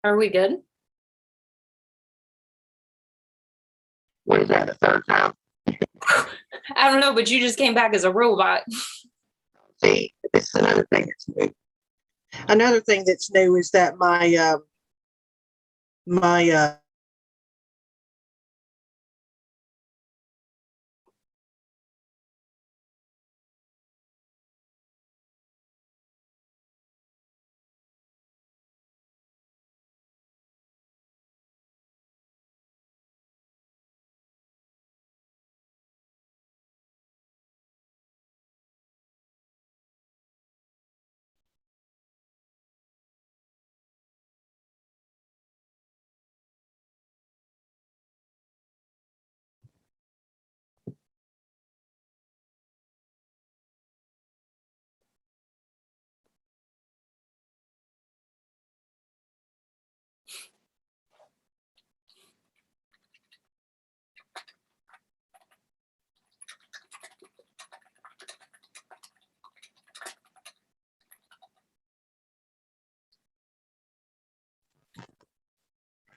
Are we good? What is that, the third time? I don't know, but you just came back as a robot. See, this is another thing that's new. Another thing that's new is that my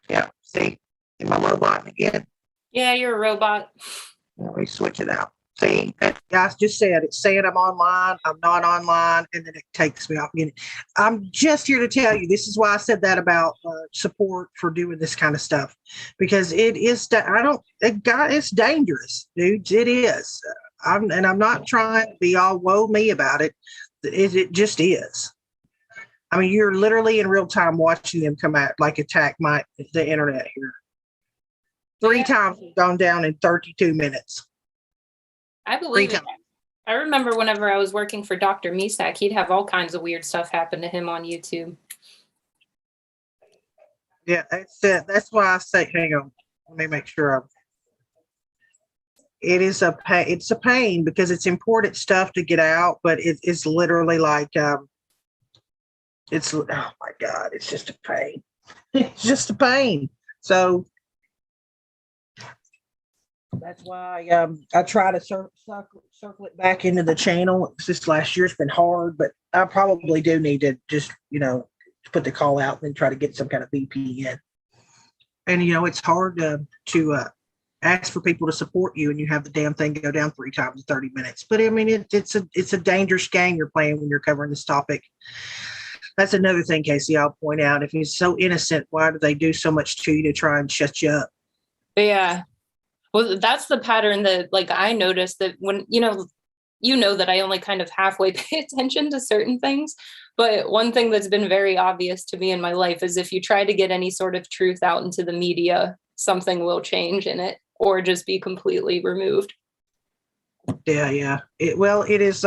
Yeah, see, am I robot again? Yeah, you're a robot. Let me switch it out. See, I just said it's saying I'm online, I'm not online, and then it takes me off again. I'm just here to tell you this is why I said that about support for doing this kind of stuff, because it is. It's dangerous, dudes. It is. I'm not trying to be all woe me about it. It just is. I mean, you're literally in real time watching them come out, like attack the internet here. Three times we've gone down in 32 minutes. I believe it. I remember whenever I was working for Dr. Misak, he'd have all kinds of weird stuff happen to him on YouTube. Yeah, that's why I say, hang on, let me make sure. It's a pain because it's important stuff to get out, but it's literally like, oh my God, it's just a pain. It's just a pain. So that's why I try to circle it back into the channel. This last year's been hard, but I probably do need to just, put the call out and then try to get some kind of VPN. And, it's hard to ask for people to support you and you have the damn thing go down 3 times in 30 minutes. But I mean, it's a dangerous game you're playing when you're covering this topic. That's another thing, Casey, I'll point out. If it's so innocent, why do they do so much to you to try and shut you up? Yeah. Well, that's the pattern that, I noticed that when, that I only kind of halfway pay attention to certain things. But one thing that's been very obvious to me in my life is if you try to get any sort of truth out into the media, something will change in it or just be completely removed. Yeah. It is,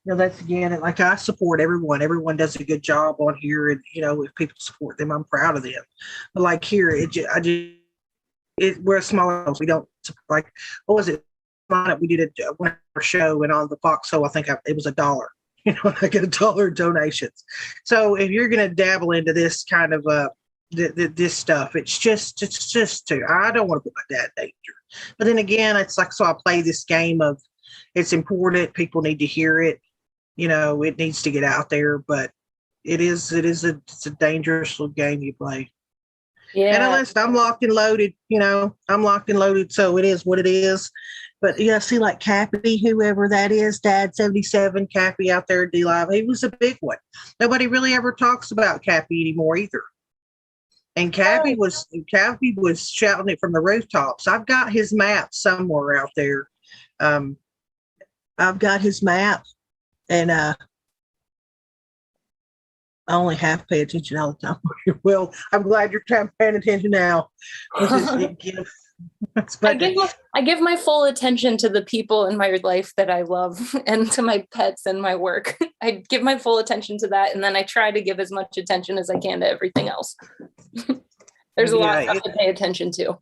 that's again, like I support everyone. Everyone does a good job on here. And, if people support them, I'm proud of them. But like here, we're a small house. We don't what was it? We did a show and on the Foxhole, I think it was $1. I get $1 donations. So if you're going to dabble into this kind of this stuff, it's just too. I don't want to put my dad in danger. But then again, it's like, so I play this game of it's important. People need to hear it. It needs to get out there. But it's a dangerous little game you play. Yeah. And unless I'm locked and loaded, I'm locked and loaded. So it is what it is. But yeah, see, like Cappy, whoever that is, Dad 77, Cappy out there at D-Live, he was a big one. Nobody really ever talks about Cappy anymore either. And Cappy was shouting it from the rooftops. I've got his map somewhere out there. I've got his map, and I only half pay attention all the time. Well, I'm glad you're paying attention now. I give my full attention to the people in my life that I love and to my pets and my work. I give my full attention to that, and then I try to give as much attention as I can to everything else. There's a lot of stuff to pay attention to.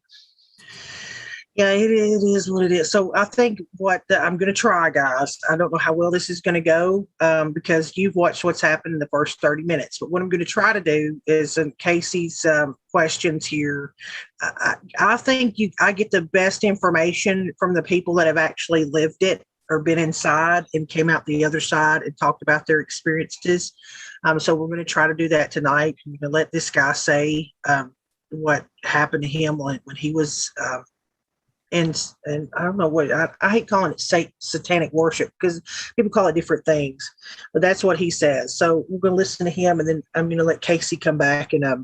Yeah, it is what it is. So I think what I'm going to try, guys, I don't know how well this is going to go because you've watched what's happened in the first 30 minutes. But what I'm going to try to do is in Casey's questions here, I think I get the best information from the people that have actually lived it. or been inside and came out the other side and talked about their experiences. So we're going to try to do that tonight. I'm going to let this guy say what happened to him when he was and I don't know what I hate calling it satanic worship because people call it different things, but that's what he says. So we're going to listen to him, and then I'm going to let Casey come back and if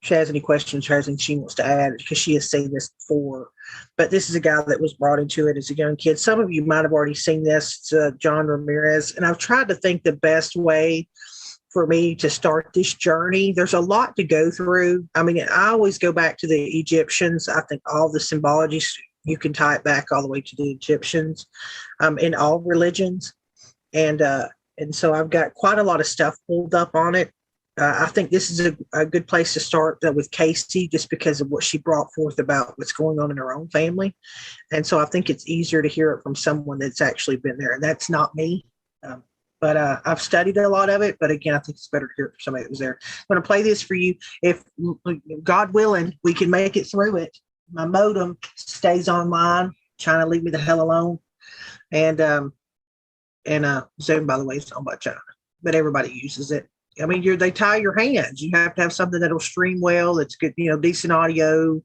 she has any questions, she has anything she wants to add because she has seen this before. But this is a guy that was brought into it as a young kid. Some of you might have already seen this. It's John Ramirez, and I've tried to think the best way for me to start this journey. There's a lot to go through. I mean, I always go back to the Egyptians. I think all the symbologies, you can tie it back all the way to the Egyptians in all religions. And so I've got quite a lot of stuff pulled up on it. I think this is a good place to start with Casey, just because of what she brought forth about what's going on in her own family. And so I think it's easier to hear it from someone that's actually been there. And that's not me. But I've studied a lot of it. But again, I think it's better to hear it from somebody that was there. I'm going to play this for you. If God willing, we can make it through it. My modem stays online, trying to leave me the hell alone. And Zoom, by the way, is owned by China, but everybody uses it. I mean, they tie your hands. You have to have something that'll stream well. That's good, decent audio.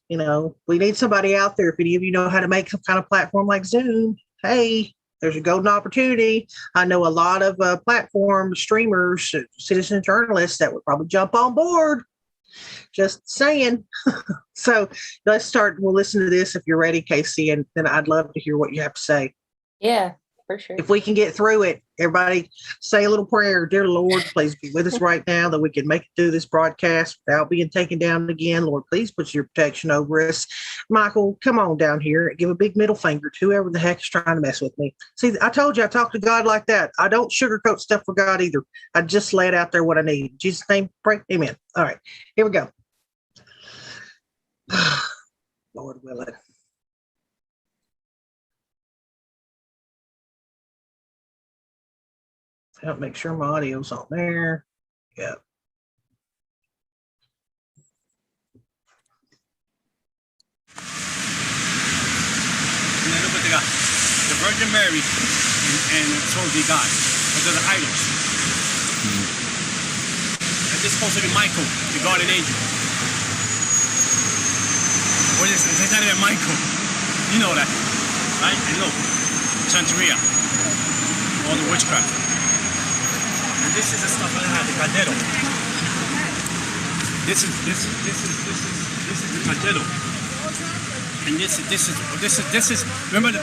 We need somebody out there. If any of you know how to make some kind of platform like Zoom, hey, there's a golden opportunity. I know a lot of platform streamers, citizen journalists that would probably jump on board. Just saying. So let's start. We'll listen to this if you're ready, Casey, and then I'd love to hear what you have to say. Yeah, for sure. If we can get through it, everybody say a little prayer. Dear Lord, please be with us right now that we can make it through this broadcast without being taken down again. Lord, please put your protection over us. Michael, come on down here and give a big middle finger to whoever the heck is trying to mess with me. See, I told you I talk to God like that. I don't sugarcoat stuff for God either. I just lay it out there what I need. In Jesus' name, pray. Amen. All right, here we go. Lord willing. Help make sure my audio's on there. Yeah. And then look what they got. The Virgin Mary and so the God. But they're the idols. And this is supposed to be Michael, the guardian angel. What is it? It's not even Michael. You know that. Right? And look. Santeria. All the witchcraft. And this is the stuff I had, the caldero. This is the caldero. And this is remember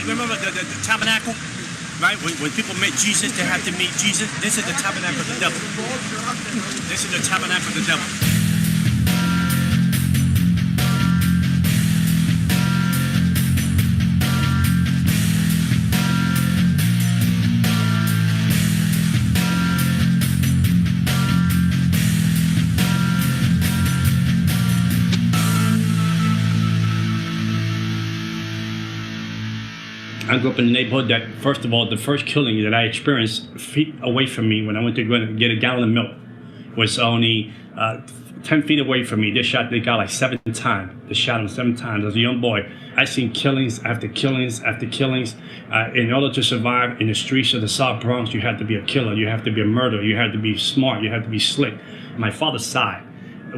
remember the tabernacle, right? When people met Jesus, they had to meet Jesus. This is the tabernacle of the devil. This is the tabernacle of the devil. I grew up in a neighborhood that, first of all, the first killing that I experienced feet away from me when I went to go and get a gallon of milk was only 10 feet away from me. They shot the guy like 7 times. They shot him 7 times. As a young boy, I seen killings after killings after killings. In order to survive in the streets of the South Bronx, you had to be a killer. You have to be a murderer. You had to be smart. You had to be slick. My father's side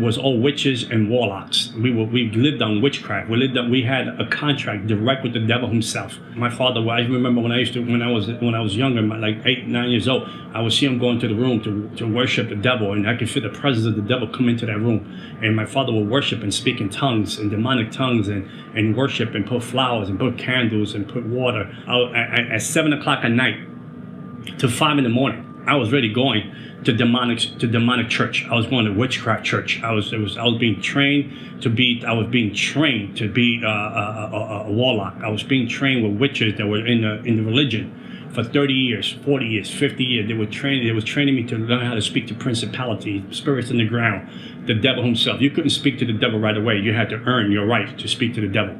was all witches and warlocks. We lived on witchcraft. We had a contract direct with the devil himself. My father, I remember when I was younger, like 8, 9 years old, I would see him go into the room to worship the devil, and I could feel the presence of the devil come into that room. And my father would worship and speak in tongues and demonic tongues and worship and put flowers and put candles and put water. At 7 o'clock at night to 5 in the morning, I was really going to demonic church. I was going to witchcraft church. I was being trained to be a warlock. I was being trained with witches that were in the religion for 30 years, 40 years, 50 years. They was training me to learn how to speak to principalities, spirits in the ground, the devil himself. You couldn't speak to the devil right away. You had to earn your right to speak to the devil.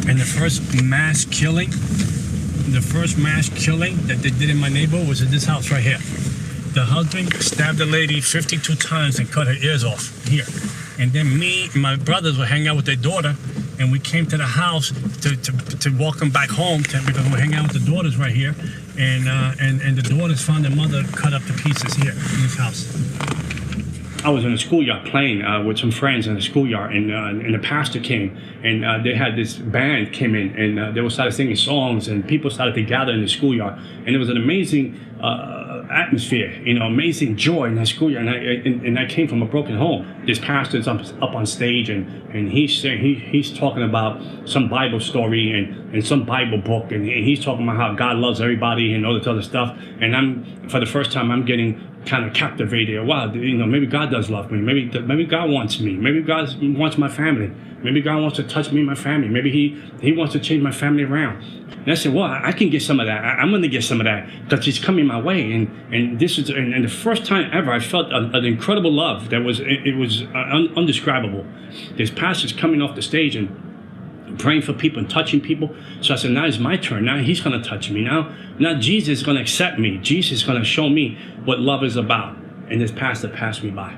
And the first mass killing that they did in my neighborhood was in this house right here. The husband stabbed the lady 52 times and cut her ears off here. And then me and my brothers would hang out with their daughter, and we came to the house to welcome back home because we're hanging out with the daughters right here, and the daughters found their mother cut up to pieces here in this house. I was in a schoolyard playing with some friends in the schoolyard, and the pastor came, and they had this band came in, and they were started singing songs, and people started to gather in the schoolyard, and it was an amazing atmosphere, amazing joy in that schoolyard. And I came from a broken home. This pastor's up on stage, and he's talking about some Bible story and some Bible book, and he's talking about how God loves everybody and all this other stuff. And for the first time, I'm getting kind of captivated. Wow, maybe God does love me. Maybe God wants me. Maybe God wants my family. Maybe God wants to touch me and my family. Maybe he wants to change my family around. And I said, well, I can get some of that. I'm going to get some of that because it's coming my way. And this is and the first time ever I felt an incredible love that was undescribable. This pastor's coming off the stage and praying for people and touching people. So I said, now it's my turn. Now he's going to touch me. Now Jesus is going to accept me. Jesus is going to show me what love is about. And this pastor passed me by.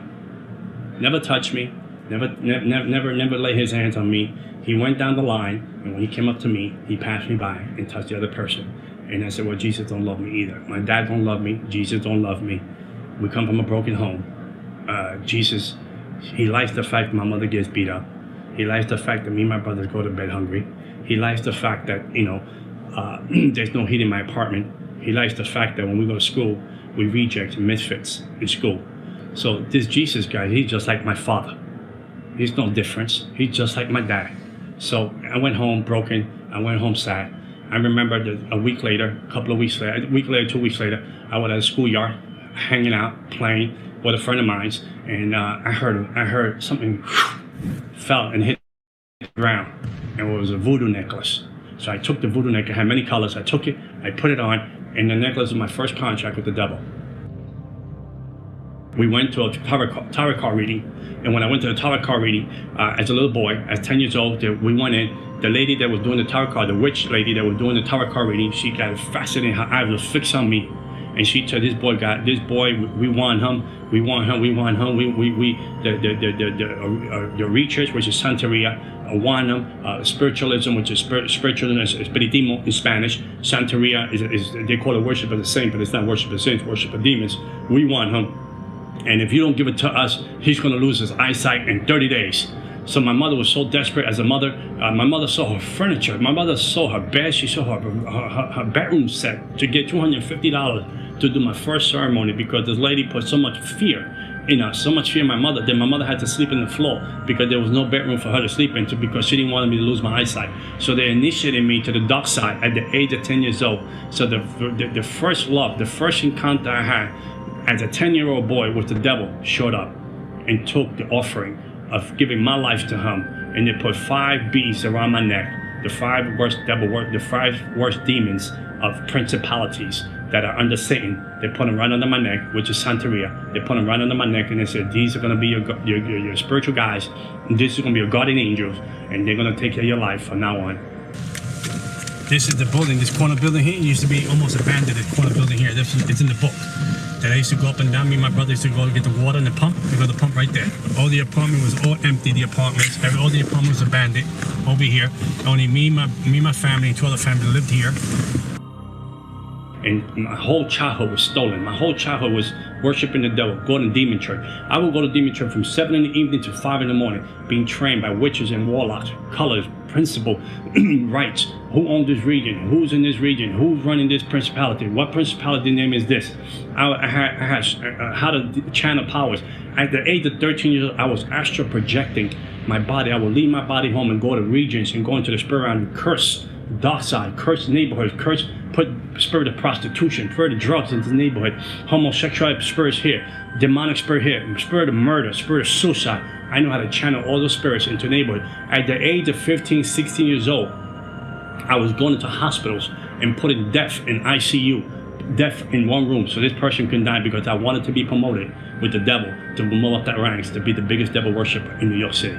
Never touched me. Never lay his hands on me. He went down the line, and when he came up to me, he passed me by and touched the other person. And I said, well, Jesus don't love me either. My dad don't love me. Jesus don't love me. We come from a broken home. Jesus, he likes the fact that my mother gets beat up. He likes the fact that me and my brothers go to bed hungry. He likes the fact that, there's no heat in my apartment. He likes the fact that when we go to school, we reject misfits in school. So this Jesus guy, he's just like my father. There's no difference. He's just like my dad. So I went home broken. I went home sad. I remember that a week later, 2 weeks later, I was at a schoolyard, hanging out, playing with a friend of mine's, and I heard something fell and hit the ground, and it was a voodoo necklace. So I took the voodoo necklace. It had many colors. I took it, I put it on, and the necklace was my first contract with the devil. We went to a tarot card reading, and when I went to the tarot card reading, as a little boy, at 10 years old, we went in. The lady that was doing the tarot card, the witch lady that was doing the tarot card reading, she got fascinated. Her eyes was fixed on me, and she told this boy, we want him. The reachers, which is Santeria, want him. Spiritualism, which is spiritualism, espiritismo in Spanish. Santeria is they call it worship of the saint, but it's not worship of saints, worship of demons. We want him. And if you don't give it to us, he's going to lose his eyesight in 30 days. So my mother was so desperate as a mother. My mother saw her furniture. My mother saw her bed. She saw her bedroom set to get $250 to do my first ceremony, because this lady put so much fear in us, so much fear in my mother, that my mother had to sleep in the floor because there was no bedroom for her to sleep into, because she didn't want me to lose my eyesight. So they initiated me to the dark side at the age of 10 years old. So the first love, the first encounter I had as a 10-year-old boy with the devil showed up and took the offering of giving my life to him, and they put 5 beads around my neck, the 5 worst the 5 worst demons of principalities that are under Satan. They put them right under my neck, which is Santeria. They put them right under my neck, and they said, these are going to be your spiritual guys, and this is going to be your guardian angels, and they're going to take care of your life from now on. This is the building, this corner building here. It used to be almost abandoned, this corner building here. It's in the book. That I used to go up and down. Me and my brother used to go get the water and the pump. We got the pump right there. All the apartment was all empty. The apartments, all the apartment was abandoned over here. Only me, my family, and 2 other families lived here. And my whole childhood was stolen. My whole childhood was worshiping the devil, going to demon church. I would go to demon church from 7 in the evening to 5 in the morning, being trained by witches and warlocks, colors, principle, rights. Who owns this region? Who's in this region? Who's running this principality? What principality name is this? I had how to channel powers. At the age of 13 years old, I was astral projecting my body. I would leave my body home and go to regions and go into the spirit realm and curse dark side, curse neighborhoods, put spirit of prostitution, spirit of drugs into the neighborhood, homosexuality spirits here, demonic spirit here, spirit of murder, spirit of suicide. I know how to channel all those spirits into the neighborhood. At the age of 15, 16 years old, I was going into hospitals and putting death in ICU, death in one room, so this person couldn't die, because I wanted to be promoted with the devil, to move up that ranks, to be the biggest devil worshiper in New York City.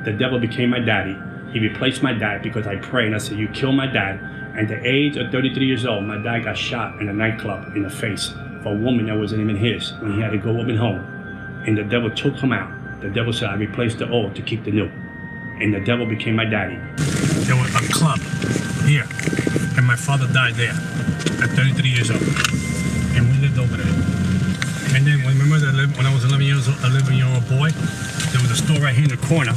The devil became my daddy. He replaced my dad because I prayed and I said, you killed my dad. At the age of 33 years old, my dad got shot in a nightclub in the face for a woman that wasn't even his, when he had to go up and home. And the devil took him out. The devil said, I replaced the old to keep the new. And the devil became my daddy. there was a club here, and my father died there at 33 years old, and we lived over there. And then remember that when I was 11-year-old boy, there was a store right here in the corner,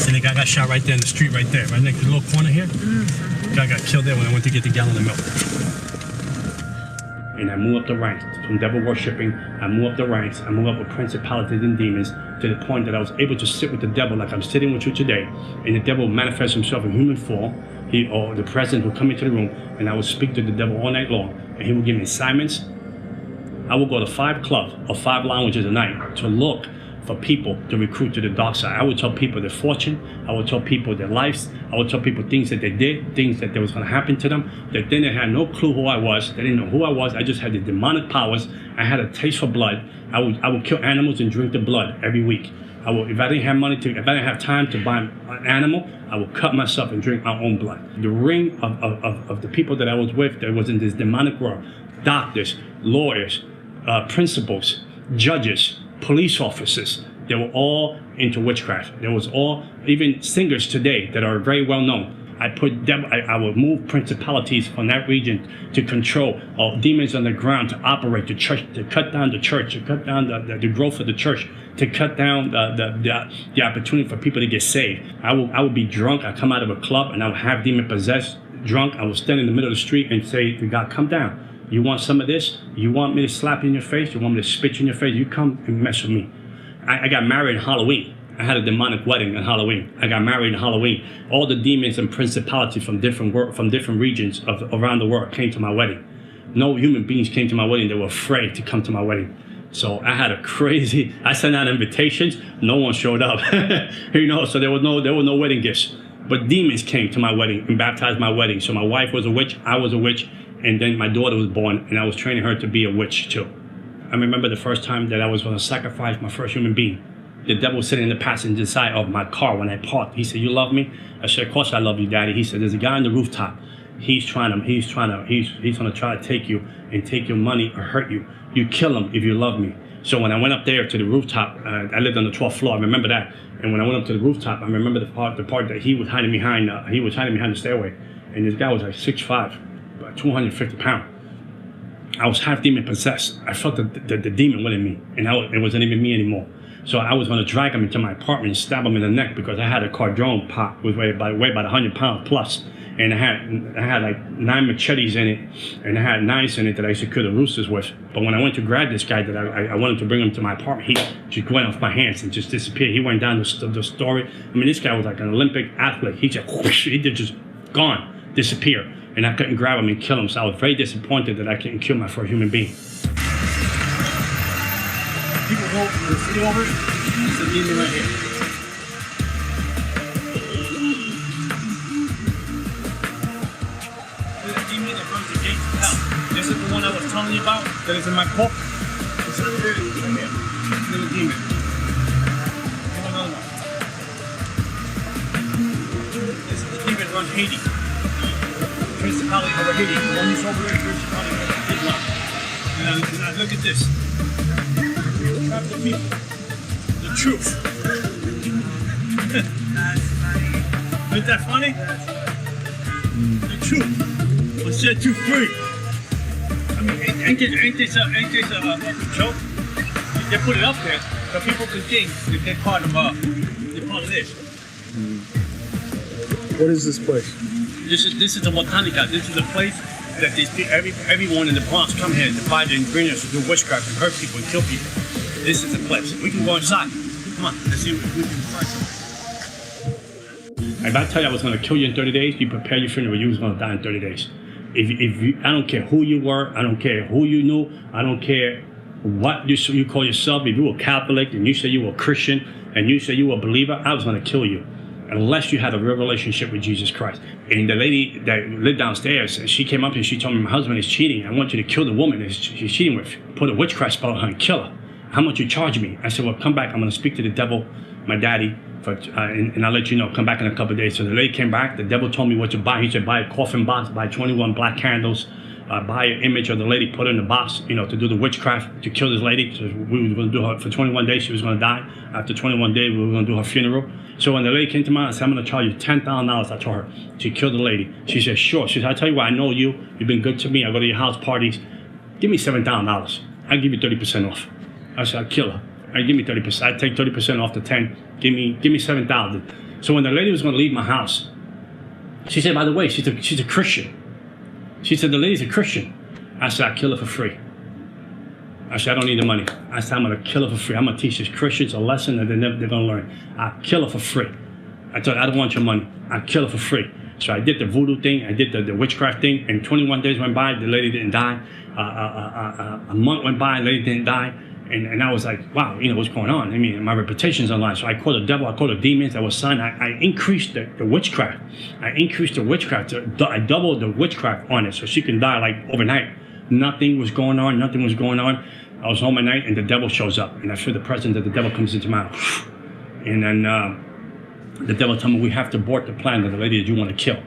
and the guy got shot right there in the street, right there, right next to the little corner here. The guy got killed there when I went to get the gallon of milk. And I moved up the ranks from devil worshipping. I moved up the ranks. I moved up with principalities and demons to the point that I was able to sit with the devil like I'm sitting with you today. And the devil manifests himself in human form. Or the president would come into the room, and I would speak to the devil all night long, and he would give me assignments. I would go to 5 clubs or 5 lounges a night to look for people to recruit to the dark side. I would tell people their fortune. I would tell people their lives. I would tell people things that they did, things that was going to happen to them. That then they had no clue who I was. They didn't know who I was. I just had the demonic powers. I had a taste for blood. I would kill animals and drink the blood every week. If I didn't have money if I didn't have time to buy an animal, I would cut myself and drink my own blood. The ring of the people that I was with, that was in this demonic world, doctors, lawyers, principals, judges, police officers, they were all into witchcraft. There was all, even singers today that are very well known. I would move principalities from that region to control demons on the ground, to operate the church, to cut down the church, to cut down the growth of the church, to cut down the opportunity for people to get saved. I would be drunk. I'd come out of a club and I would have demon possessed, drunk. I would stand in the middle of the street and say to God, come down. You want some of this? You want me to slap you in your face? You want me to spit you in your face? You come and mess with me. I got married on Halloween. I had a demonic wedding on Halloween. I got married on Halloween. All the demons and principalities from different regions around the world came to my wedding. No human beings came to my wedding. They were afraid to come to my wedding. So I had I sent out invitations. No one showed up. So there were no wedding gifts. But demons came to my wedding and baptized my wedding. So my wife was a witch. I was a witch. And then my daughter was born, and I was training her to be a witch too. I remember the first time that I was going to sacrifice my first human being. The devil was sitting in the passenger side of my car when I parked. He said, "You love me?" I said, "Of course I love you, Daddy." He said, "There's a guy on the rooftop. He's going to try to take you and take your money or hurt you. You kill him if you love me." So when I went up there to the rooftop, I lived on the 12th floor. I remember that. And when I went up to the rooftop, I remember the part that he was hiding behind. He was hiding behind the stairway, and this guy was like 6'5", about 250 pounds. I was half demon possessed. I felt the demon within me, and it wasn't even me anymore. So I was going to drag him into my apartment and stab him in the neck because I had a cardrone pot with weighed about 100 pounds plus, and I had like 9 machetes in it, and I had knives in it that I used to kill the roosters with. But when I went to grab this guy that I wanted to bring him to my apartment, he just went off my hands and just disappeared. He went down the story. I mean, this guy was like an Olympic athlete. He just whoosh, he just gone, disappeared. And I couldn't grab him and kill him, so I was very disappointed that I couldn't kill my first human being. People go to the city over it, it's a demon right here. There's a demon that comes to gates of hell. This is the one I was telling you about, that is in my book. It's right here, it's right here. It's a little demon. Here's another one. This is the demon that runs Haiti. Principality over Haiti. The one who's over there, principality over Islam. And look at this. Trap the people. The truth. Isn't that funny? The truth will set you free. I mean, ain't this a joke? They put it up there so people can think that they're part of this. What is this place? This is the Botanica. This is a place that everyone in the Bronx come here to buy the ingredients to do witchcraft and hurt people and kill people. This is the place. We can go inside. Come on, let's see if we can find something. If I tell you I was going to kill you in 30 days, you prepare your funeral. You was going to die in 30 days. I don't care who you were. I don't care who you knew. I don't care what you call yourself. If you were Catholic and you say you were Christian and you say you were a believer, I was going to kill you. Unless you had a real relationship with Jesus Christ. And the lady that lived downstairs, she came up and she told me, my husband is cheating. I want you to kill the woman that she's cheating with. Put a witchcraft spell on her and kill her. How much you charge me? I said, well, come back. I'm going to speak to the devil, my daddy, and I'll let you know. Come back in a couple of days. So the lady came back. The devil told me what to buy. He said, buy a coffin box, buy 21 black candles, buy an image of the lady, put her in the box, to do the witchcraft, to kill this lady. So we were going to do her for 21 days. She was going to die. After 21 days, we were going to do her funeral. So when the lady came to me, I said, I'm going to charge you $10,000. I told her to kill the lady. She said, sure. She said, I tell you what, I know you. You've been good to me. I go to your house parties. Give me $7,000. I'll give you 30% off. I said, I'll kill her. Give me 30%. I take 30% off the 10. Give me 7,000. So when the lady was going to leave my house, she said, by the way, she's a Christian. She said, the lady's a Christian. I said, I'll kill her for free. I said, I don't need the money. I said, I'm going to kill her for free. I'm going to teach these Christians a lesson that they're going to learn. I'll kill her for free. I told her, I don't want your money. I'll kill her for free. So I did the voodoo thing. I did the witchcraft thing. And 21 days went by. The lady didn't die. A month went by. The lady didn't die. And I was like, wow, what's going on? I mean, my reputation's online. So I called the devil. I called the demons that was signed. I increased the witchcraft. I increased the witchcraft. I doubled the witchcraft on it so she can die like overnight. Nothing was going on. Nothing was going on. I was home at night and the devil shows up. And I feel the presence of the devil comes into my house. And then the devil told me, we have to abort the plan of the lady that you want to kill.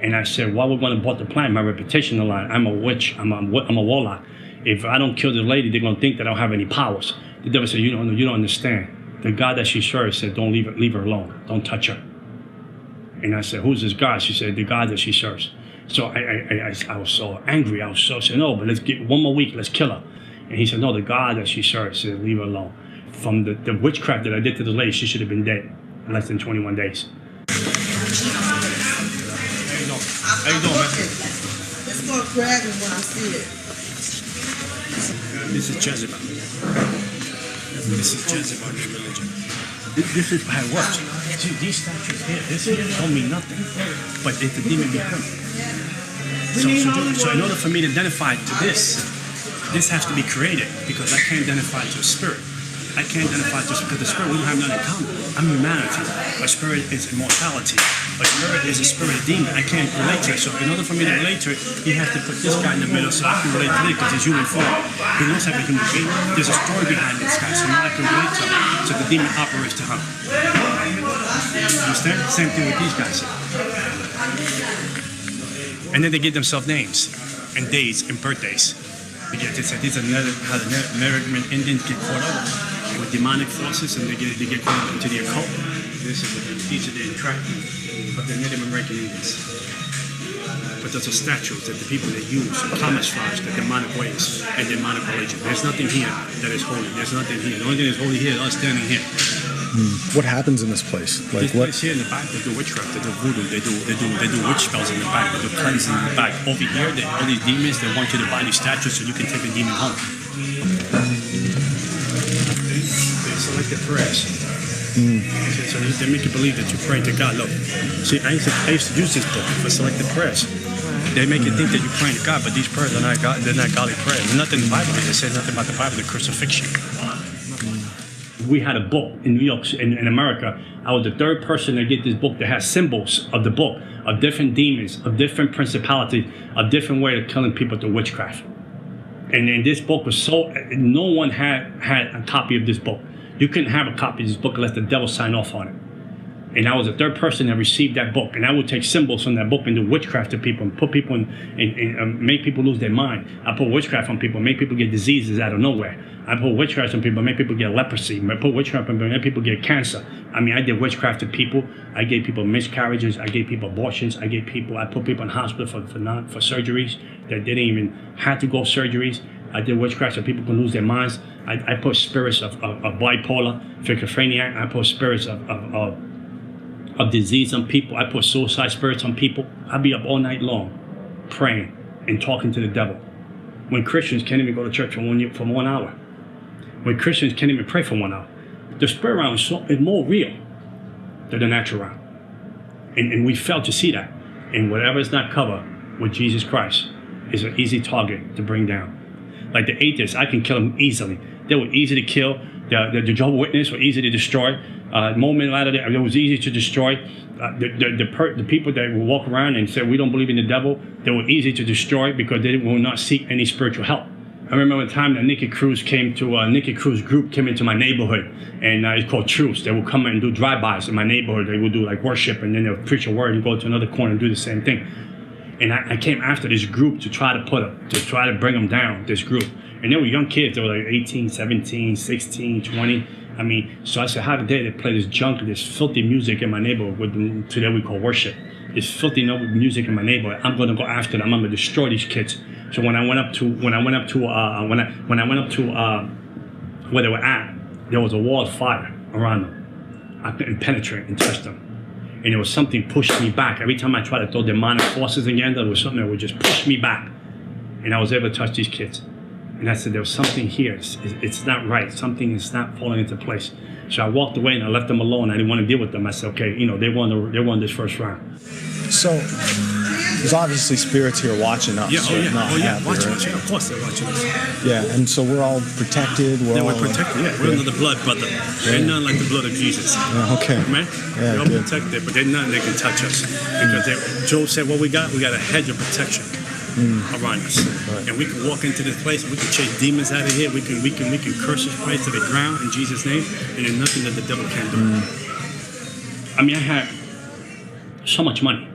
And I said, why would we want to abort the plan? My reputation on the line. I'm a witch. I'm a warlock. If I don't kill the lady, they're going to think that I don't have any powers. The devil said, you don't understand. The God that she serves said, don't leave her alone. Don't touch her. And I said, who's this God? She said, the God that she serves. So I was so angry. I said, no, but let's get one more week. Let's kill her. And he said, no, the God that she serves said, leave her alone. From the witchcraft that I did to the lady, she should have been dead in less than 21 days. How you doing, man? It's gonna grab me when I see it. This is Jezebel. This is Jezebel in religion. This is how it works. See, these statues here, this here don't mean nothing, but it's the demon behind it. So in order for me to identify to this has to be created because I can't identify to a spirit. I can't identify to because the spirit, we don't have nothing in common. I'm humanity. A spirit is immortality. A spirit is a spirit of demon. I can't relate to it. So in order for me to relate to it, you have to put this guy in the middle so I can relate to it because he's human form. He looks like a human being. There's a story behind this guy, so now I can relate to him. So the demon operates to him. Understand? Same thing with these guys. And then they give themselves names and days and birthdays. These are how the American Indians get caught up with demonic forces and they get caught up into the occult. These are the attractive of the Native American Indians. But those are statues that the people that use to camouflage the demonic ways and demonic religion. There's nothing here that is holy. There's nothing here. The only thing that's holy here is us standing here. What happens in this place? Like this what? place here in the back, they do witchcraft, they do voodoo, they do witch spells in the back, they do cleansing in the back. Over here, all these demons, they want you to buy these statues so you can take the demon home. They select the prayers. So they make you believe that you're praying to God. Look, see, I used to use this book for selected prayers. They make you think that you're praying to God, but these prayers are not God. They're not godly prayers. There's nothing in the Bible. They say nothing about the Bible. The crucifixion. We had a book in New York, in America. I was the third person to get this book that has symbols of the book, of different demons, of different principalities, of different way of killing people through witchcraft. And this book was no one had a copy of this book. You couldn't have a copy of this book unless the devil signed off on it. And I was the third person that received that book. And I would take symbols from that book and do witchcraft to people and put people in make people lose their mind. I put witchcraft on people, make people get diseases out of nowhere. I put witchcraft on people, make people get leprosy. I put witchcraft on people, make people get cancer. I mean, I did witchcraft to people. I gave people miscarriages. I gave people abortions. I put people in hospital for surgeries that didn't even have to go surgeries. I did witchcraft so people can lose their minds. I put spirits of bipolar, schizophrenia. I put spirits of disease on people. I put suicide spirits on people. I'd be up all night long praying and talking to the devil. When Christians can't even go to church for 1 hour. When Christians can't even pray for 1 hour. The spirit realm is more real than the natural realm. And we fail to see that. And whatever is not covered with Jesus Christ is an easy target to bring down. Like the atheists, I can kill them easily. They were easy to kill. The Jehovah's Witnesses were easy to destroy. Moment later, it was easy to destroy. The people that will walk around and say we don't believe in the devil, they were easy to destroy because they will not seek any spiritual help. I remember the time that Nikki Cruz group came into my neighborhood, and it's called Truce. They would come and do drive-bys in my neighborhood. They would do like worship, and then they would preach a word and go to another corner and do the same thing. And I came after this group to try to bring them down, this group. And they were young kids. They were like 18, 17, 16, 20. I mean, so I said, how dare they play this junk, this filthy music in my neighborhood, today we call worship. This filthy music in my neighborhood. I'm going to go after them. I'm going to destroy these kids. So when I went up to where they were at, there was a wall of fire around them. I couldn't penetrate and touch them. And there was something pushing me back. Every time I tried to throw demonic forces again, there was something that would just push me back. And I was able to touch these kids. And I said, there was something here. It's not right. Something is not falling into place. So I walked away and I left them alone. I didn't want to deal with them. I said, okay, they won this first round. So there's obviously spirits here watching us. Watching us. Yeah, of course they're watching us. Yeah, and so we're all protected. We're protected. Yeah, we're under the blood, brother. Ain't nothing like the blood of Jesus. Okay. Man, yeah, we're all protected, but there's nothing that can touch us. Because Job said, what we got a hedge of protection around us. Right. And we can walk into this place, we can chase demons out of here, we can curse this place to the ground in Jesus' name, and there's nothing that the devil can do. I mean, I had so much money,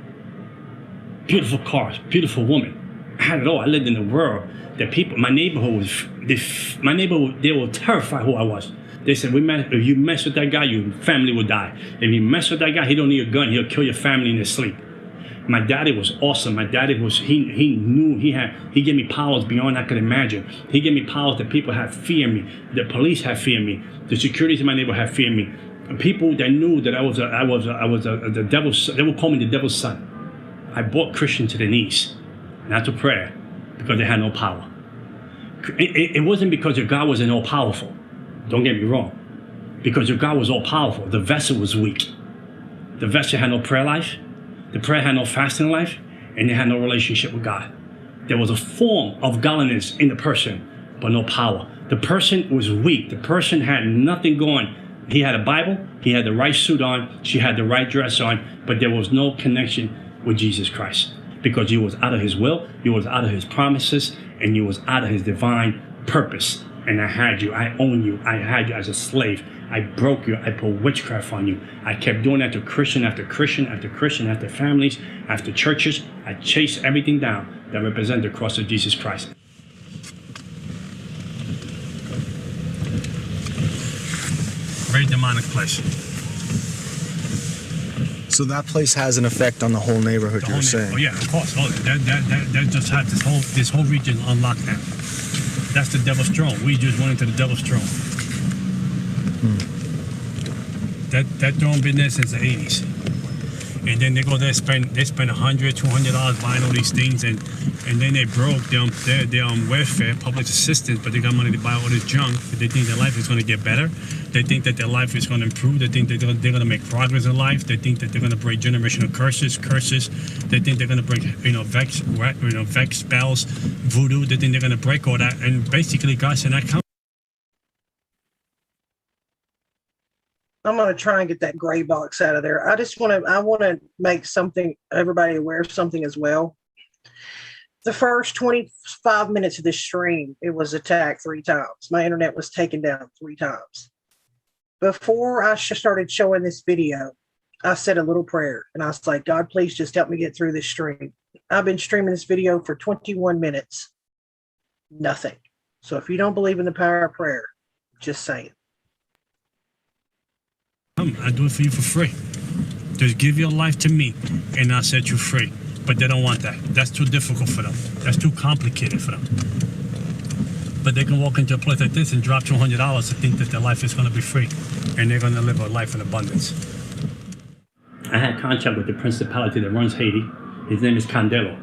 beautiful cars, beautiful woman. I had it all. I lived in a world that people, my neighborhood, they were terrified who I was. They said, if you mess with that guy, your family will die. If you mess with that guy, he don't need a gun. He'll kill your family in his sleep. My daddy was awesome. My daddy was, he knew he gave me powers beyond I could imagine. He gave me powers that people had fear me. The police had fear me. The securities in my neighborhood had fear me. People that knew that I was the devil's, they would call me the devil's son. I brought Christians to their knees, not to prayer, because they had no power. It wasn't because your God wasn't all powerful. Don't get me wrong. Because your God was all powerful. The vessel was weak. The vessel had no prayer life. The prayer had no fasting life, and they had no relationship with God. There was a form of godliness in the person, but no power. The person was weak. The person had nothing going. He had a Bible, he had the right suit on, she had the right dress on, but there was no connection with Jesus Christ. Because you was out of his will, you was out of his promises, and you was out of his divine purpose. And I had you, I own you, I had you as a slave. I broke you, I put witchcraft on you. I kept doing that to Christian after Christian after Christian, after families, after churches. I chased everything down that represented the cross of Jesus Christ. Very demonic place. So that place has an effect on the whole neighborhood, you're saying? Oh yeah, of course. Oh, that just had this whole region on lockdown. That's the devil's throne. We just went into the devil's throne. That throne been there since the 80s. And then they go there, spend $100, $200 buying all these things, and then they broke. They're on welfare, public assistance, but they got money to buy all this junk. But they think their life is going to get better. They think that their life is going to improve. They think that they're going to make progress in life. They think that they're going to break generational curses. They think they're going to break, vex spells, voodoo. They think they're going to break all that. And basically, God said, "I come." I'm going to try and get that gray box out of there. I want to make everybody aware of something as well. The first 25 minutes of this stream, it was attacked 3 times. My internet was taken down 3 times. Before I started showing this video, I said a little prayer and I was like, God, please just help me get through this stream. I've been streaming this video for 21 minutes. Nothing. So if you don't believe in the power of prayer, just say it. I do it for you for free. Just give your life to me and I'll set you free. But they don't want that. That's too difficult for them. That's too complicated for them. But they can walk into a place like this and drop $200 to think that their life is going to be free. And they're going to live a life in abundance. I had contact with the principality that runs Haiti. His name is Candelo.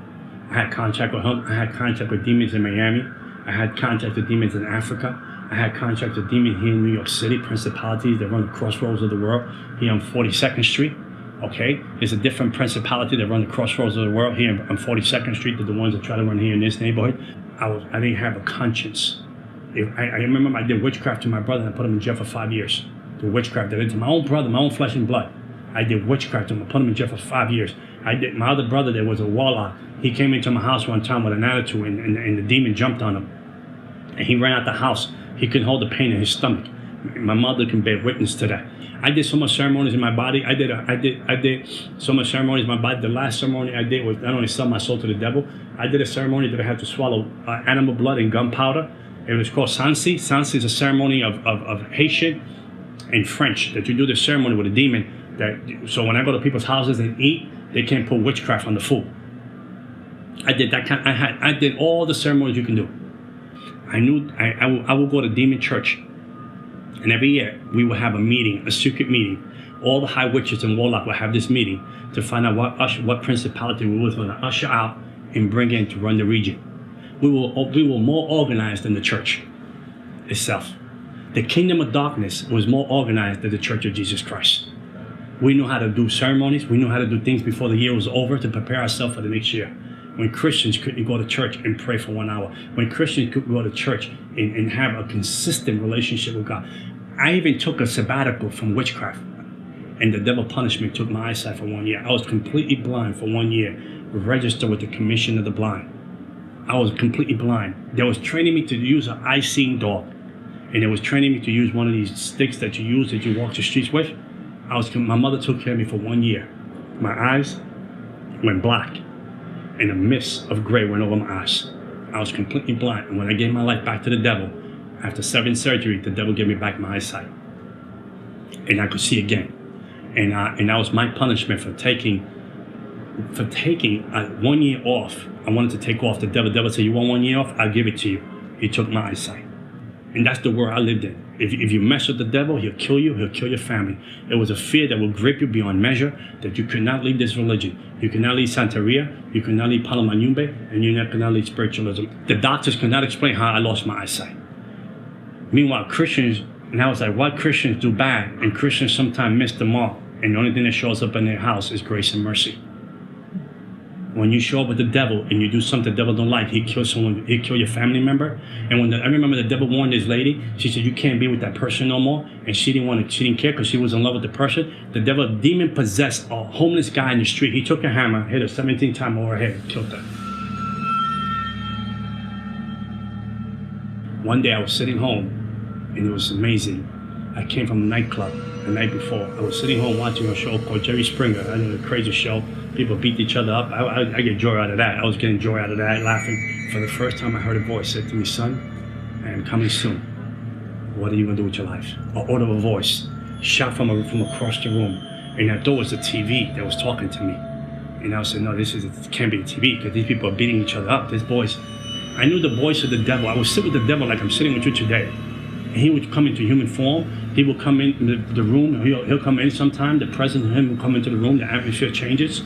I had contact with him. I had contact with demons in Miami. I had contact with demons in Africa. I had contact with demons here in New York City, principalities that run the crossroads of the world, here on 42nd Street, okay? There's a different principality that run the crossroads of the world here on 42nd Street than the ones that try to run here in this neighborhood. I didn't have a conscience. I remember I did witchcraft to my brother and I put him in jail for 5 years. The witchcraft I did to my own brother, my own flesh and blood. I did witchcraft to him, I put him in jail for 5 years. My other brother, there was a warlock. He came into my house one time with an attitude and the demon jumped on him. And he ran out the house. He couldn't hold the pain in his stomach. My mother can bear witness to that. I did so much ceremonies in my body. I did so much ceremonies in my body. The last ceremony I did was not only sell my soul to the devil. I did a ceremony that I had to swallow animal blood and gunpowder. It was called Sansi. Sansi is a ceremony of Haitian and French that you do the ceremony with a demon. So when I go to people's houses and eat, they can't put witchcraft on the food. I did that kind. I did all the ceremonies you can do. I knew I would go to demon church, and every year we would have a meeting, a secret meeting. All the high witches and warlock would have this meeting to find out what principality we was going to usher out and bring in to run the region. We were more organized than the church itself. The kingdom of darkness was more organized than the Church of Jesus Christ. We knew how to do ceremonies. We knew how to do things before the year was over to prepare ourselves for the next year. When Christians couldn't go to church and pray for 1 hour. When Christians couldn't go to church and have a consistent relationship with God. I even took a sabbatical from witchcraft. And the devil punished me, took my eyesight for 1 year. I was completely blind for 1 year. Registered with the Commission of the Blind. I was completely blind. They was training me to use an eye-seeing dog. And they was training me to use one of these sticks that you use that you walk the streets with. My mother took care of me for 1 year. My eyes went black. And a mist of gray went over my eyes. I was completely blind. And when I gave my life back to the devil, after 7 surgeries, the devil gave me back my eyesight. And I could see again. And that was my punishment for taking 1 year off. I wanted to take off. The devil said, you want 1 year off? I'll give it to you. He took my eyesight. And that's the world I lived in. If you mess with the devil, he'll kill you, he'll kill your family. It was a fear that will grip you beyond measure, that you could not leave this religion. You could not leave Santeria, you could not leave Palamanyumbe, and you could not leave spiritualism. The doctors could not explain how I lost my eyesight. Meanwhile, Christians, now it's like, what Christians do bad, and Christians sometimes miss the mark, and the only thing that shows up in their house is grace and mercy. When you show up with the devil and you do something the devil don't like, he'll kill someone, he'll kill your family member. And I remember the devil warned this lady, she said, you can't be with that person no more. And she didn't care because she was in love with the person. The devil, demon possessed a homeless guy in the street. He took a hammer, hit her 17 times over her head, and killed her. One day I was sitting home and it was amazing. I came from a nightclub the night before. I was sitting home watching a show called Jerry Springer. I know, the crazy show. People beat each other up. I get joy out of that. I was getting joy out of that, laughing. For the first time I heard a voice say to me, son, I am coming soon. What are you going to do with your life? An audible voice shot from across the room. And I thought it was the TV that was talking to me. And I said, no, it can't be the TV because these people are beating each other up. This voice, I knew the voice of the devil. I would sit with the devil like I'm sitting with you today. And he would come into human form. He will come in the room. He'll come in sometime. The presence of him will come into the room. The atmosphere changes.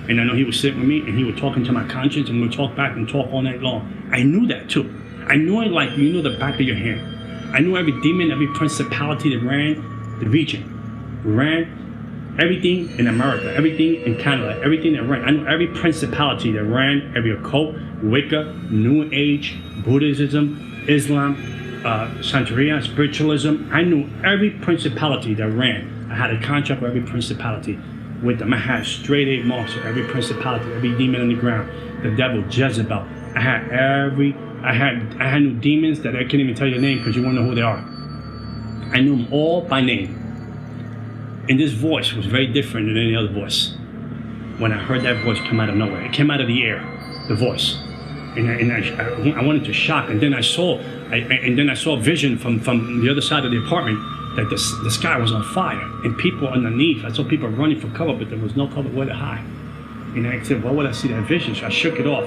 And I know he would sit with me and he would talk into my conscience and we would talk back and talk all night long. I knew that too. I knew it like you know the back of your hand. I knew every demon, every principality that ran the region, ran everything in America, everything in Canada, everything that ran. I knew every principality that ran, every occult, Wicca, New Age, Buddhism, Islam, Santeria, spiritualism. I knew every principality that ran. I had a contract with every principality with them. I had straight 8 marks of every principality, every demon on the ground, the devil, Jezebel. I had new demons that I can't even tell you the name because you won't know who they are. I knew them all by name. And this voice was very different than any other voice. When I heard that voice come out of nowhere, it came out of the air, the voice. And I went into shock. And then I saw a vision from the other side of the apartment that the sky was on fire and people underneath. I saw people running for cover, but there was no cover where to hide. And I said, why would I see that vision? So I shook it off.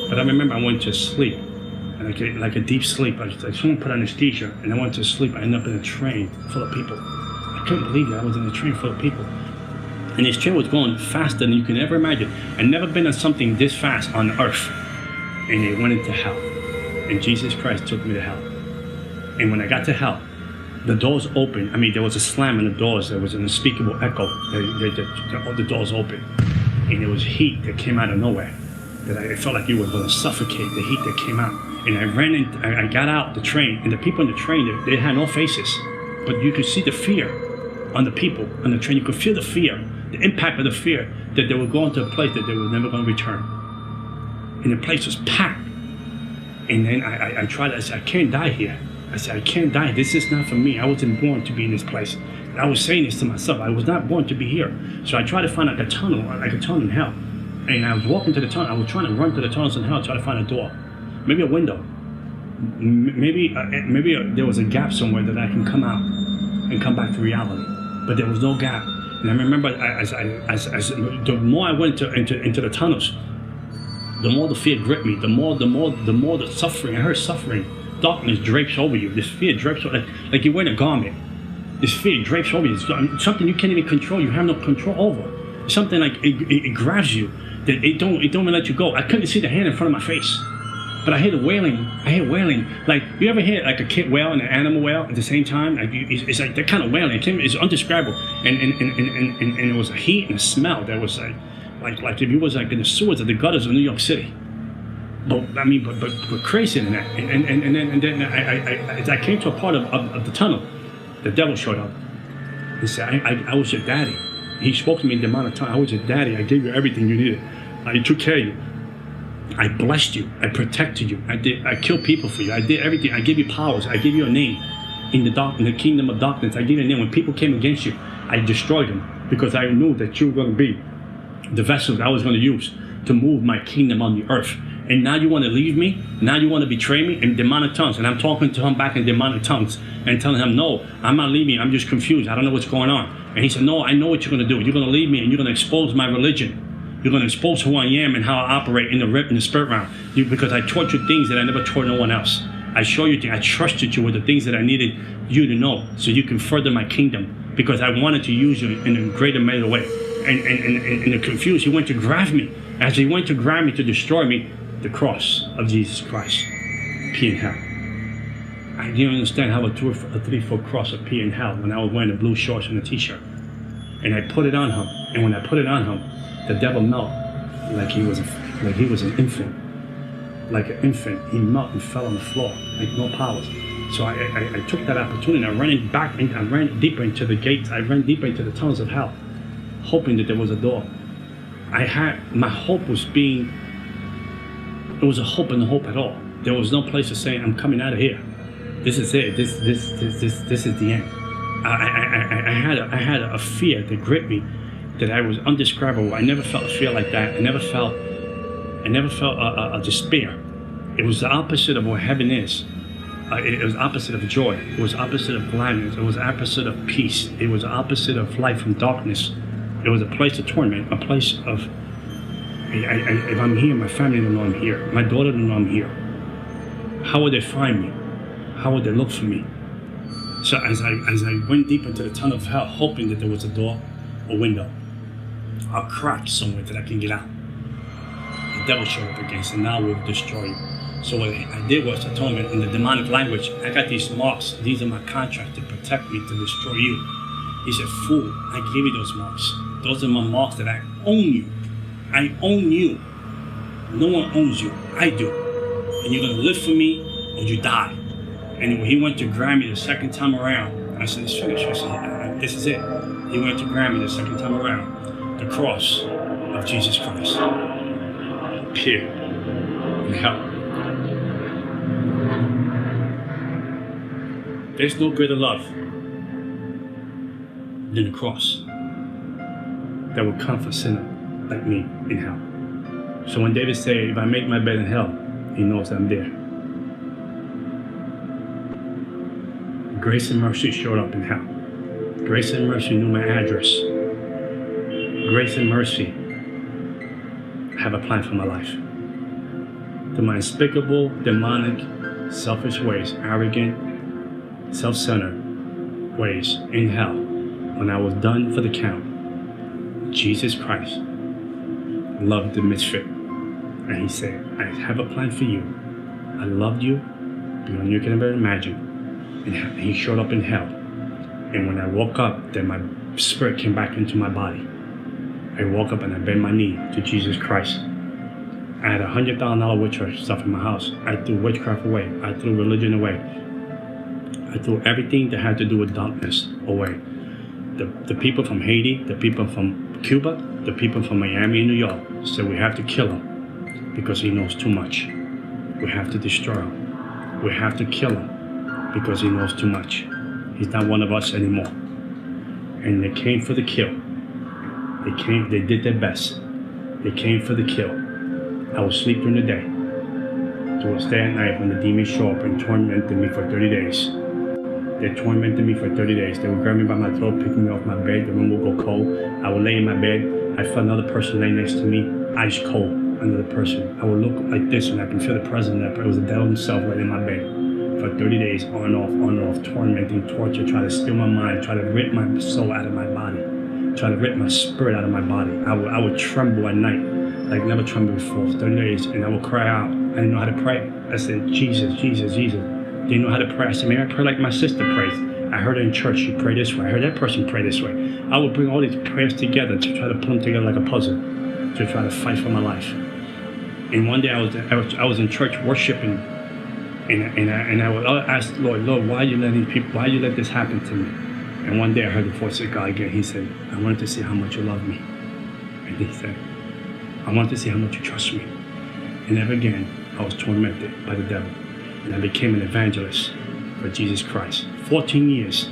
But I remember I went to sleep, and like a deep sleep. Someone put anesthesia, and I went to sleep. I ended up in a train full of people. I couldn't believe that I was in a train full of people. And this train was going faster than you can ever imagine. I'd never been on something this fast on earth. And it went into hell. And Jesus Christ took me to hell. And when I got to hell, the doors opened. I mean, there was a slam in the doors. There was an unspeakable echo. The doors opened. And there was heat that came out of nowhere. That I felt like you were going to suffocate, the heat that came out. And I got out the train. And the people in the train, they had no faces. But you could see the fear on the people on the train. You could feel the fear, the impact of the fear that they were going to a place that they were never going to return. And the place was packed. And then I tried, I said, I can't die here. I said, I can't die. This is not for me. I wasn't born to be in this place. And I was saying this to myself. I was not born to be here. So I tried to find like a tunnel in hell. And I was walking to the tunnel. I was trying to run to the tunnels in hell, try to find a door, maybe a window. Maybe there was a gap somewhere that I can come out and come back to reality. But there was no gap. And I remember as the more I went into the tunnels, the more the fear gripped me. The more the suffering. I heard suffering. Darkness drapes over you. This fear drapes over, like you're wearing a garment. This fear drapes over you. It's something you can't even control. You have no control over. It's something like it grabs you. That it don't even let you go. I couldn't see the hand in front of my face, but I hear the wailing. I hear wailing. Like, you ever hear like a kid wail and an animal wail at the same time? Like, it's like that kind of wailing. It's indescribable. And it was a heat and a smell that was like if you was like in the sewers of the gutters of New York City. But crazy than that. And then as I came to a part of the tunnel, the devil showed up. He said, I was your daddy. He spoke to me in the amount of time. I was your daddy. I gave you everything you needed. I took care of you. I blessed you. I protected you. I killed people for you. I did everything. I gave you powers. I gave you a name in the kingdom of darkness. I gave you a name. When people came against you, I destroyed them because I knew that you were going to be the vessel that I was going to use to move my kingdom on the earth. And now you want to leave me? Now you want to betray me in demonic tongues? And I'm talking to him back in demonic tongues and telling him, no, I'm not leaving. I'm just confused. I don't know what's going on. And he said, no, I know what you're going to do. You're going to leave me and you're going to expose my religion. You're going to expose who I am and how I operate in the spirit realm. Because I taught you things that I never taught no one else. I show you things. I trusted you with the things that I needed you to know so you can further my kingdom. Because I wanted to use you in a greater measure way. And the confused, he went to grab me. As he went to grab me to destroy me, the cross of Jesus Christ, P in hell. I didn't understand how a 3-foot cross would pee in hell when I was wearing the blue shorts and a t-shirt. And I put it on him. And when I put it on him, the devil melted like he was an infant. Like an infant, he melted and fell on the floor, like no powers. So I took that opportunity. I ran deeper into the gates. I ran deeper into the tunnels of hell, hoping that there was a door. My hope was it was a hope and a hope at all. There was no place to say, I'm coming out of here. This is it. This is the end. I had a fear that gripped me that I was indescribable. I never felt a fear like that. I never felt a despair. It was the opposite of what heaven is. It was opposite of joy. It was opposite of gladness. It was opposite of peace. It was opposite of life from darkness. It was a place of torment, a place of, if I'm here, my family don't know I'm here. My daughter don't know I'm here. How would they find me? How would they look for me? So as I went deep into the tunnel of hell, hoping that there was a door, a window, a crack somewhere that I can get out, the devil showed up against, and now we'll destroy you. So what I did was, I told him in the demonic language, I got these marks. These are my contract to protect me, to destroy you. He said, fool, I gave you those marks. Those are my marks that I own you. I own you. No one owns you. I do. And you're going to live for me or you die. And when he went to grab me the second time around, I said, it's finished. I said, this is it. He went to grab me the second time around. The cross of Jesus Christ appeared in hell. There's no greater love than the cross that will come for a sinner like me in hell. So when David said, if I make my bed in hell, he knows I'm there. Grace and mercy showed up in hell. Grace and mercy knew my address. Grace and mercy have a plan for my life. To my unspeakable, demonic, selfish ways, arrogant, self-centered ways in hell, when I was done for the count, Jesus Christ loved the misfit. And he said, I have a plan for you. I loved you beyond you can ever imagine. And he showed up in hell. And when I woke up, then my spirit came back into my body. I woke up and I bent my knee to Jesus Christ. I had $100,000 witchcraft stuff in my house. I threw witchcraft away. I threw religion away. I threw everything that had to do with darkness away. The people from Haiti, the people from Cuba, the people from Miami and New York said we have to kill him because he knows too much. We have to destroy him. We have to kill him because he knows too much. He's not one of us anymore. And they came for the kill. They did their best. They came for the kill. I would sleep during the day. To stay at night when the demons show up and tormented me for 30 days. They tormented me for 30 days. They would grab me by my throat, pick me off my bed. The room would go cold. I would lay in my bed. I felt another person lay next to me, ice cold, another person. I would look like this and I can feel the presence of that. It was the devil himself right in my bed. For 30 days, on and off, tormenting, torture, trying to steal my mind, trying to rip my soul out of my body, trying to rip my spirit out of my body. I would tremble at night, like never trembled before, for 30 days, and I would cry out. I didn't know how to pray. I said, Jesus, Jesus, Jesus. Didn't know how to pray. I said, maybe I pray like my sister prays. I heard her in church, she prayed this way. I heard that person pray this way. I would bring all these prayers together to try to put them together like a puzzle, to try to fight for my life. And one day I was in church worshiping, and I would ask Lord, why you let this happen to me? And one day I heard the voice of God again. He said, I wanted to see how much you love me. And he said, I wanted to see how much you trust me. And ever again, I was tormented by the devil. And I became an evangelist for Jesus Christ. 14 years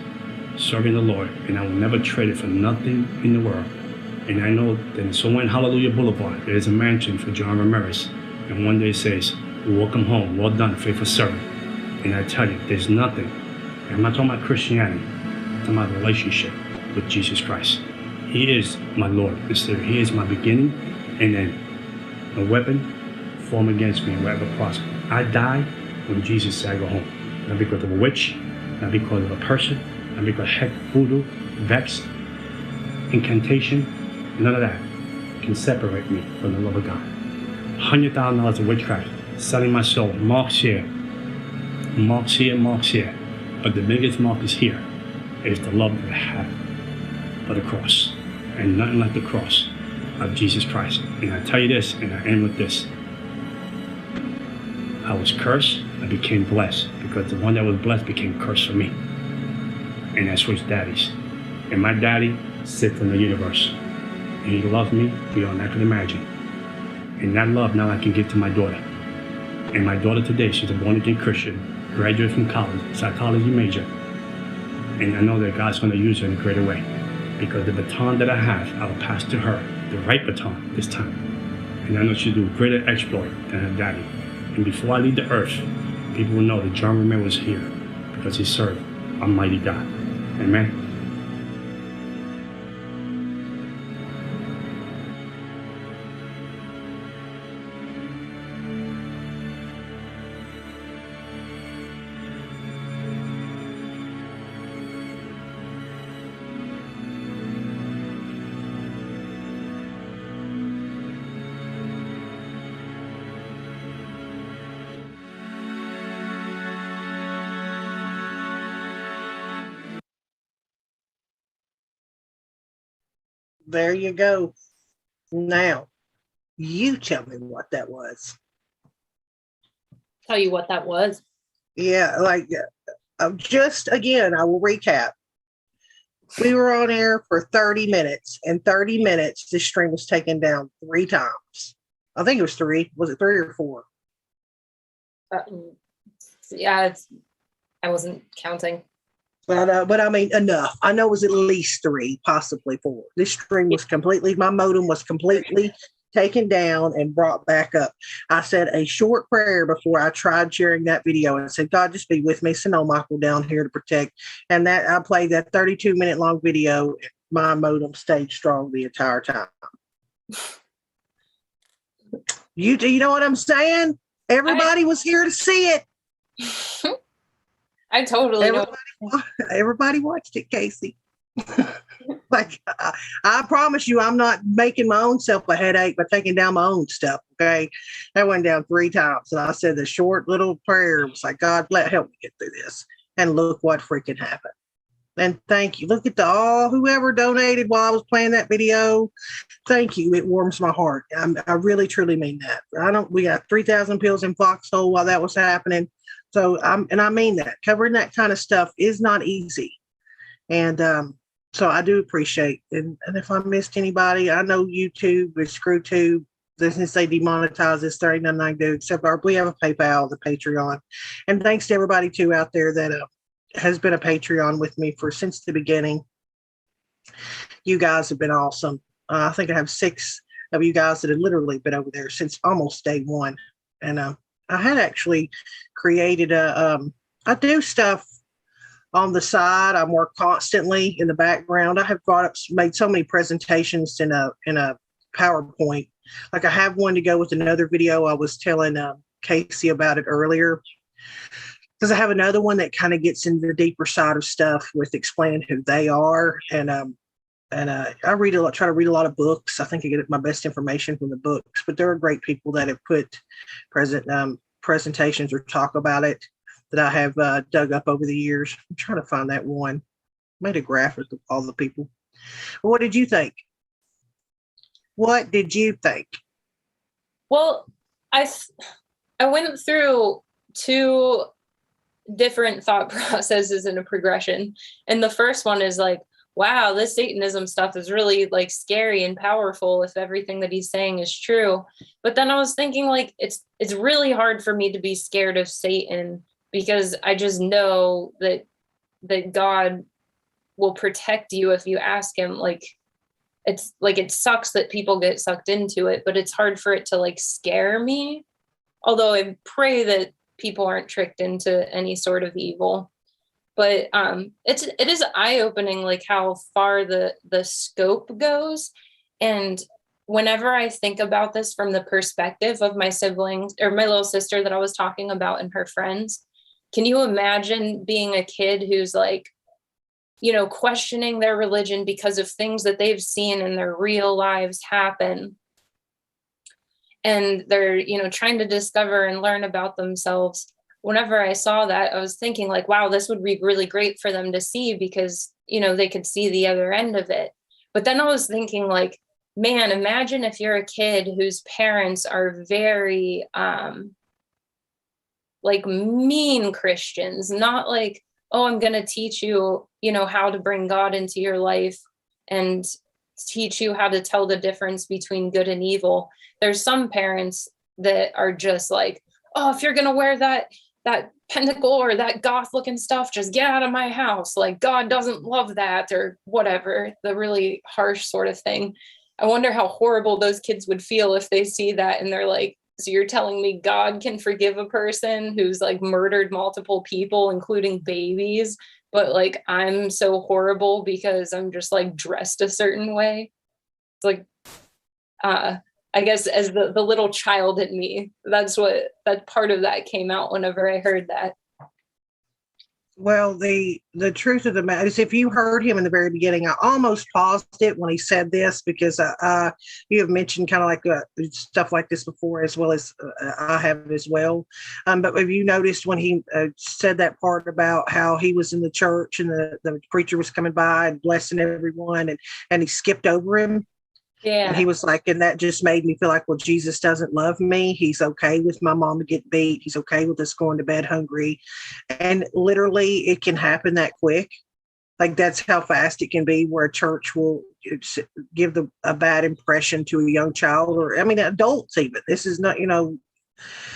serving the Lord, and I will never trade it for nothing in the world. And I know that somewhere in Hallelujah Boulevard, there is a mansion for John Ramirez. And one day it says, welcome home, well done, faithful servant. And I tell you, there's nothing. And I'm not talking about Christianity. I'm talking about relationship with Jesus Christ. He is my Lord and Savior. He is my beginning and end. No weapon formed against me will ever prosper. I died when Jesus said I go home. Not because of a witch, not because of a person, not because of heck, voodoo, vex, incantation, none of that can separate me from the love of God. $100,000 of witchcraft, selling my soul, marks here, marks here, marks here. But the biggest mark is here, is the love that I have for the cross. And nothing like the cross of Jesus Christ. And I tell you this, and I end with this. I was cursed, I became blessed, because the one that was blessed became cursed for me. And I switched daddies. And my daddy sits in the universe. And he loves me beyond I could imagine. And that love now I can give to my daughter. And my daughter today, she's a born-again Christian, graduate from college, psychology major. And I know that God's going to use her in a greater way. Because the baton that I have, I will pass to her, the right baton this time. And I know she'll do a greater exploit than her daddy. And before I leave the earth, people will know that John Romero was here because he served Almighty God. Amen. There you go. Now, you tell me what that was. Tell you what that was. Yeah, like just again, I will recap. We were on air for 30 minutes, and 30 minutes, this stream was taken down 3 times. I think it was 3. Was it 3 or 4? Yeah, I wasn't counting. But I mean, enough. I know it was at least 3, possibly 4. This stream was completely, my modem was completely taken down and brought back up. I said a short prayer before I tried sharing that video and said, God, just be with me. Send old Michael down here to protect. And that I played that 32-minute long video. My modem stayed strong the entire time. You know what I'm saying? Everybody was here to see it. I totally know. Everybody watched it, Casey. Like, I promise you, I'm not making my own self a headache by taking down my own stuff. Okay, that went down 3 times, and I said the short little prayer was like, God, help me get through this. And look what freaking happened. And thank you. Look at whoever donated while I was playing that video. Thank you. It warms my heart. I really, truly mean that. We got 3,000 pills in Foxhole while that was happening. So I mean that. Covering that kind of stuff is not easy. And so I do appreciate it. And if I missed anybody, I know YouTube is ScrewTube. Since they demonetize this, there ain't nothing I can do except we have a PayPal, the Patreon. And thanks to everybody too out there that has been a Patreon with me since the beginning. You guys have been awesome. I think I have 6 of you guys that have literally been over there since almost day one. And I had actually created I do stuff on the side. I work constantly in the background. I have made so many presentations in a PowerPoint. Like I have one to go with another video. I was telling Casey about it earlier, because I have another one that kind of gets into the deeper side of stuff with explaining who they are. And I try to read a lot of books. I think I get my best information from the books, but there are great people that have put presentations or talk about it that I have dug up over the years. I'm trying to find that one. Made a graphic of all the people. What did you think? What did you think? Well, I went through 2 different thought processes in a progression. And the first one is like, wow, this Satanism stuff is really like scary and powerful if everything that he's saying is true. But then I was thinking like, it's really hard for me to be scared of Satan, because I just know that God will protect you if you ask him. Like, it's like, it sucks that people get sucked into it, but it's hard for it to like scare me. Although I pray that people aren't tricked into any sort of evil. But it is eye-opening, like how far the scope goes. And whenever I think about this from the perspective of my siblings, or my little sister that I was talking about and her friends, can you imagine being a kid who's like, questioning their religion because of things that they've seen in their real lives happen? And they're, trying to discover and learn about themselves. Whenever I saw that, I was thinking like, wow, this would be really great for them to see, because, they could see the other end of it. But then I was thinking like, man, imagine if you're a kid whose parents are very, like mean Christians, not like, oh, I'm going to teach you, how to bring God into your life and teach you how to tell the difference between good and evil. There's some parents that are just like, oh, if you're going to wear that pentacle or that goth looking stuff, just get out of my house. Like, God doesn't love that, or whatever, the really harsh sort of thing. I wonder how horrible those kids would feel if they see that and they're like, so you're telling me God can forgive a person who's like murdered multiple people, including babies, but like I'm so horrible because I'm just like dressed a certain way? It's like, I guess as the little child in me, that part of that came out whenever I heard that. Well, the truth of the matter is, if you heard him in the very beginning, I almost paused it when he said this, because you have mentioned kind of like stuff like this before, as well as I have as well. But have you noticed when he said that part about how he was in the church and the preacher was coming by and blessing everyone, and he skipped over him? Yeah. And he was like, and that just made me feel like, well, Jesus doesn't love me. He's okay with my mom to get beat. He's okay with us going to bed hungry. And literally it can happen that quick. Like, that's how fast it can be, where a church will give a bad impression to a young child, or, I mean, adults even. This is not,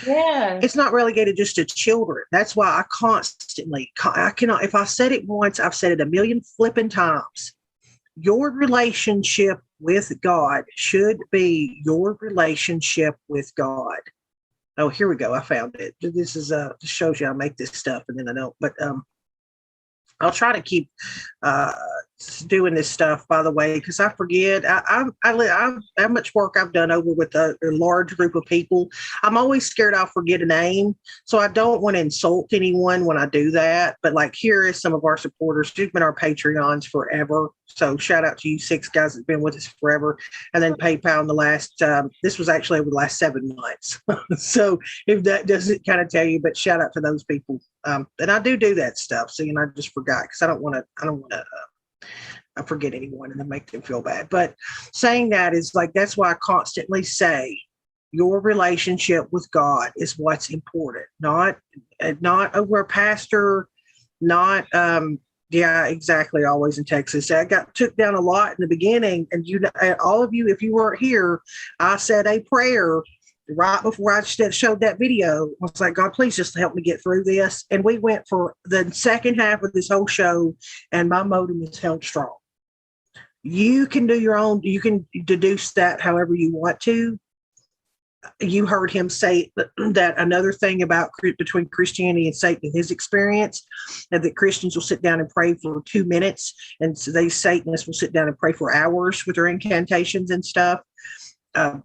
Yeah. It's not relegated just to children. That's why I cannot, if I said it once, I've said it a million flipping times. Your relationship with God should be your relationship with God. Oh, here we go. I found it. This is just shows you I make this stuff and then I don't. But I'll try to keep doing this stuff, by the way, because I forget. How much work I've done over with a large group of people. I'm always scared I'll forget a name, so I don't want to insult anyone when I do that. But like, here is some of our supporters who've been our Patreons forever. So shout out to you 6 guys that've been with us forever. And then PayPal in the last, this was actually over the last 7 months. So if that doesn't kind of tell you, but shout out to those people. And I do that stuff. So, I just forgot, because I don't want to forget anyone and then make them feel bad. But saying that is like, that's why I constantly say your relationship with God is what's important, not over a pastor, not, yeah, exactly. Always in Texas. I got took down a lot in the beginning, and all of you, if you weren't here, I said a prayer right before I showed that video, I was like, God, please just help me get through this. And we went for the second half of this whole show, and my modem is held strong. You can do your own, you can deduce that however you want to. You heard him say that another thing about between Christianity and Satan in his experience, that Christians will sit down and pray for 2 minutes, and so these Satanists will sit down and pray for hours with their incantations and stuff.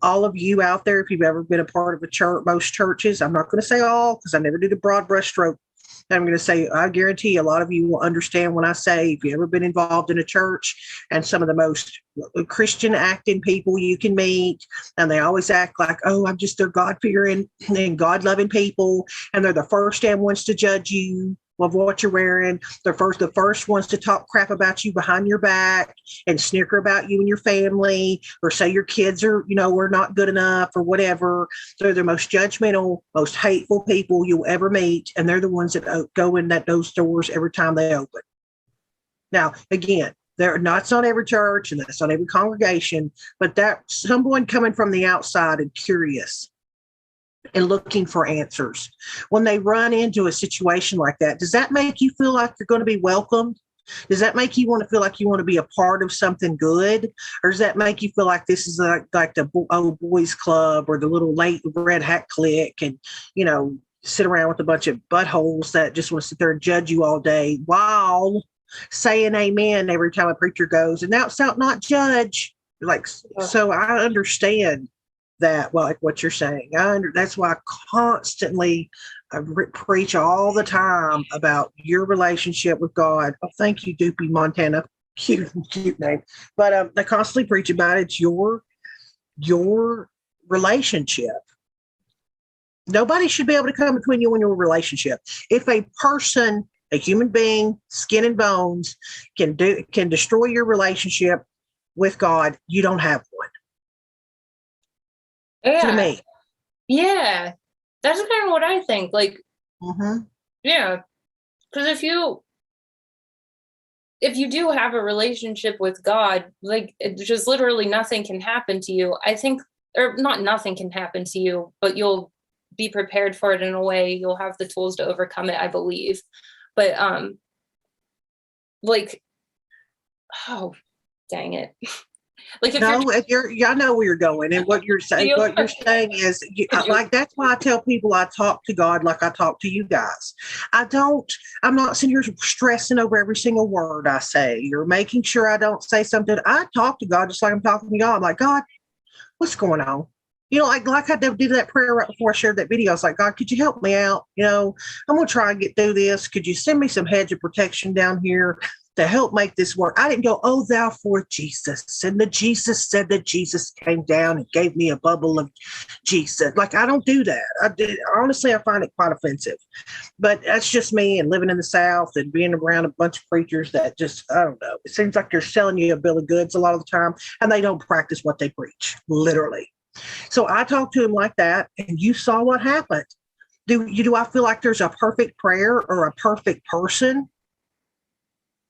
All of you out there, if you've ever been a part of a church, most churches, I'm not going to say all because I never did a broad brush stroke. I'm going to say, I guarantee a lot of you will understand when I say, if you've ever been involved in a church, and some of the most Christian acting people you can meet, and they always act like, oh, I'm just their God-fearing and God-loving people, and they're the first damn ones to judge you of what you're wearing. They're the first ones to talk crap about you behind your back and snicker about you and your family, or say your kids are, are not good enough or whatever. They're the most judgmental, most hateful people you'll ever meet. And they're the ones that go in those doors every time they open. Now, again, that's not every church and that's not every congregation, but that's someone coming from the outside and curious and looking for answers. When they run into a situation like that, does that make you feel like you're going to be welcomed? Does that make you want to feel like you want to be a part of something good? Or does that make you feel like this is like the old boys club or the little late red hat clique, and, sit around with a bunch of buttholes that just want to sit there and judge you all day while saying amen every time a preacher goes, and thou shalt not judge. So I understand that, well, like what you're saying. That's why I constantly preach all the time about your relationship with God. Oh, thank you, Doopy Montana. Cute name. But I constantly preach about it's your relationship. Nobody should be able to come between you and your relationship. If a person, a human being, skin and bones, can destroy your relationship with God, you don't have one. Yeah. To me. Yeah. That's kind of what I think. Like, yeah. Because if you do have a relationship with God, like, just literally nothing can happen to you. I think, or not nothing can happen to you, but you'll be prepared for it in a way. You'll have the tools to overcome it, I believe. But, oh, dang it. Like, if I know where you're going, and what you're saying. What you're saying is, that's why I tell people I talk to God like I talk to you guys. I'm not sitting here stressing over every single word I say, or making sure I don't say something. I talk to God just like I'm talking to y'all. I'm like, God, what's going on? Like I did that prayer right before I shared that video. I was like, God, could you help me out? I'm going to try and get through this. Could you send me some hedge of protection down here to help make this work? I didn't go, oh, thou for Jesus. And the Jesus said that Jesus came down and gave me a bubble of Jesus. Like, I don't do that. Honestly, I find it quite offensive. But that's just me, and living in the South and being around a bunch of preachers that just, I don't know. It seems like they're selling you a bill of goods a lot of the time, and they don't practice what they preach, literally. So I talked to him like that, and you saw what happened. Do I feel like there's a perfect prayer or a perfect person?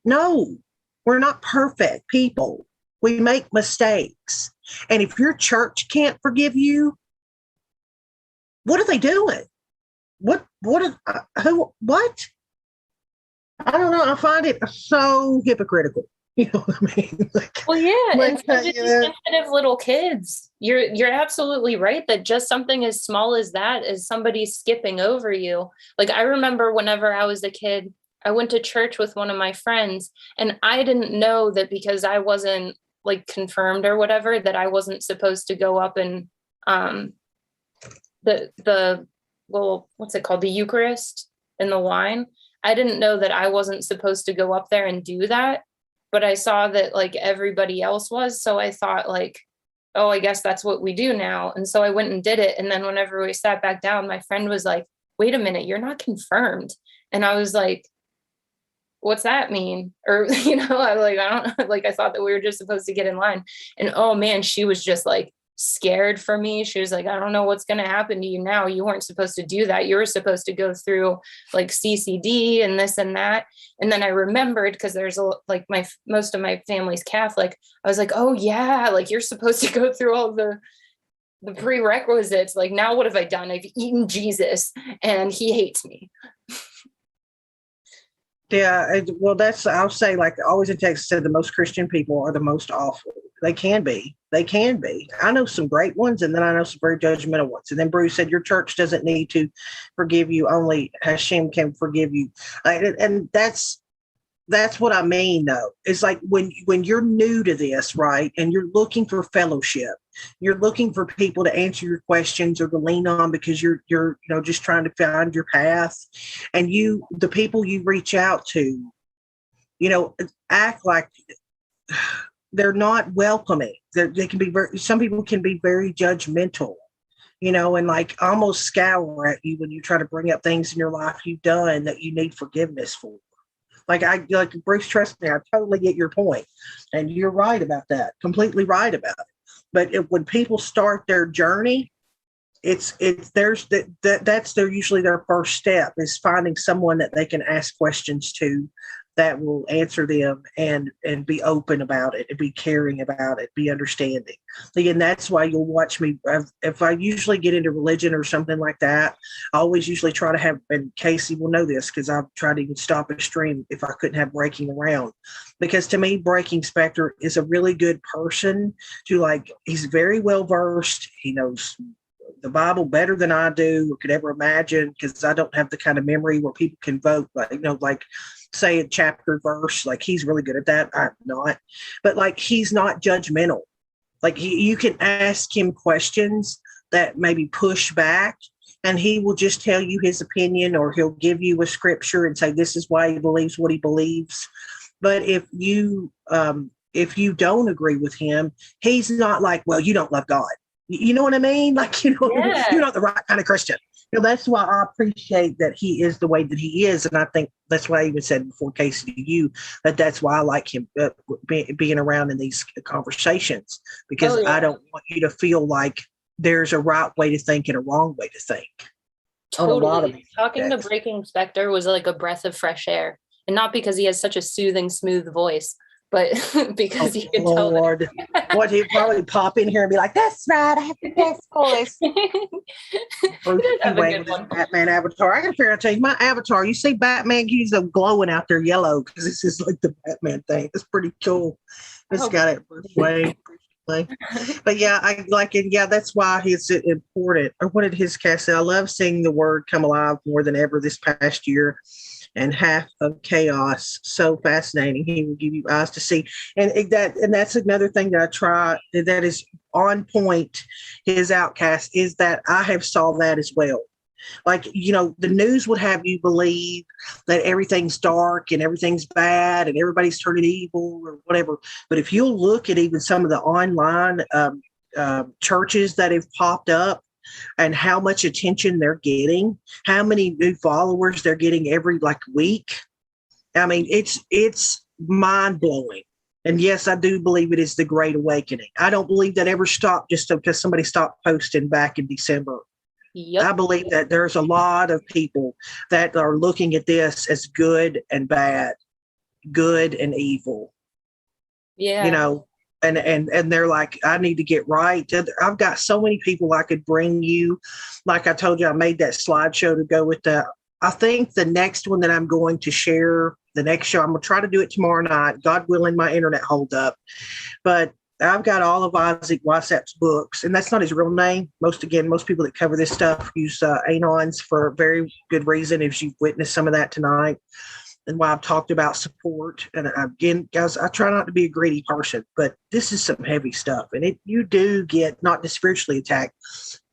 No, we're not perfect people. We make mistakes. And if your church can't forgive you, what are they doing? What? I don't know. I find it so hypocritical. You know what I mean? Well, yeah, and so these sensitive little kids. You're absolutely right that just something as small as that is somebody skipping over you. Like, I remember whenever I was a kid, I went to church with one of my friends, and I didn't know that because I wasn't like confirmed or whatever, that I wasn't supposed to go up and what's it called? The Eucharist and the wine. I didn't know that I wasn't supposed to go up there and do that. But I saw that like everybody else was. So I thought like, oh, I guess that's what we do now. And so I went and did it. And then whenever we sat back down, my friend was like, wait a minute, you're not confirmed. And I was like, what's that mean? Or, I don't like, I thought that we were just supposed to get in line. And oh man, she was just like scared for me. She was like, I don't know what's going to happen to you now. You weren't supposed to do that. You were supposed to go through like CCD and this and that. And then I remembered, because there's most of my family's Catholic. I was like, oh yeah, like you're supposed to go through all the the prerequisites. Like, now what have I done? I've eaten Jesus and he hates me. Yeah, well, I'll say, like always in Texas said, the most Christian people are the most awful. They can be. They can be. I know some great ones, and then I know some very judgmental ones. And then Bruce said, your church doesn't need to forgive you. Only Hashem can forgive you. And that's what I mean, though. It's like when you're new to this, right, and you're looking for fellowship, you're looking for people to answer your questions or to lean on because you're just trying to find your path, and the people you reach out to, act like they're not welcoming. They can be some people can be very judgmental, and like almost scour at you when you try to bring up things in your life you've done that you need forgiveness for. Like Bruce, trust me, I totally get your point, and you're right about that. Completely right about it. But when people start their journey, that's usually their first step, is finding someone that they can ask questions to that will answer them and be open about it and be caring about it, be understanding. Again, that's why you'll watch me. If I usually get into religion or something like that, I always usually try to have, and Casey will know this because I've tried to even stop a stream if I couldn't have Breaking Around. Because to me, Breaking Spectre is a really good person he's very well versed. He knows the Bible better than I do or could ever imagine, because I don't have the kind of memory where people can vote, say a chapter verse. Like, he's really good at that. I'm not. But he's not judgmental. Like, you can ask him questions that maybe push back, and he will just tell you his opinion, or he'll give you a scripture and say, this is why he believes what he believes. But if you don't agree with him, he's not like, well, you don't love God. You know what I mean? Yeah. You're not the right kind of Christian. That's why I appreciate that he is the way that he is. And I think that's why I even said before, Casey, to you, that's why I like him being around in these conversations, because I don't want you to feel like there's a right way to think and a wrong way to think. Totally. Talking to Breaking Spectre was like a breath of fresh air. And not because he has such a soothing, smooth voice, but because you can tell. Lord, what he'd probably pop in here and be like, "That's right, I have the best voice." Batman avatar. I gotta figure out, tell you, my avatar. You see Batman, he's glowing out there yellow because this is like the Batman thing. It's pretty cool. It's got it way. But yeah, I like it. Yeah, that's why it's important. Or what did his cast say? I love seeing the word come alive more than ever this past year. And half of chaos. So fascinating. He will give you eyes to see. And that's another thing that I try that is on point. His Outcast is that I have saw that as well. Like, the news would have you believe that everything's dark and everything's bad and everybody's turning evil or whatever. But if you'll look at even some of the online churches that have popped up, and how much attention they're getting, how many new followers they're getting every week. I mean, it's mind blowing. And yes, I do believe it is the Great Awakening. I don't believe that ever stopped just because somebody stopped posting back in December. Yep. I believe that there's a lot of people that are looking at this as good and bad, good and evil. Yeah. And they're like, I need to get right. I've got so many people I could bring you. Like I told you, I made that slideshow to go with that. I think the next one that I'm going to share, the next show, I'm going to try to do it tomorrow night. God willing, my internet hold up. But I've got all of Isaac Weisap's books, and that's not his real name. Most people that cover this stuff use anons for a very good reason, if you've witnessed some of that tonight. And why I've talked about support. And again, guys, I try not to be a greedy person, but this is some heavy stuff. And you do get not just spiritually attacked,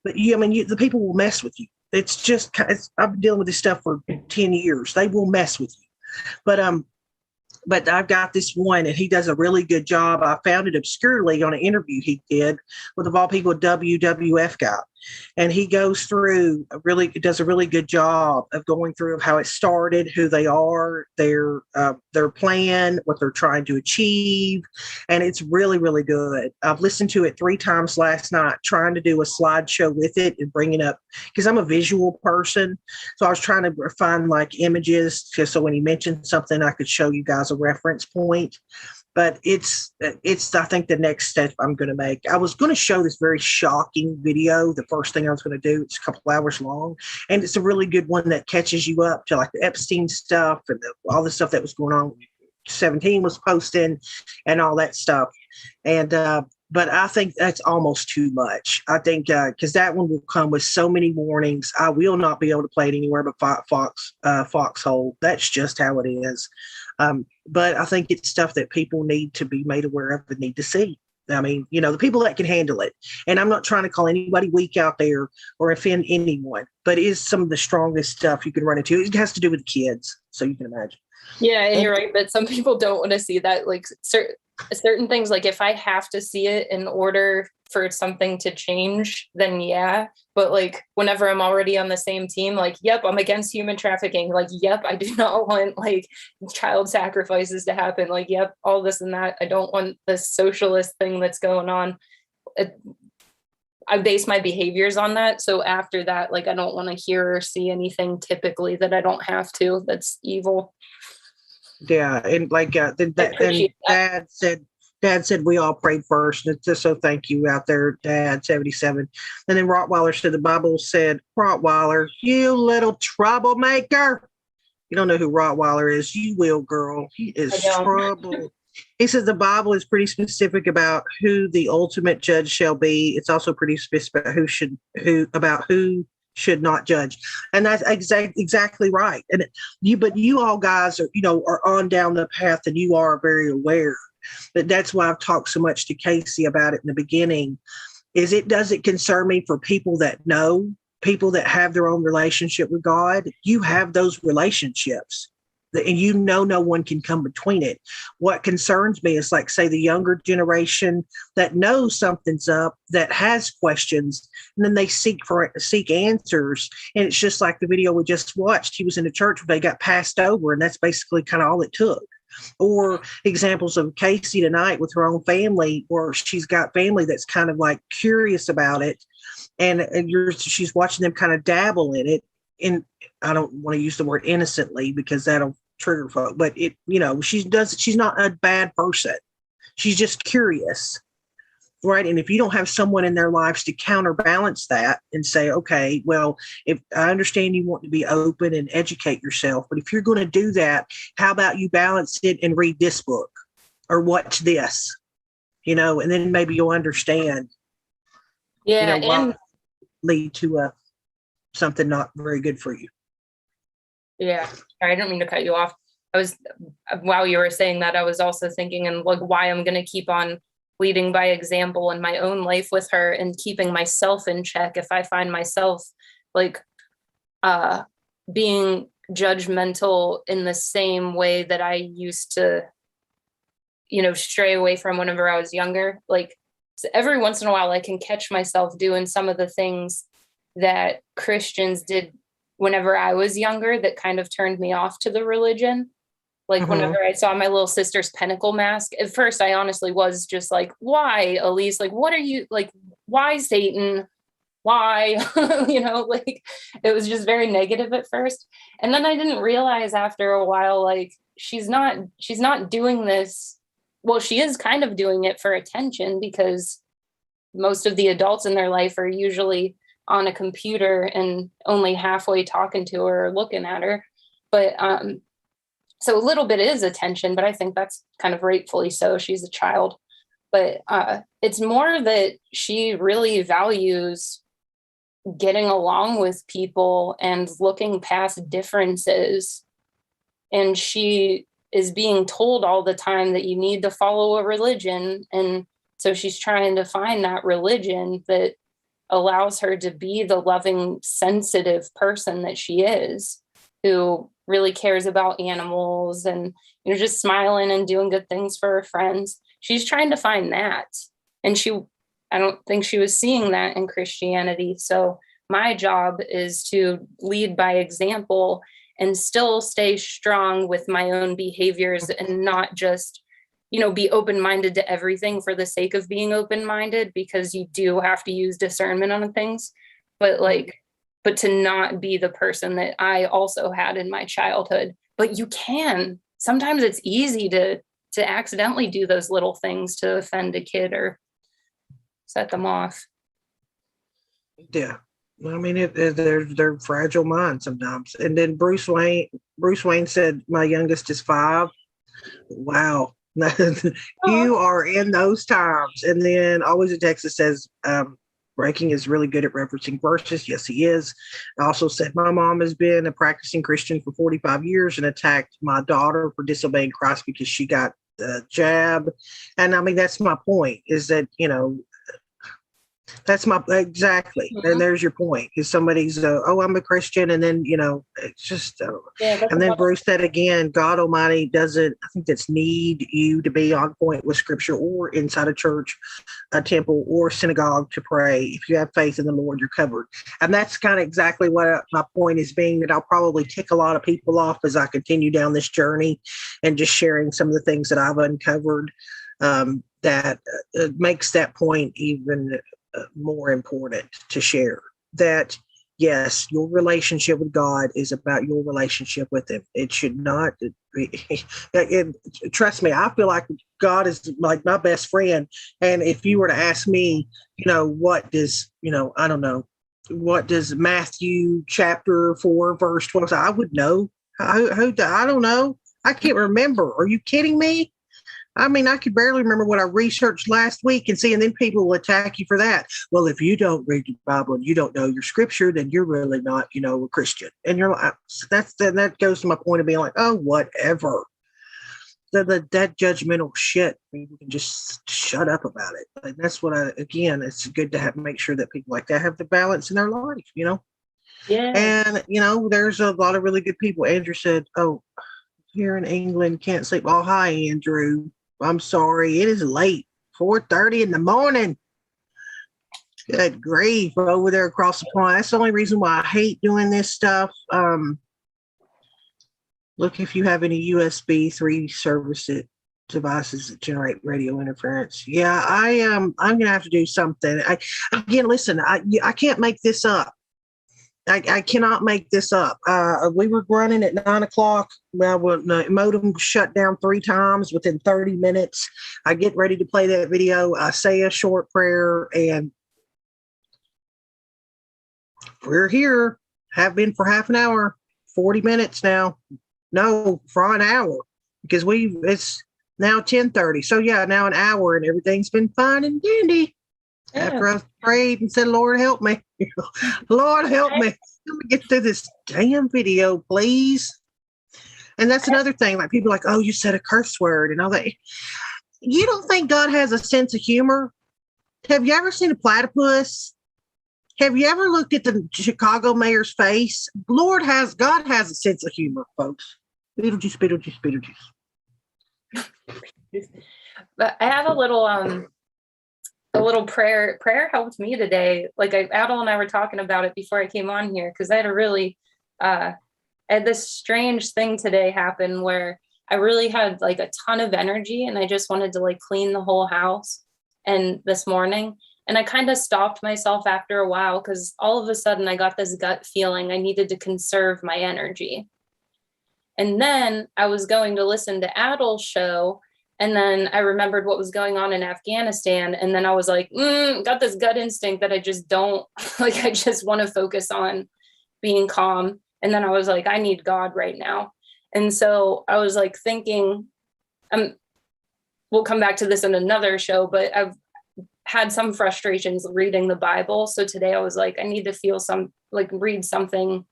but the people will mess with you. It's just, I've been dealing with this stuff for 10 years. They will mess with you. But I've got this one, and he does a really good job. I found it obscurely on an interview he did with, of all people, a WWF guy. And he goes through does a really good job of going through how it started, who they are, their plan, what they're trying to achieve. And it's really, really good. I've listened to it 3 times last night, trying to do a slideshow with it and bring it up because I'm a visual person. So I was trying to find images just so when he mentioned something, I could show you guys a reference point. but it's I think the next step I'm going to make. I was going to show this very shocking video. The first thing I was going to do, it's a couple hours long, and it's a really good one that catches you up to like the Epstein stuff and all the stuff that was going on. 17 was posting and all that stuff, and but I think that's almost too much. I think because that one will come with so many warnings. I will not be able to play it anywhere but Foxhole. That's just how it is. But I think it's stuff that people need to be made aware of and need to see. I mean, the people that can handle it. And I'm not trying to call anybody weak out there or offend anyone, but it is some of the strongest stuff you can run into. It has to do with kids, so you can imagine. Yeah, and you're right, but some people don't want to see that. Like certain things, like if I have to see it in order for something to change, then yeah. But like whenever I'm already on the same team, like, yep, I'm against human trafficking. Like, yep, I do not want like child sacrifices to happen. Like, yep, all this and that. I don't want this socialist thing that's going on. I base my behaviors on that. So after that, like, I don't want to hear or see anything typically that I don't have to. That's evil. Yeah, and like then Dad said we all prayed first. And just so thank you out there, Dad, 77. And then Rottweiler said the Bible said, Rottweiler, you little troublemaker. You don't know who Rottweiler is. You will, girl. He is trouble. He says the Bible is pretty specific about who the ultimate judge shall be. It's also pretty specific about who should not judge, and that's exactly right. And you all guys are on down the path, and you are very aware. But that's why I've talked so much to Casey about it in the beginning. Is it doesn't concern me for people that know, people that have their own relationship with God. You have those relationships, and no one can come between it. What concerns me is, like, say, the younger generation that knows something's up, that has questions, and then they seek answers. And it's just like the video we just watched. He was in a church where they got passed over, and that's basically kind of all it took. Or examples of Casey tonight with her own family, or she's got family that's kind of like curious about it, and she's watching them kind of dabble in it. And I don't want to use the word innocently because that'll trigger folk, but she's not a bad person. She's just curious, right? And if you don't have someone in their lives to counterbalance that and say, okay, well, if I understand you want to be open and educate yourself, but if you're going to do that, how about you balance it and read this book or watch this, and then maybe you'll understand. Yeah, and lead to something not very good for you. Yeah, I don't mean to cut you off. While you were saying that, I was also thinking and like why I'm going to keep on leading by example in my own life with her and keeping myself in check. If I find myself like being judgmental in the same way that I used to, stray away from whenever I was younger, like every once in a while I can catch myself doing some of the things that Christians did whenever I was younger that kind of turned me off to the religion. Like whenever I saw my little sister's pentacle mask, at first I honestly was just like, why, Elise? Like, what are you, like, why Satan? Why? Like it was just very negative at first. And then I didn't realize after a while, like she's not doing this. Well, she is kind of doing it for attention because most of the adults in their life are usually on a computer and only halfway talking to her or looking at her. But so a little bit is attention, but I think that's kind of rightfully so. She's a child. But it's more that she really values getting along with people and looking past differences. And she is being told all the time that you need to follow a religion. And so she's trying to find that religion that allows her to be the loving, sensitive person that she is, who really cares about animals and, just smiling and doing good things for her friends. She's trying to find that. And I don't think she was seeing that in Christianity. So my job is to lead by example and still stay strong with my own behaviors and not just be open-minded to everything for the sake of being open-minded, because you do have to use discernment on things, but to not be the person that I also had in my childhood. But you can. Sometimes it's easy to to accidentally do those little things to offend a kid or set them off. Yeah. I mean, they're fragile minds sometimes. And then Bruce Wayne said, my youngest is 5. Wow. You are in those times. And then Always in Texas says, Breaking is really good at referencing verses. Yes, he is. I also said, my mom has been a practicing Christian for 45 years and attacked my daughter for disobeying Christ because she got the jab. And I mean, that's my point, is that, that's my exactly. Mhm. And there's your point. Is somebody's I'm a Christian, and then it's just and then Bruce said again, God Almighty doesn't, I think that's need you to be on point with Scripture or inside a church, a temple, or synagogue to pray. If you have faith in the Lord, you're covered. And that's kind of exactly what my point is, being that I'll probably tick a lot of people off as I continue down this journey and just sharing some of the things that I've uncovered that makes that point even more important to share. That yes, your relationship with God is about your relationship with Him. It should not be, trust me, I feel like God is like my best friend. And if you were to ask me, what does, I don't know, what does Matthew chapter 4 verse 12 say? I would know. I don't know. I can't remember. Are you kidding me? I mean, I could barely remember what I researched last week and then people will attack you for that. Well, if you don't read your Bible and you don't know your Scripture, then you're really not, a Christian. And you're like, that goes to my point of being like, oh, whatever. That judgmental shit, people can just shut up about it. Like, that's what it's good to make sure that people like that have the balance in their life, Yeah. And, there's a lot of really good people. Andrew said, oh, here in England, can't sleep. Oh, hi, Andrew. I'm sorry. It is late. 4:30 in the morning. Good grief. We're over there across the pond. That's the only reason why I hate doing this stuff. Look if you have any USB 3 devices that generate radio interference. Yeah, I'm going to have to do something. Listen, I can't make this up. I cannot make this up. We were running at 9 o'clock. Well, the modem shut down 3 times within 30 minutes. I get ready to play that video. I say a short prayer, and we're here. Have been for half an hour, 40 minutes now. No, for an hour, because it's now 10:30. So yeah, now an hour, and everything's been fine and dandy. Yeah. After I prayed and said, Lord, help me. Lord, help me. Let me get through this damn video, please. And that's another thing. Like, people are like, oh, you said a curse word and all that. You don't think God has a sense of humor? Have you ever seen a platypus? Have you ever looked at the Chicago mayor's face? God has a sense of humor, folks. Beetlejuice, Beetlejuice, Beetlejuice. But I have a little prayer helped me today. Like, Adel and I were talking about it before I came on here, because I had I had this strange thing today happen where I really had like a ton of energy and I just wanted to like clean the whole house. And this morning, and I kind of stopped myself after a while, because all of a sudden I got this gut feeling I needed to conserve my energy. And then I was going to listen to Adel's show, and then I remembered what was going on in Afghanistan. And then I was like, got this gut instinct that I just don't like. I just want to focus on being calm. And then I was like, I need God right now. And so I was like thinking, we'll come back to this in another show, but I've had some frustrations reading the Bible. So today I was like, I need to read something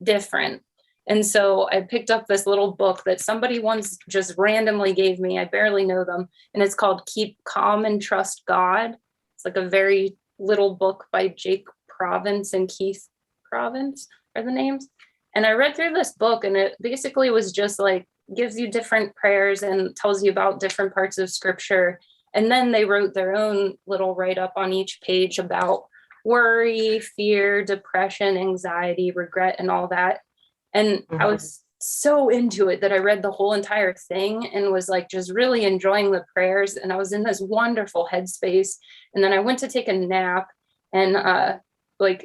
different. And so I picked up this little book that somebody once just randomly gave me. I barely know them. And it's called Keep Calm and Trust God. It's like a very little book by Jake Provence and Keith Provence are the names. And I read through this book, and it basically was just like, gives you different prayers and tells you about different parts of Scripture. And then they wrote their own little write-up on each page about worry, fear, depression, anxiety, regret, and all that. And I was so into it that I read the whole entire thing and was like just really enjoying the prayers. And I was in this wonderful headspace. And then I went to take a nap and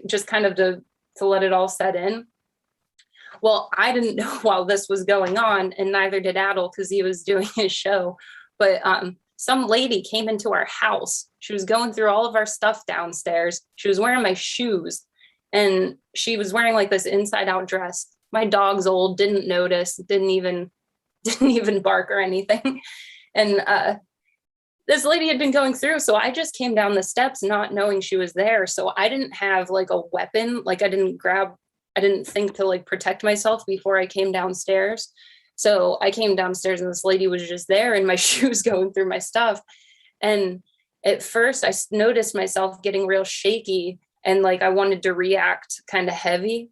just kind of to let it all set in. Well, I didn't know while this was going on, and neither did Adel, because he was doing his show. but some lady came into our house. She was going through all of our stuff downstairs. She was wearing my shoes, and she was wearing like this inside out dress. My dog's old, didn't notice, didn't even bark or anything. And this lady had been going through, so I just came down the steps not knowing she was there. So I didn't have like a weapon, like I didn't think to like protect myself before I came downstairs. So I came downstairs and this lady was just there in my shoes going through my stuff. And at first I noticed myself getting real shaky and like I wanted to react kind of heavy.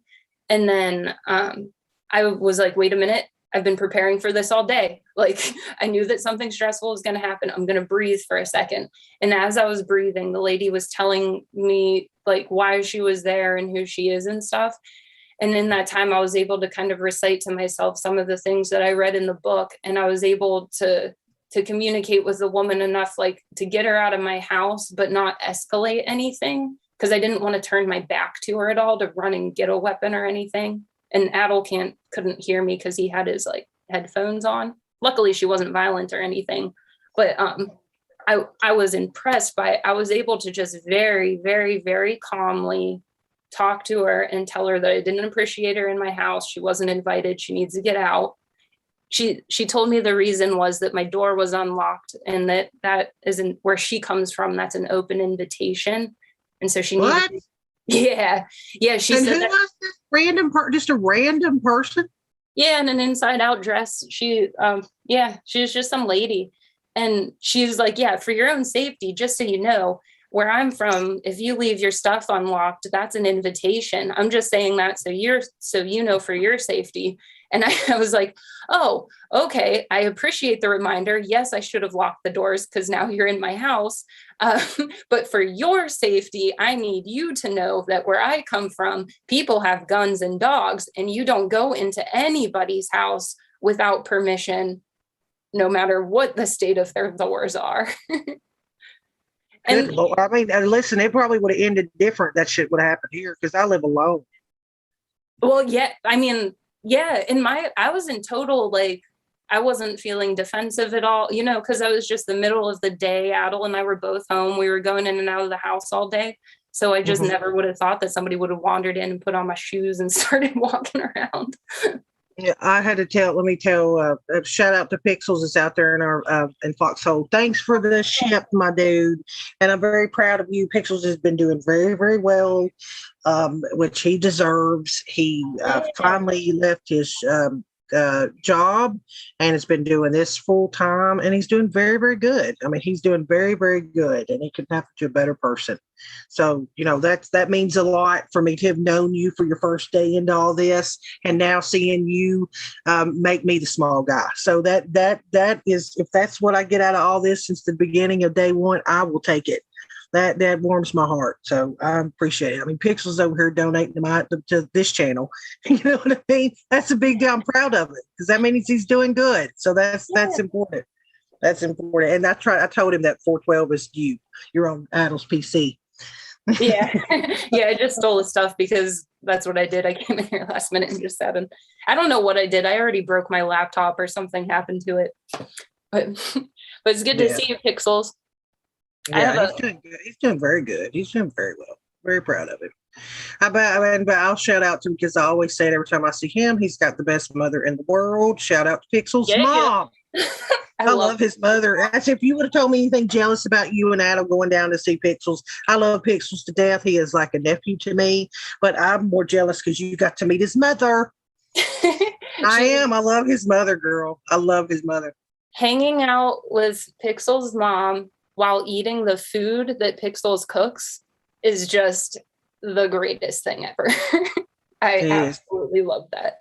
And then I was like, wait a minute, I've been preparing for this all day. Like I knew that something stressful was going to happen. I'm going to breathe for a second. And as I was breathing, the lady was telling me like why she was there and who she is and stuff. And in that time, I was able to kind of recite to myself some of the things that I read in the book. And I was able to communicate with the woman enough, like to get her out of my house, but not escalate anything. Because I didn't want to turn my back to her at all to run and get a weapon or anything. And Adel couldn't hear me because he had his like headphones on. Luckily, she wasn't violent or anything. But I was impressed by, I was able to just very, very, very calmly talk to her and tell her that I didn't appreciate her in my house. She wasn't invited. She needs to get out. She told me the reason was that my door was unlocked and that isn't where she comes from. That's an open invitation. And so she What? needed, yeah. She And said who that, was this just a random person? yeah, in an inside out dress. She was just some lady. And she was like, yeah, for your own safety, just so you know, where I'm from, if you leave your stuff unlocked, that's an invitation. I'm just saying that so you know for your safety. And I was like, oh, okay, I appreciate the reminder. Yes, I should have locked the doors because now you're in my house. But for your safety, I need you to know that where I come from, people have guns and dogs, and you don't go into anybody's house without permission, no matter what the state of their doors are. Good Lord. I mean, listen, it probably would have ended different. That shit would have happened here because I live alone. Well, yeah, I mean, yeah, I was in total, like, I wasn't feeling defensive at all, because I was just the middle of the day. Adel and I were both home. We were going in and out of the house all day. So I just never would have thought that somebody would have wandered in and put on my shoes and started walking around. Yeah, I had to let me tell, shout out to Pixels that's out there in our in Foxhole. Thanks for the ship, my dude. And I'm very proud of you. Pixels has been doing very, very well, which he deserves. He finally left his job and has been doing this full time, and he's doing very, very good. I mean, he's doing very, very good, and he couldn't happen to a better person. So, that means a lot for me to have known you for your first day into all this, and now seeing you make me the small guy. So that is, if that's what I get out of all this since the beginning of day one, I will take it. That warms my heart. So I appreciate it. I mean, Pixel's over here donating to this channel. You know what I mean? That's a big deal. I'm proud of it because that means he's doing good. So that's important. That's important. And I told him that 412 is you're on Adel's PC. Yeah. Yeah, I just stole his stuff because that's what I did. I came in here last minute and just sat in. I don't know what I did. I already broke my laptop or something happened to it. But it's good to see you, Pixels. Yeah, he's doing good. He's doing very good. He's doing very well. Very proud of him. But I'll shout out to him because I always say it every time I see him. He's got the best mother in the world. Shout out to Pixel's mom. Yeah. I love his mother. As if you would have told me anything jealous about you and Adam going down to see Pixels. I love Pixels to death. He is like a nephew to me, but I'm more jealous because you got to meet his mother. I am. I love his mother, girl. I love his mother. Hanging out with Pixel's mom while eating the food that Pixels cooks is just the greatest thing ever. I absolutely love that.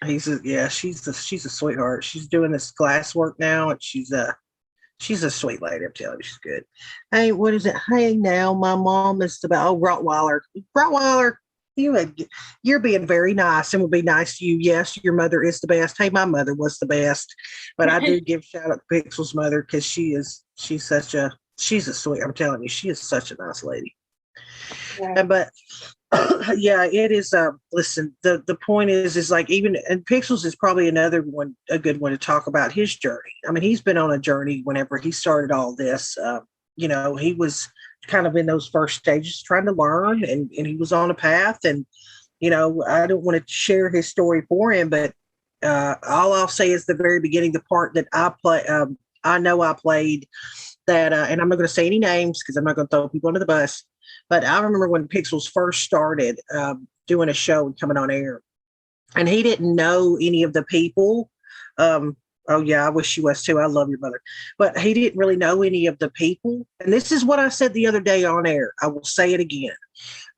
She's a sweetheart. She's doing this glass work now, and she's a sweet lady. I'm telling you, she's good. Hey, what is it? Hey, now my mom is about Rottweiler. Rottweiler, you're being very nice and will be nice to you. Yes, your mother is the best. Hey, my mother was the best, but I do give shout out to Pixel's mother because she's a sweet. I'm telling you, she is such a nice lady. Yeah. But Yeah, it is. Listen, the point is like, even, and Pixels is probably another one, a good one to talk about his journey. I mean, he's been on a journey whenever he started all this. He was kind of in those first stages trying to learn, and he was on a path. And I don't want to share his story for him, but all I'll say is the very beginning, the part that I play. I know I played that, and I'm not going to say any names because I'm not going to throw people under the bus. But I remember when Pixels first started doing a show and coming on air, and he didn't know any of the people. Oh yeah, I wish she was too. I love your mother. But he didn't really know any of the people. And this is what I said the other day on air. I will say it again.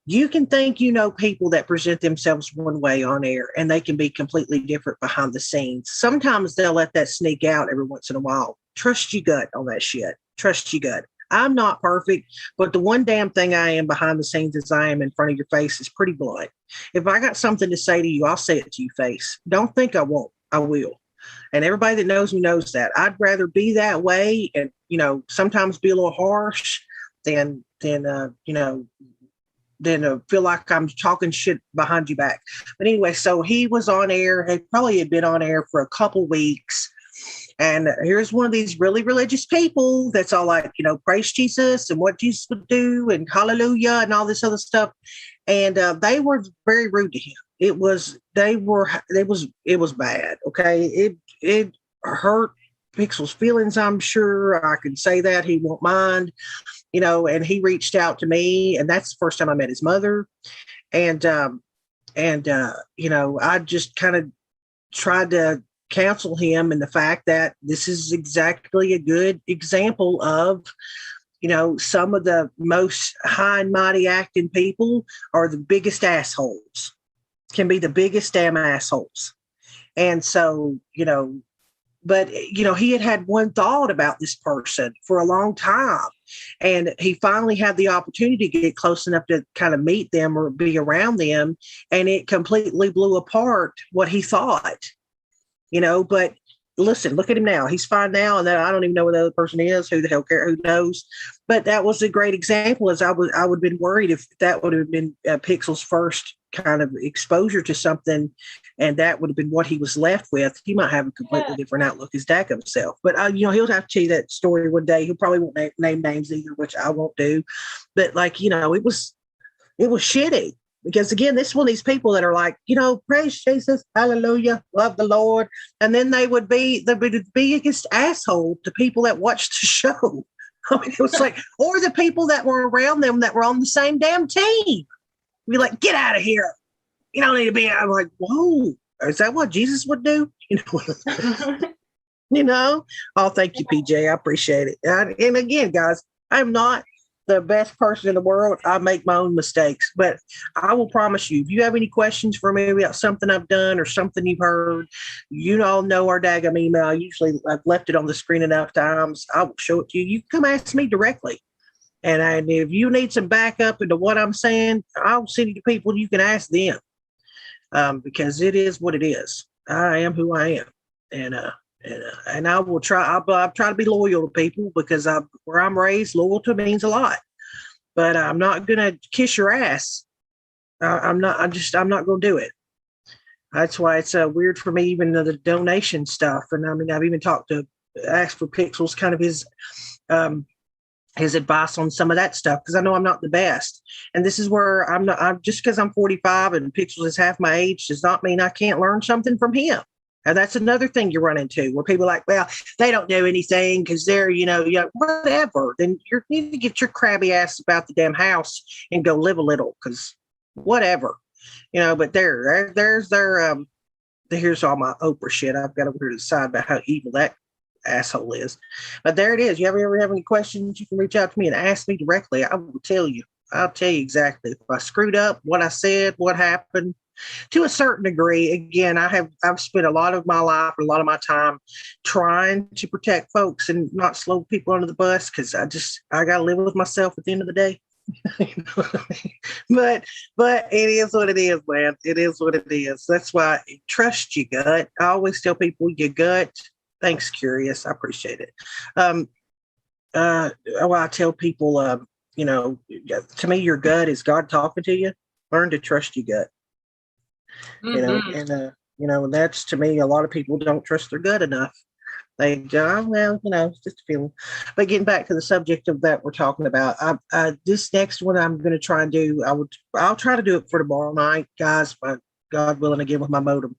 You can think you know people that present themselves one way on air, and they can be completely different behind the scenes. Sometimes they'll let that sneak out every once in a while. Trust your gut on that shit. Trust your gut. I'm not perfect, but the one damn thing I am behind the scenes as I am in front of your face is pretty blunt. If I got something to say to you, I'll say it to your face. Don't think I won't. I will. And everybody that knows me knows that. I'd rather be that way and, sometimes be a little harsh than feel like I'm talking shit behind your back. But anyway, so he was on air. He probably had been on air for a couple weeks. And here's one of these really religious people that's all like, praise Jesus and what Jesus would do and hallelujah and all this other stuff. And they were very rude to him. It was bad. Okay. It hurt Pixel's feelings. I'm sure I can say that he won't mind, and he reached out to me, and that's the first time I met his mother. And I just kind of tried to counsel him in the fact that this is exactly a good example of, some of the most high and mighty acting people are the biggest assholes, can be the biggest damn assholes. And so, but, he had one thought about this person for a long time. And he finally had the opportunity to get close enough to kind of meet them or be around them. And it completely blew apart what he thought, but listen, look at him now. He's fine now. And then I don't even know where the other person is. Who the hell cares? Who knows? But that was a great example, as I would have been worried if that would have been Pixel's first kind of exposure to something, and that would have been what he was left with. He might have a completely different outlook as Dak himself. But he'll have to tell you that story one day. He'll probably won't name names either, which I won't do. But it was shitty. Because again, this is one of these people that are like, praise Jesus, hallelujah, love the Lord. And then they would be the biggest asshole to people that watched the show. I mean, it was like, or the people that were around them that were on the same damn team. Be like, get out of here. You don't need to be. I'm like, whoa, is that what Jesus would do? Oh, thank you, PJ. I appreciate it. And again, guys, I'm not the best person in the world. I make my own mistakes, but I will promise you, if you have any questions for me about something I've done or something you've heard, you all know our daggum email. I've left it on the screen enough times. I will show it to you. You can come ask me directly. And if you need some backup into what I'm saying, I'll send you to people you can ask them, because it is what it is. I am who I am. And I will try. I'll try to be loyal to people because where I'm raised, loyalty means a lot. But I'm not gonna kiss your ass. I'm not gonna do it. That's why it's weird for me, even the donation stuff. And I mean, I've even asked for Pixels, kind of his advice on some of that stuff, because I know I'm not the best. And this is where I'm just because I'm 45 and Pixels is half my age does not mean I can't learn something from him. And that's another thing you run into where people are like, well, they don't know anything because they're, whatever. Then you need to get your crabby ass about the damn house and go live a little, because whatever, but there's their, here's all my Oprah shit. I've got over here to the side about how evil that asshole is. But there it is. You ever have any questions, you can reach out to me and ask me directly. I will tell you. I'll tell you exactly if I screwed up, what I said, what happened. To a certain degree, again, I've spent a lot of my life, a lot of my time trying to protect folks and not slow people under the bus, because I got to live with myself at the end of the day. But it is what it is, man. It is what it is. That's why trust your gut. I always tell people your gut. Thanks, Curious. I appreciate it. I tell people, to me, your gut is God talking to you. Learn to trust your gut. And that's, to me, a lot of people don't trust their gut enough. They go, well, it's just a feeling. But getting back to the subject of that we're talking about, this next one I'm going to try and do. I'll try to do it for tomorrow night, guys. But God willing, again with my modem.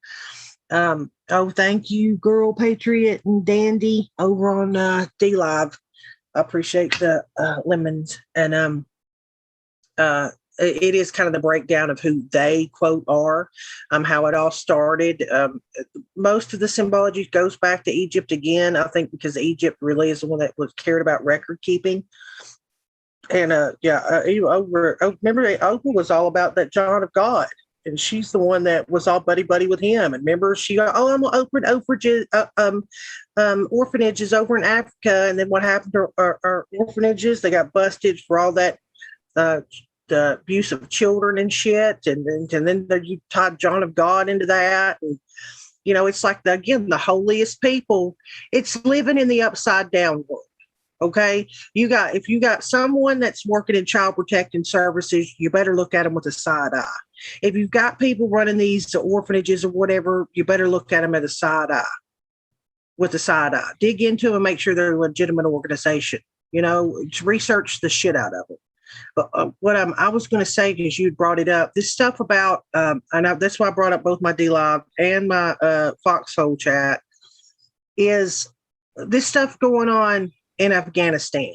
Thank you, Girl Patriot and Dandy over on D Live. I appreciate the lemons, and it is kind of the breakdown of who they quote are, how it all started. Most of the symbology goes back to Egypt again, I think, because Egypt really is the one that was cared about record keeping. And remember, Oprah was all about that John of God, and she's the one that was all buddy with him. And remember, I'm gonna open orphanages over in Africa, and then what happened to our orphanages? They got busted for all that. The abuse of children and shit, and then you tied John of God into that, and it's like the holiest people. It's living in the upside down world. Okay, if you got someone that's working in child protecting services, you better look at them with a side eye. If you've got people running these orphanages or whatever, you better look at them with a side eye. Dig into them and make sure they're a legitimate organization. Research the shit out of them. But what I was going to say, because you brought it up, this stuff about, I know that's why I brought up both my D Live and my Foxhole chat, is this stuff going on in Afghanistan.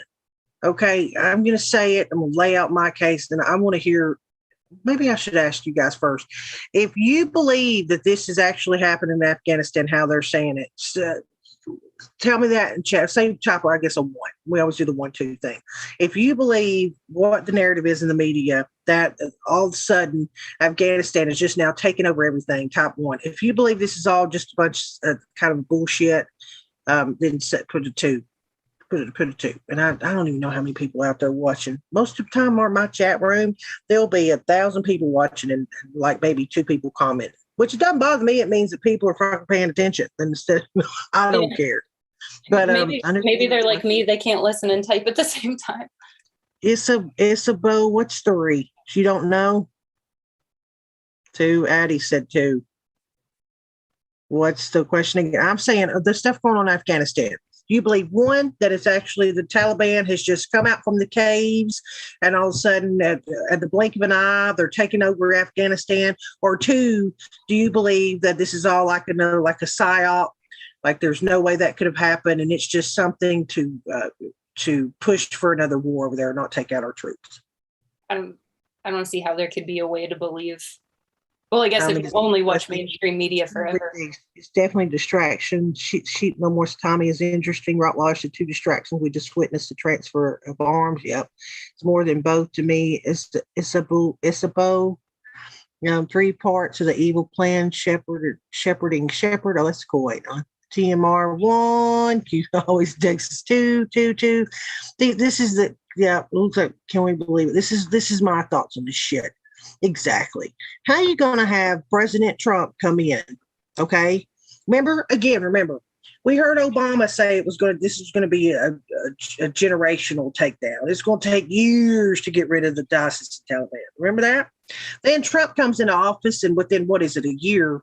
Okay, I'm going to say it. I'm going to lay out my case, and I want to hear. Maybe I should ask you guys first. If you believe that this is actually happening in Afghanistan, how they're saying it, tell me that in chat. Same chopper, I guess, a 1. We always do the 1-2 thing. If you believe what the narrative is in the media, that all of a sudden Afghanistan is just now taking over everything, type 1. If you believe this is all just a bunch of kind of bullshit, then put a 2. Put a 2. And I don't even know how many people out there watching. Most of the time on my chat room, there'll be 1,000 people watching and like maybe 2 people commenting. Which doesn't bother me. It means that people are fucking paying attention. And instead, I don't care. But maybe they're like me. They can't listen and type at the same time. It's a bow. What's 3? You don't know? 2. Addie said 2. What's the question again? I'm saying the stuff going on in Afghanistan. Do you believe, 1, that it's actually the Taliban has just come out from the caves and all of a sudden at the blink of an eye, they're taking over Afghanistan? Or 2, do you believe that this is all like a psyop, like there's no way that could have happened and it's just something to push for another war over there and not take out our troops? I don't see how there could be a way to believe. Well, I guess if you only watch mainstream media forever. It's definitely distraction. Sheep No More Tommy is interesting. Rottweiler said 2 distractions. We just witnessed the transfer of arms. Yep. It's more than both to me. It's a bow. 3 parts of the evil plan. Shepherding shepherd. Oh, that's cool. Wait on. TMR 1. You always Texas 2. This is it looks like, can we believe it? This is my thoughts on this shit. Exactly. How you going to have President Trump come in? Okay. Remember, we heard Obama say this is going to be a generational takedown. It's going to take years to get rid of the ISIS and Taliban. Remember that? Then Trump comes into office, and within, a year,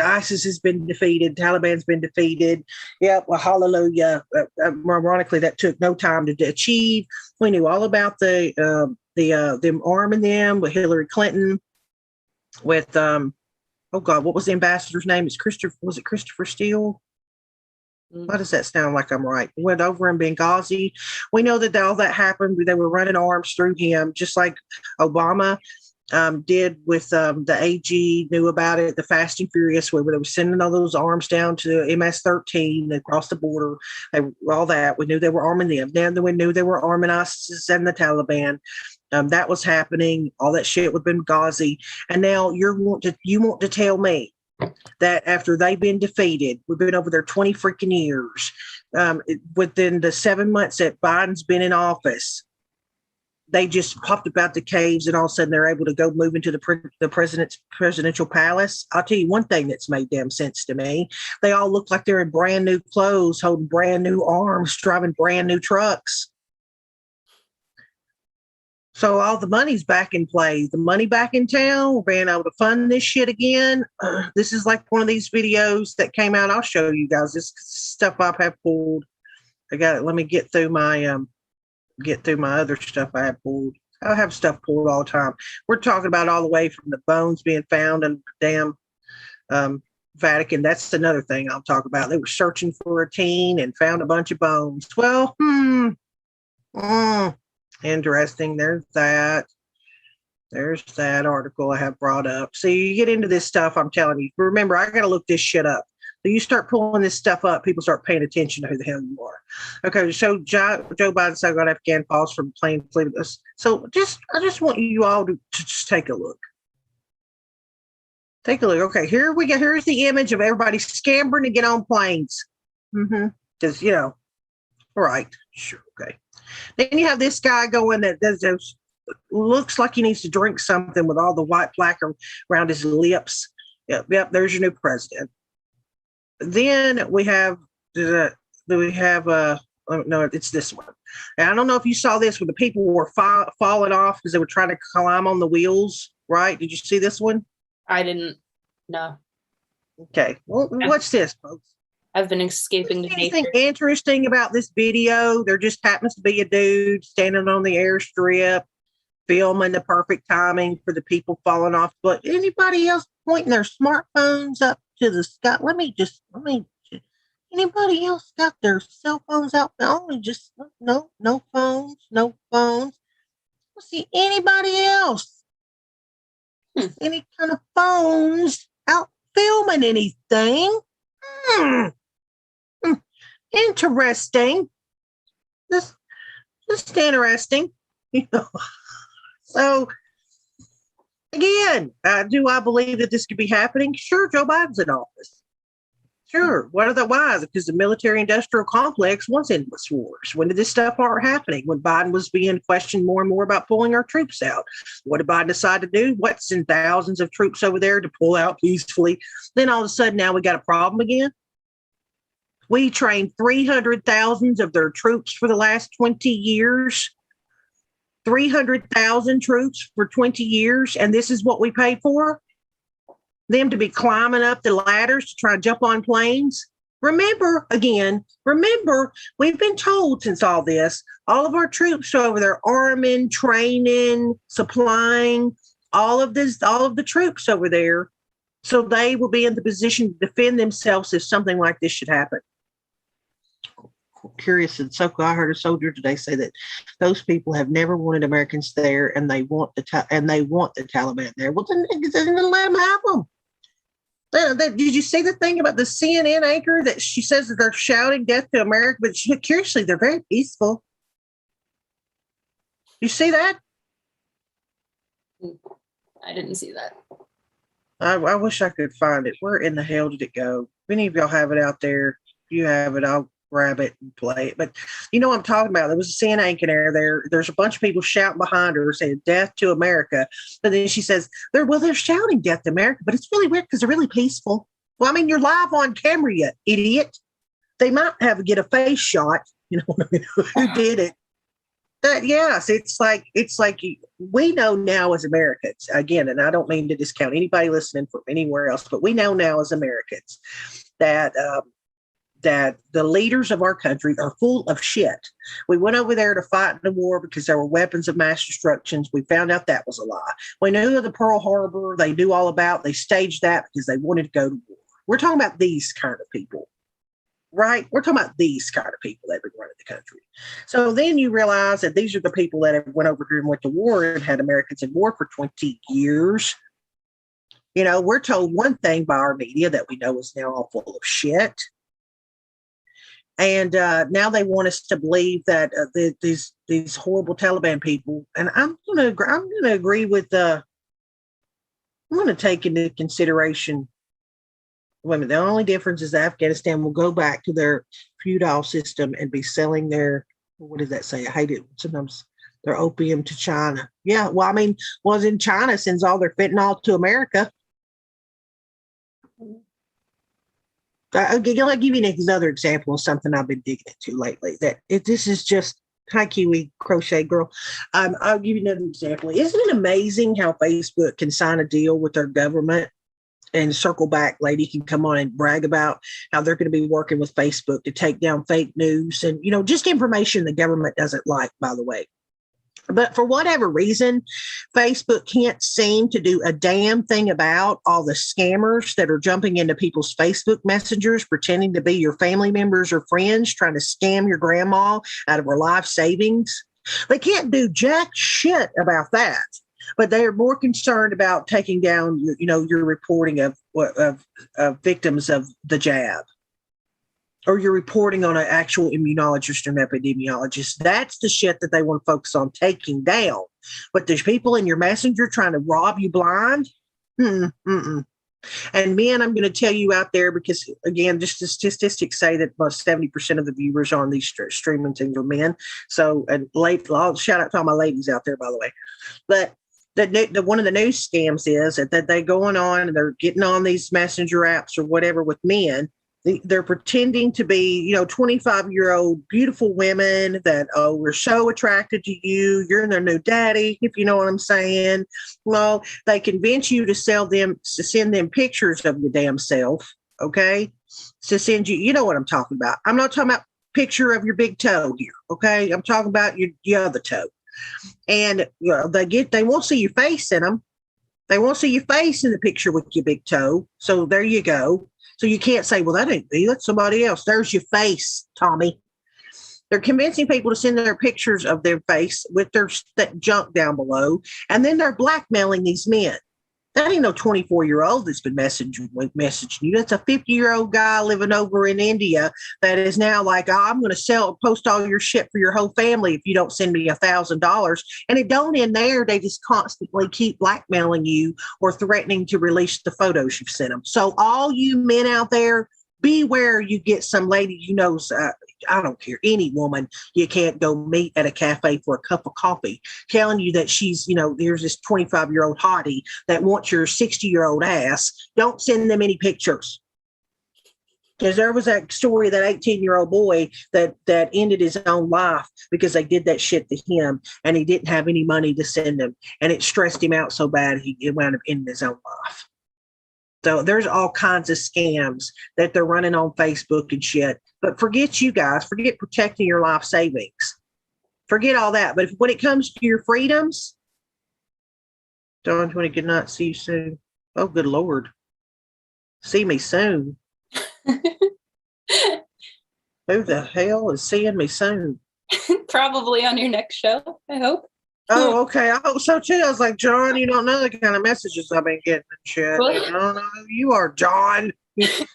ISIS has been defeated, Taliban's been defeated. Yeah, well, hallelujah. Ironically, that took no time to achieve. We knew all about them arming them with Hillary Clinton, with what was the ambassador's name? Was it Christopher Steele? Why does that sound like I'm right? We went over in Benghazi. We know that all that happened. They were running arms through him, just like Obama did with the AG, knew about it, the Fast and Furious, where they were sending all those arms down to MS-13 across the border, all that. We knew they were arming them. Then we knew they were arming ISIS and the Taliban. That was happening. All that shit with Benghazi. And now you want to tell me that after they've been defeated, we've been over there 20 freaking years, within the 7 months that Biden's been in office, they just popped up out the caves and all of a sudden they're able to go move into the president's presidential palace. I'll tell you one thing that's made damn sense to me. They all look like they're in brand new clothes, holding brand new arms, driving brand new trucks. So all the money's back in play. The money back in town. We're being able to fund this shit again. This is like one of these videos that came out. I'll show you guys this stuff I have pulled. I got it. Let me get through my other stuff I have pulled. I have stuff pulled all the time. We're talking about all the way from the bones being found in the damn Vatican. That's another thing I'll talk about. They were searching for a teen and found a bunch of bones. Well, interesting. There's that. There's that article I have brought up. So you get into this stuff, I'm telling you. Remember, I got to look this shit up. So you start pulling this stuff up, people start paying attention to who the hell you are. Okay, so Joe Biden said got Afghan calls from plane fleet. So I just want you all to just take a look. Take a look. Okay, here we go. Here's the image of everybody scampering to get on planes. Because, all right, sure, okay. Then you have this guy going that looks like he needs to drink something with all the white plaque around his lips. Yep, there's your new president. Then we have no, it's this one. And I don't know if you saw this where the people were falling off because they were trying to climb on the wheels, right? Did you see this one? I didn't. No. Okay. Well, what's this, folks? I've been escaping to Anything nature. interesting about this video? There just happens to be a dude standing on the airstrip, filming the perfect timing for the people falling off. But anybody else pointing their smartphones up to the sky? Anybody else got their cell phones out? No phones. Let's see, anybody else? Any kind of phones out filming anything? Interesting. Just interesting. So again, do I believe that this could be happening? Sure, Joe Biden's in office. Sure. What are the whys? Because the military-industrial complex wants endless wars. When did this stuff start happening? When Biden was being questioned more and more about pulling our troops out. What did Biden decide to do? What, send thousands of troops over there to pull out peacefully? Then all of a sudden, now we got a problem again. We trained 300,000 of their troops for the last 20 years. 300,000 troops for 20 years. And this is what we paid for? Them to be climbing up the ladders to try to jump on planes. Remember, we've been told since all this, all of our troops are over there arming, training, supplying, all of the troops over there. So they will be in the position to defend themselves if something like this should happen. Curious and so I heard a soldier today say that those people have never wanted Americans there, and they want the Taliban there. Well, then let them have them. Did you see the thing about the CNN anchor that she says that they're shouting death to America, but curiously they're very peaceful. You see that? I didn't see that. I wish I could find it. Where in the hell did it go? If any of y'all have it out there, if you have it, I'll grab it and play it. But you know what I'm talking about. There was a CNN anchor there. There's a bunch of people shouting behind her saying death to America. But then she says, they're shouting death to America, but it's really weird because they're really peaceful. Well, I mean, you're live on camera, you idiot. They might get a face shot. You know what I mean? Who did it? Yes, it's like we know now as Americans, again, and I don't mean to discount anybody listening from anywhere else, but we know now as Americans that the leaders of our country are full of shit. We went over there to fight in the war because there were weapons of mass destruction. We found out that was a lie. We knew of the Pearl Harbor. They knew all about. They staged that because they wanted to go to war. We're talking about these kind of people, right? We're talking about these kind of people that have been running the country. So then you realize that these are the people that have went over here and went to war and had Americans in war for 20 years. You know, we're told one thing by our media that we know is now all full of shit. And now they want us to believe that these horrible Taliban people, and I'm going to agree with. I'm going to take into consideration women. The only difference is that Afghanistan will go back to their feudal system and be selling their, what did that say? I hate it sometimes. Their opium to China. Yeah, well, I mean, in China sends all their fentanyl to America. I'll give you another example of something I've been digging into lately. This is just Hi, Kiwi Crochet Girl. I'll give you another example. Isn't it amazing how Facebook can sign a deal with their government and circle back? Lady can come on and brag about how they're going to be working with Facebook to take down fake news and, just information the government doesn't like, by the way. But for whatever reason, Facebook can't seem to do a damn thing about all the scammers that are jumping into people's Facebook messengers, pretending to be your family members or friends, trying to scam your grandma out of her life savings. They can't do jack shit about that. But they are more concerned about taking down, your reporting of victims of the jab, or you're reporting on an actual immunologist or an epidemiologist. That's the shit that they want to focus on taking down. But there's people in your messenger trying to rob you blind. And men, I'm going to tell you out there, because again, just the statistics say that about 70% of the viewers on these streaming things are men. So, I'll shout out to all my ladies out there, by the way. But one of the news scams is that they're going on and they're getting on these messenger apps or whatever with men. They're pretending to be, 25-year-old beautiful women that, we're so attracted to you. You're their new daddy, if you know what I'm saying. Well, they convince you to send them pictures of your damn self, okay? To send you, you know what I'm talking about. I'm not talking about picture of your big toe here, okay? I'm talking about your other toe. And they won't see your face in them. They won't see your face in the picture with your big toe. So there you go. So you can't say, well, that ain't me, that's somebody else. There's your face, Tommy. They're convincing people to send their pictures of their face with that junk down below, and then they're blackmailing these men. That ain't no 24-year-old that's been messaging you. That's a 50-year-old guy living over in India that is now like, I'm going to post all your shit for your whole family if you don't send me $1,000. And it don't end there. They just constantly keep blackmailing you or threatening to release the photos you've sent them. So all you men out there, beware you get some lady I don't care, any woman you can't go meet at a cafe for a cup of coffee telling you that she's, there's this 25-year-old hottie that wants your 60-year-old ass. Don't send them any pictures. Because there was that story, that 18-year-old boy that ended his own life because they did that shit to him and he didn't have any money to send them. And it stressed him out so bad he wound up ending his own life. So there's all kinds of scams that they're running on Facebook and shit. But forget you guys, forget protecting your life savings. Forget all that. But when it comes to your freedoms, Dawn 20, good night, see you soon. Oh, good Lord. See me soon. Who the hell is seeing me soon? Probably on your next show, I hope. Oh, okay. I hope so too. I was like, John, you don't know the kind of messages I've been getting and shit. Well, I don't know who you are, John.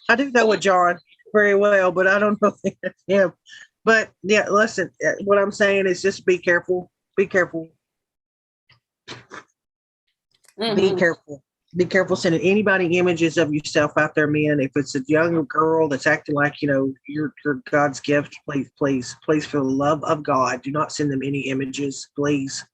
I do know a John very well, but I don't know him. But yeah, listen, what I'm saying is just be careful. Be careful. Be careful. Be careful sending anybody images of yourself out there, men. If it's a young girl that's acting like, you're God's gift, please, for the love of God, do not send them any images, please.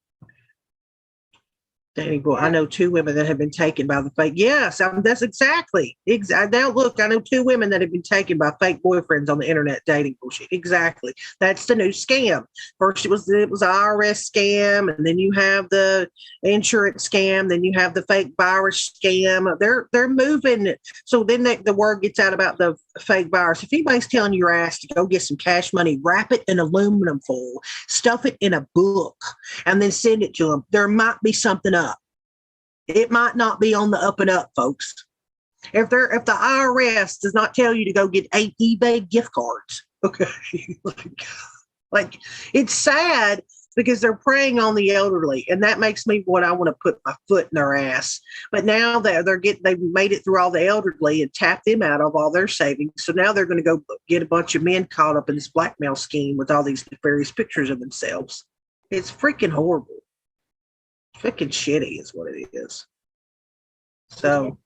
Danny boy, I know 2 women that have been taken by the fake. Yes, that's exactly. Now look, I know 2 women that have been taken by fake boyfriends on the internet dating bullshit. Exactly. That's the new scam. First, it was an IRS scam, and then you have the insurance scam, then you have the fake virus scam. They're moving. So then the word gets out about the fake virus. If anybody's telling your ass to go get some cash money, wrap it in aluminum foil, stuff it in a book, and then send it to them, there might be something up. It might not be on the up and up, folks. If the IRS does not tell you to go get 8 eBay gift cards, okay, like it's sad because they're preying on the elderly, and that makes me I want to put my foot in their ass. But now they've made it through all the elderly and tapped them out of all their savings. So now they're going to go get a bunch of men caught up in this blackmail scheme with all these nefarious pictures of themselves. It's freaking horrible. Freaking shitty is what it is. So,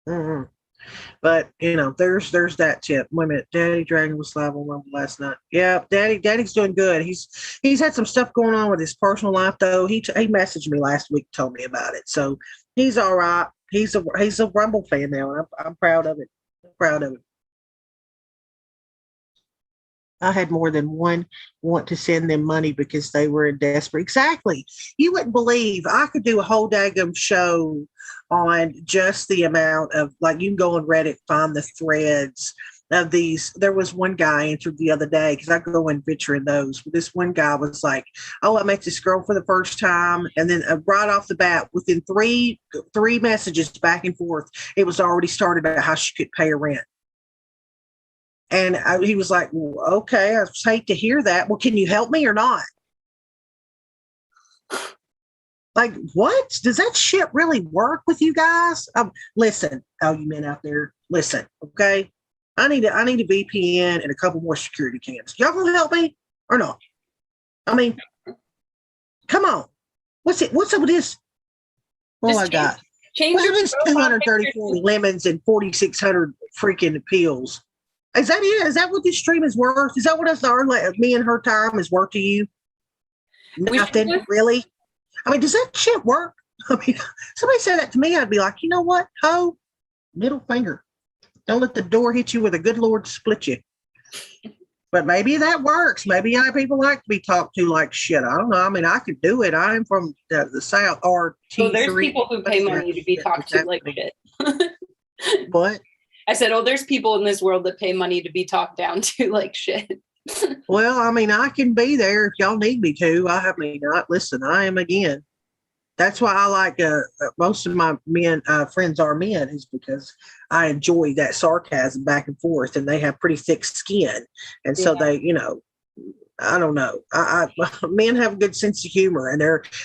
but there's that tip. Wait a minute, Daddy Dragon was live on Rumble last night. Yeah, Daddy's doing good. He's had some stuff going on with his personal life though. He messaged me last week, told me about it. So he's all right. He's a Rumble fan now, and I'm proud of it. I'm proud of it. I had more than one want to send them money because they were in desperate. Exactly. You wouldn't believe I could do a whole daggum show on just the amount of, like, you can go on Reddit, find the threads of these. There was one guy entered the other day because I go and venture in those. This one guy was like, "Oh, I met this girl for the first time," and then right off the bat, within three messages back and forth, it was already started about how she could pay her rent. And he was like, well, "Okay, I hate to hear that. Well, can you help me or not?" Like, what? Does that shit really work with you guys? Listen, all you men out there, listen, okay? I need a VPN and a couple more security cams. Y'all gonna help me or not? I mean, come on. What's up with this? Oh my God. Change Look at this 234 lemons and 4,600 freaking appeals. Is that it? Is that what this stream is worth? Is that what me and her time is worth to you? Nothing, really? I mean, does that shit work? I mean, somebody said that to me, I'd be like, you know what? Ho, middle finger. Don't let the door hit you with a good Lord split you. But maybe that works. Maybe people like to be talked to like shit. I don't know. I mean, I could do it. I'm from the South. Or so there's people who pay money to be talked to like shit. What? I said, oh, there's people in this world that pay money to be talked down to like shit. Well, I mean, I can be there if y'all need me to. I mean, listen, I am again. That's why I like most of my men friends are men, is because I enjoy that sarcasm back and forth, and they have pretty thick skin, and so they, I don't know. Men have a good sense of humor, and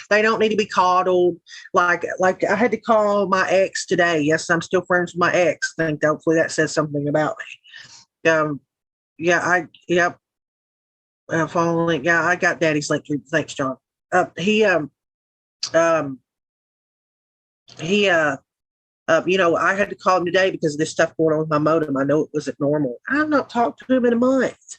they don't need to be coddled. Like I had to call my ex today. Yes, I'm still friends with my ex. I think hopefully that says something about me. Phone link. Yeah, I got Daddy's link. Thanks, John. I had to call him today because of this stuff going on with my modem. I know it wasn't normal. I've not talked to him in a month.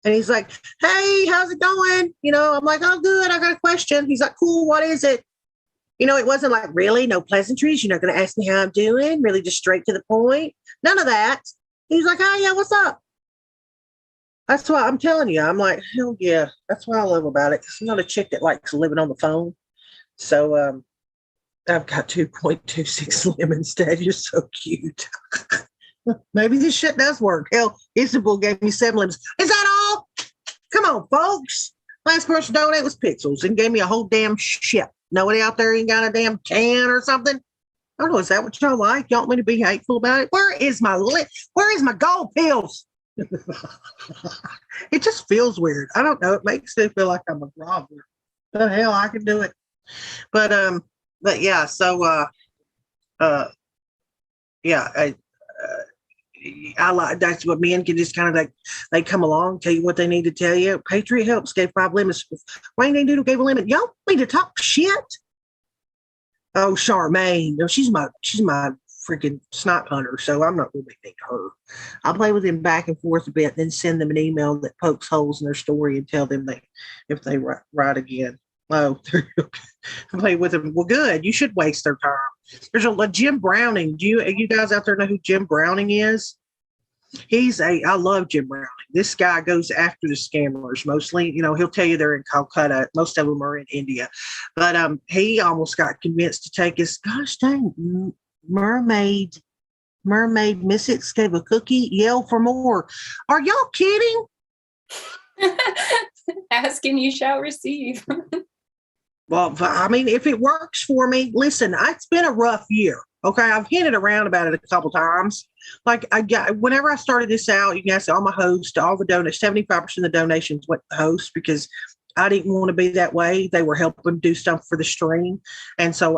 And he's like, "Hey, how's it going?" I'm like, "Oh, good. I got a question." He's like, "Cool. What is it?" It wasn't like, really, no pleasantries. You're not going to ask me how I'm doing. Really just straight to the point. None of that. He's like, "Oh, yeah, what's up?" That's why I'm telling you. I'm like, hell yeah. That's what I love about it. I'm not a chick that likes living on the phone. So I've got 2.26 lemons, Dad. You're so cute. Maybe this shit does work. Hell, Isabel gave me 7 lemons. Is that all? Come on, folks. Last person donated was Pixels and gave me a whole damn ship. Nobody out there ain't got a damn can or something? I don't know. Is that what y'all like? Y'all want me to be hateful about it? Where is my gold pills? It just feels weird. I don't know. It makes me feel like I'm a robber. But hell, I can do it. But yeah. So I like, that's what men can just kind of like, they come along, tell you what they need to tell you. Patriot Helps gave 5 lemons. Wayne Doodle gave a lemon. Y'all need to talk shit. Oh, Charmaine. No, she's my freaking snipe hunter, so I'm not really big to her. I'll play with them back and forth a bit, then send them an email that pokes holes in their story and tell them if they write again. Oh, I play with them. Well, good. You should waste their time. There's a Jim Browning. Do you guys out there know who Jim Browning is? I love Jim Browning. This guy goes after the scammers mostly. He'll tell you they're in Calcutta. Most of them are in India. But he almost got convinced to take his, gosh dang, mermaid Mystics gave a cookie. Yell for more. Are y'all kidding? Ask and you shall receive. Well, I mean, if it works for me, listen, it's been a rough year. Okay, I've hinted around about it a couple times. Like whenever I started this out, you guys, all my hosts, all the donations, 75% of the donations went to the host because I didn't want to be that way. They were helping do stuff for the stream, and so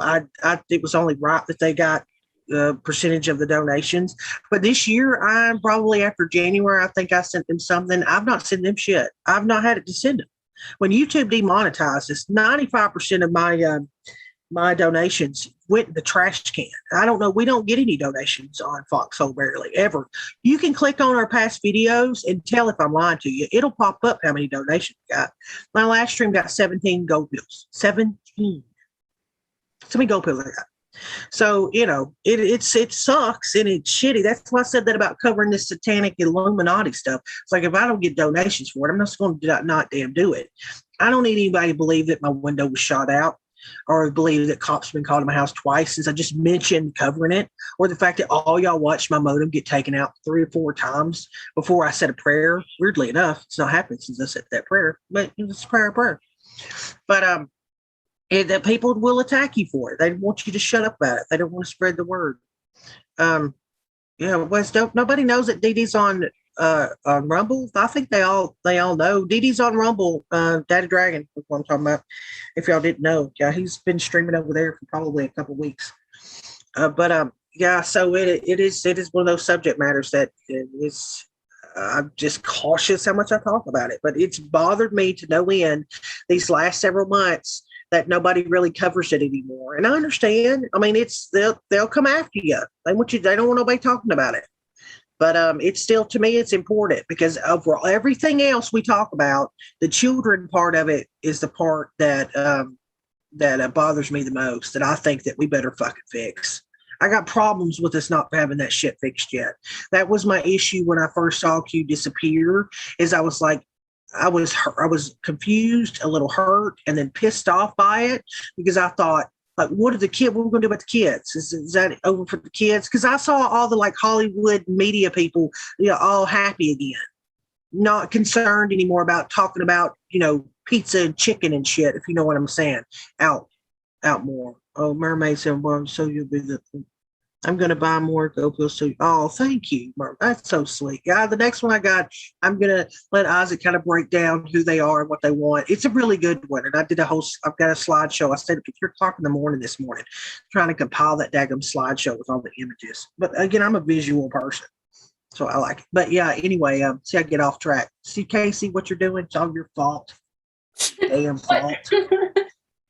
it was only right that they got the percentage of the donations. But this year, I'm probably after January, I think I sent them something. I've not sent them shit. I've not had it to send them. When YouTube demonetizes, 95% of my donations went in the trash can. I don't know. We don't get any donations on Foxhole barely ever. You can click on our past videos and tell if I'm lying to you. It'll pop up how many donations we got. My last stream got 17 gold pills. 17. So many gold pills I got. So, it sucks and it's shitty. That's why I said that about covering this satanic Illuminati stuff. It's like, if I don't get donations for it, I'm just going to not damn do it. I don't need anybody to believe that my window was shot out, or believe that cops have been called to my house twice since I just mentioned covering it, or the fact that all y'all watched my modem get taken out 3 or 4 times before I said a prayer. Weirdly enough, it's not happened since I said that prayer, but it's a prayer. But that people will attack you for it. They want you to shut up about it. They don't want to spread the word. Wes, nobody knows that Dee Dee's on Rumble. I think they all know. Dee Dee's on Rumble. Daddy Dragon is what I'm talking about. If y'all didn't know, yeah, he's been streaming over there for probably a couple weeks. So it is one of those subject matters that is. I'm just cautious how much I talk about it, but it's bothered me to no end these last several months that nobody really covers it anymore. And I understand. I mean, they'll come after you. They don't want nobody talking about it. But it's still, to me, it's important because overall, everything else we talk about, the children part of it is the part that bothers me the most, that I think that we better fucking fix. I got problems with us not having that shit fixed yet. That was my issue when I first saw Q disappear, is I was like, I was confused, a little hurt, and then pissed off by it, because I thought, like, what are we going to do about the kids? Is that over for the kids? Because I saw all the like Hollywood media people, all happy again, not concerned anymore about talking about, pizza and chicken and shit, if you know what I'm saying, out more. Oh, Mermaid said, well, so you'll be I'm going to buy more GoPros. So, oh, thank you, Mermaid. That's so sweet. Yeah, the next one I got, I'm going to let Isaac kind of break down who they are and what they want. It's a really good one. And I've got a slideshow. I said, if you're talking in the morning this morning, trying to compile that daggum slideshow with all the images. But again, I'm a visual person, so I like it. But yeah, anyway, see, I get off track. See, Casey, what you're doing, it's all your fault. Damn fault.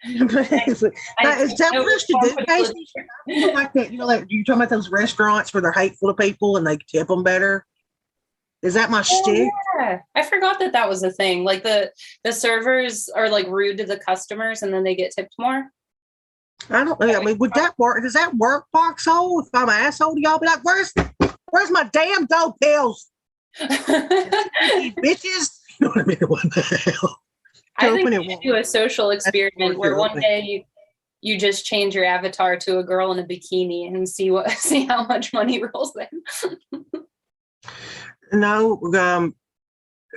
Is that what us to do, Casey? Like that, like you're talking about those restaurants where they're hateful to people and they tip them better. Is that my shtick? Yeah, I forgot that was a thing. Like the servers are like rude to the customers and then they get tipped more. I don't know. I mean, would that work? Does that work, Foxhole? If I'm an asshole to y'all, be like, where's my damn dope pills? Bitches. You know what I mean? What the hell? I think you should do a social experiment where one day you just change your avatar to a girl in a bikini and see how much money rolls in. No,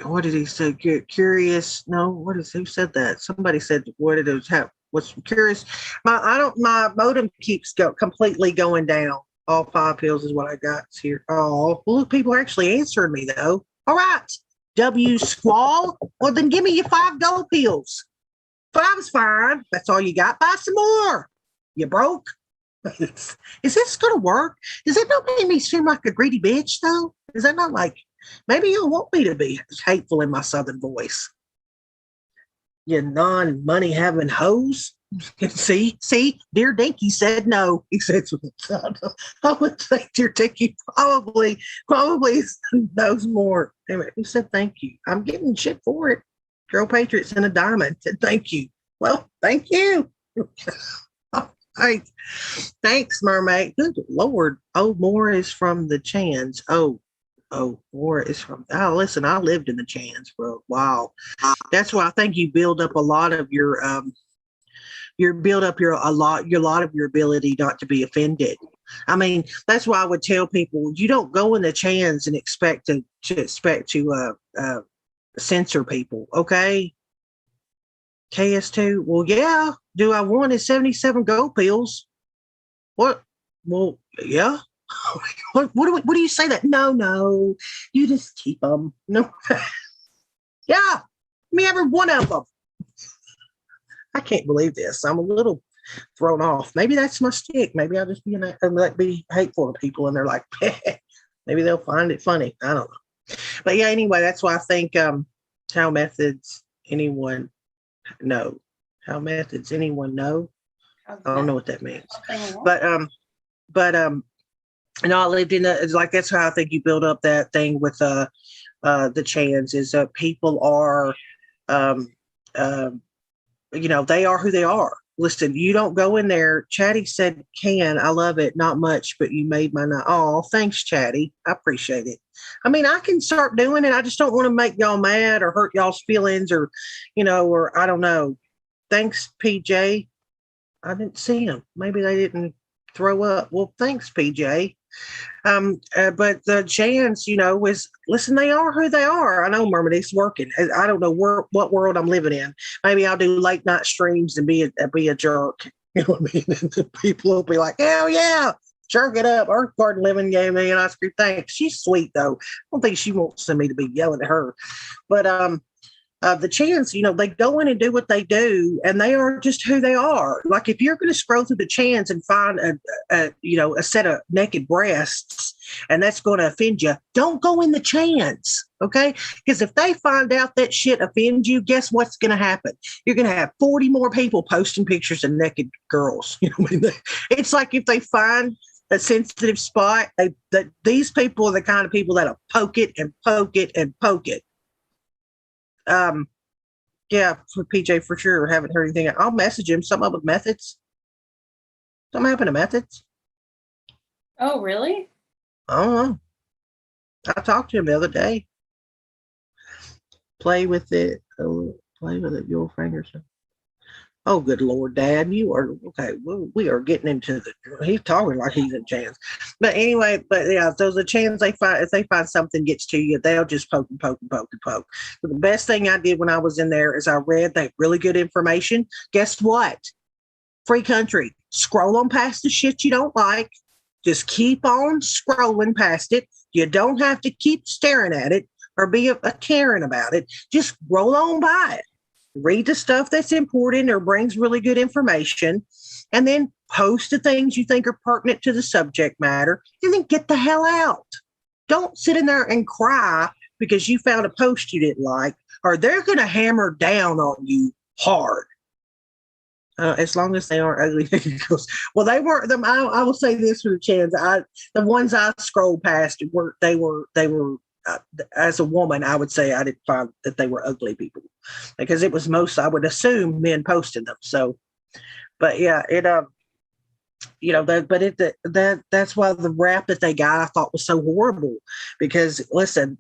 what did he say? Curious? No, who said that? Somebody said, what did it have? What's curious? My modem keeps completely going down. All 5 pills is what I got here. Oh, well, look, people are actually answering me though. All right. W Squall. Well, then give me your 5 gold pills. 5's fine. That's all you got. Buy some more. You broke. Is this going to work? Does that not make me seem like a greedy bitch, though? Is that not like, maybe you want me to be hateful in my southern voice? You non-money having hoes? See, Dear Dinky said no. He said, I would think Dear Dinky probably knows more. Anyway, who said thank you? I'm getting shit for it. Girl Patriots and a diamond said thank you. Well, thank you. Hey, thanks, Mermaid. Good Lord. Oh, more is from the Chans. Oh, more is from. Oh, listen, I lived in the Chans for a while. That's why I think you build up a lot of your ability not to be offended. I mean, that's why I would tell people, you don't go in the Chans and expect to censor people, okay? KS2, well, yeah. Do I want his 77 gold pills? What? Well, yeah. What do you say that? No, you just keep them. No. Yeah, me every one of them. I can't believe this. I'm a little thrown off. Maybe that's my stick. Maybe I'll just be hateful to people, and they're like, maybe they'll find it funny. I don't know. But yeah, anyway, that's why I think how methods anyone know. How methods anyone know? I don't know what that means. But I lived in that's how I think you build up that thing with the Chans is people are they are who they are. listen, you don't go in there. Chatty said, "Can I love it? Not much, but you made my night." Oh, thanks, Chatty. I appreciate it. I mean, I can start doing it. I just don't want to make y'all mad or hurt y'all's feelings, or or I don't know. Thanks, PJ. I didn't see him. Maybe they didn't throw up. Well, thanks, PJ. But the Jans, is listen. They are who they are. I know Mermaid's working. I don't know what world I'm living in. Maybe I'll do late night streams and be a jerk. You know what I mean? And people will be like, "Hell yeah, jerk it up." Earth Garden Living gave me an ice cream. Thanks. She's sweet though. I don't think she wants me to be yelling at her. But the Chans, they go in and do what they do, and they are just who they are. Like if you're going to scroll through the Chans and find a set of naked breasts, and that's going to offend you, don't go in the Chans, okay? Because if they find out that shit offends you, guess what's going to happen? You're going to have 40 more people posting pictures of naked girls. You know what I mean? It's like if they find a sensitive spot, that these people are the kind of people that'll poke it and poke it and poke it. Yeah, for PJ for sure. Haven't heard anything. I'll message him. Something up with methods. Something happened to methods. Oh, really? I don't know. I talked to him the other day. Play with it. Play with it. Your fingers. Oh, good Lord, Dad, you are okay. We are getting into he's talking like he's in Chans. But anyway, so the Chans, if they find something gets to you, they'll just poke and poke and poke and poke. But the best thing I did when I was in there is I read that really good information. Guess what? Free country. Scroll on past the shit you don't like. Just keep on scrolling past it. You don't have to keep staring at it or be a Karen about it. Just roll on by it. Read the stuff that's important or brings really good information, and then post the things you think are pertinent to the subject matter, and then get the hell out. Don't sit in there and cry because you found a post you didn't like, or they're going to hammer down on you hard. As long as they aren't ugly. Well, they weren't them. I will say this for the Chans. The ones I scrolled past they were as a woman, I would say I didn't find that they were ugly people, because it was most, I would assume, men posting them. So, but yeah, that's why the rap that they got I thought was so horrible, because listen,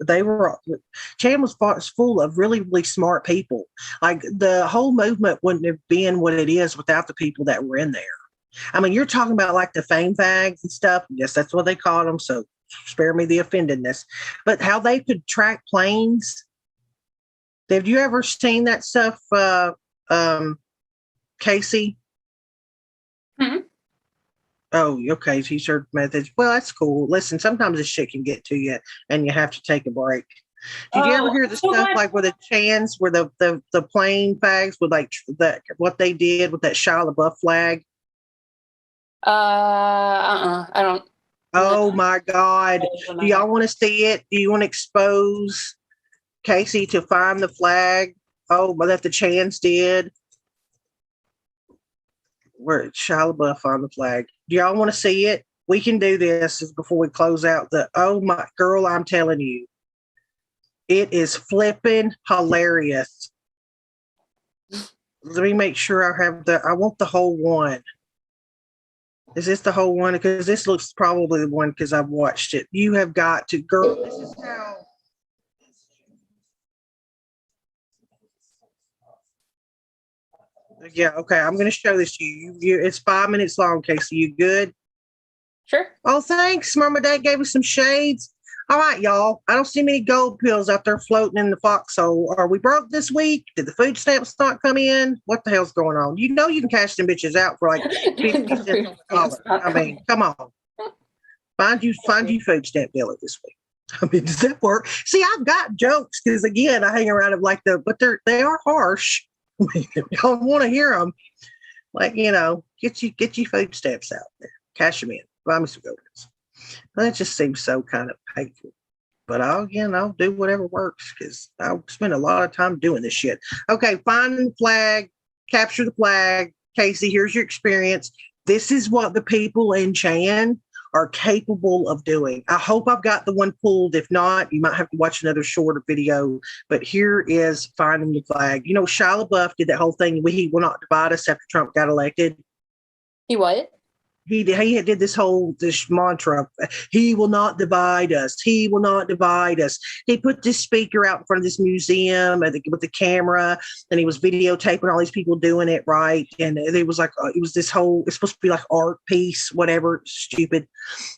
Chan was full of really, really smart people. Like the whole movement wouldn't have been what it is without the people that were in there. I mean, you're talking about like the fame fags and stuff. Yes, that's what they called them. So spare me the offendedness, but how they could track planes. Have you ever seen that stuff, Casey? Mm-hmm. Oh, okay. She's heard methods. Well, that's cool. Listen, sometimes this shit can get to you and you have to take a break. Did you ever hear the stuff like with the Chans, where the plane fags with like that, what they did with that Shia LaBeouf flag? I don't. Oh my God. Do y'all want to see it? Do you want to expose Casey to find the flag? Oh, but that the Chans did. Where Shia LaBeouf on the flag. Do y'all want to see it? We can do this before we close out oh my girl, I'm telling you. It is flipping hilarious. Let me make sure I want the whole one. Is this the whole one? Because this looks probably the one, because I've watched it. You have got to, girl. This is how. Yeah, okay. I'm going to show this to you. It's 5 minutes long, Casey. You good? Sure. Oh, thanks. Mama Dad gave us some shades. All right, y'all. I don't see many gold pills out there floating in the foxhole. Are we broke this week? Did the food stamps not come in? What the hell's going on? You know you can cash them bitches out for like 50 cents on the dollar. I mean, come on. Find you food stamp bill this week. I mean, does that work? See, I've got jokes because again, I hang around them but they are harsh. I mean, if y'all want to hear them, like, get your food stamps out there, cash them in, buy me some gold pills. That just seems so kind of painful. But I'll do whatever works, because I'll spend a lot of time doing this shit. Okay, find the flag, capture the flag. Casey, here's your experience. This is what the people in Chan are capable of doing. I hope I've got the one pulled. If not, you might have to watch another shorter video. But here is finding the flag. You know, Shia LaBeouf did that whole thing. He will not divide us after Trump got elected. He what? He did this mantra. He will not divide us. He will not divide us. He put this speaker out in front of this museum with the camera, and he was videotaping all these people doing it, right. And it was like, it's supposed to be like art piece, whatever, stupid.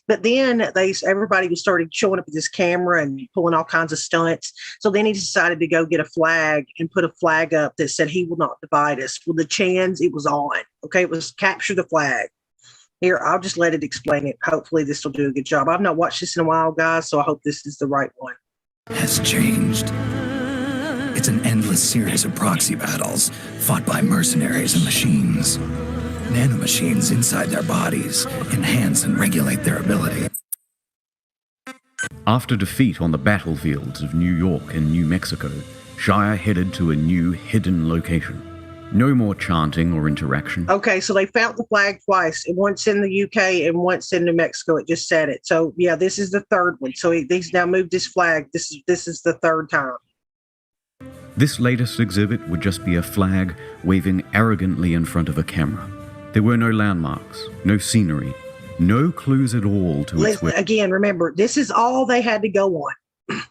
But then everybody was started showing up with this camera and pulling all kinds of stunts. So then he decided to go get a flag and put a flag up that said, he will not divide us. Well, the Chans, it was on. Okay. It was capture the flag. Here, I'll just let it explain it. Hopefully this will do a good job. I've not watched this in a while, guys, so I hope this is the right one. Has changed. It's an endless series of proxy battles fought by mercenaries and machines. Nanomachines inside their bodies enhance and regulate their ability. After defeat on the battlefields of New York and New Mexico, Shia headed to a new hidden location. No more chanting or interaction. Okay, so they found the flag twice, and once in the UK and once in New Mexico. It just said it. So yeah, this is the third one. So he's now moved this flag. This is the third time. This latest exhibit would just be a flag waving arrogantly in front of a camera. There were no landmarks, no scenery, no clues at all to its way. Again, remember, this is all they had to go on.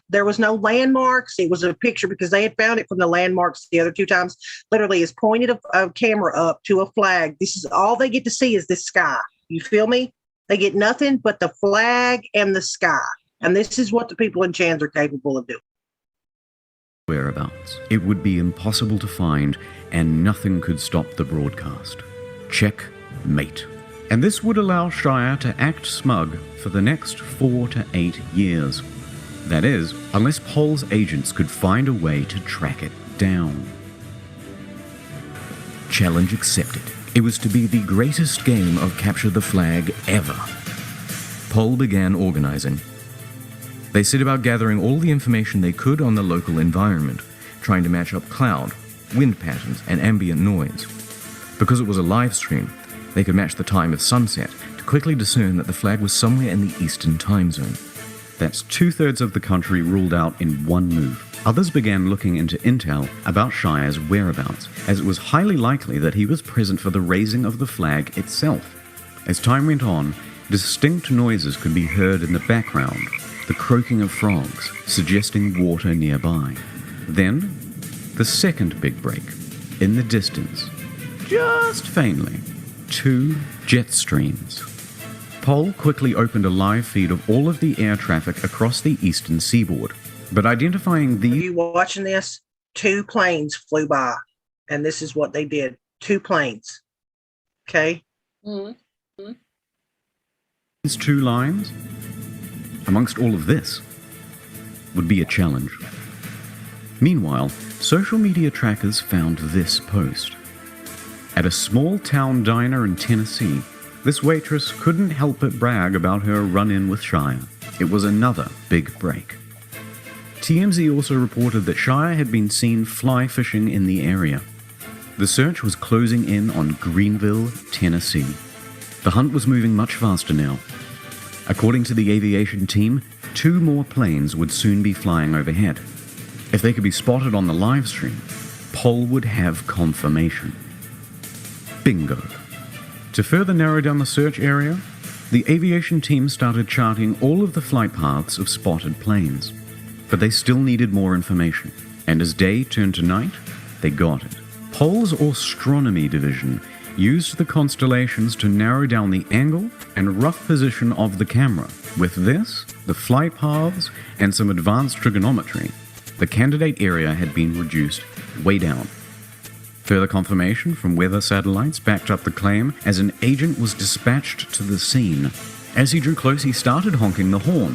There was no landmarks. It was a picture because they had found it from the landmarks the other two times. Literally, is pointed a camera up to a flag. This is all they get to see is this sky. You feel me? They get nothing but the flag and the sky. And this is what the people in Chans are capable of doing. Whereabouts. It would be impossible to find, and nothing could stop the broadcast. Checkmate. And this would allow Shia to act smug for the next 4 to 8 years. That is, unless Pol's agents could find a way to track it down. Challenge accepted. It was to be the greatest game of capture the flag ever. Pol began organizing. They set about gathering all the information they could on the local environment, trying to match up cloud, wind patterns, and ambient noise. Because it was a live stream, they could match the time of sunset to quickly discern that the flag was somewhere in the Eastern time zone. That's 2/3 of the country ruled out in one move. Others began looking into intel about Shia's whereabouts, as it was highly likely that he was present for the raising of the flag itself. As time went on, distinct noises could be heard in the background, the croaking of frogs, suggesting water nearby. Then, the second big break, in the distance, just faintly, 2 jet streams. Pol quickly opened a live feed of all of the air traffic across the eastern seaboard, but identifying Are you watching this? 2 planes flew by, and this is what they did. 2 planes. Okay? Mm-hmm. these 2 lines, amongst all of this, would be a challenge. Meanwhile, social media trackers found this post. At a small town diner in Tennessee, this waitress couldn't help but brag about her run-in with Shia. It was another big break. TMZ also reported that Shia had been seen fly fishing in the area. The search was closing in on Greenville, Tennessee. The hunt was moving much faster now. According to the aviation team, 2 more planes would soon be flying overhead. If they could be spotted on the live stream, Pol would have confirmation. Bingo. To further narrow down the search area, the aviation team started charting all of the flight paths of spotted planes. But they still needed more information, and as day turned to night, they got it. Pol's astronomy division used the constellations to narrow down the angle and rough position of the camera. With this, the flight paths, and some advanced trigonometry, the candidate area had been reduced way down. Further confirmation from weather satellites backed up the claim as an agent was dispatched to the scene. As he drew close, he started honking the horn,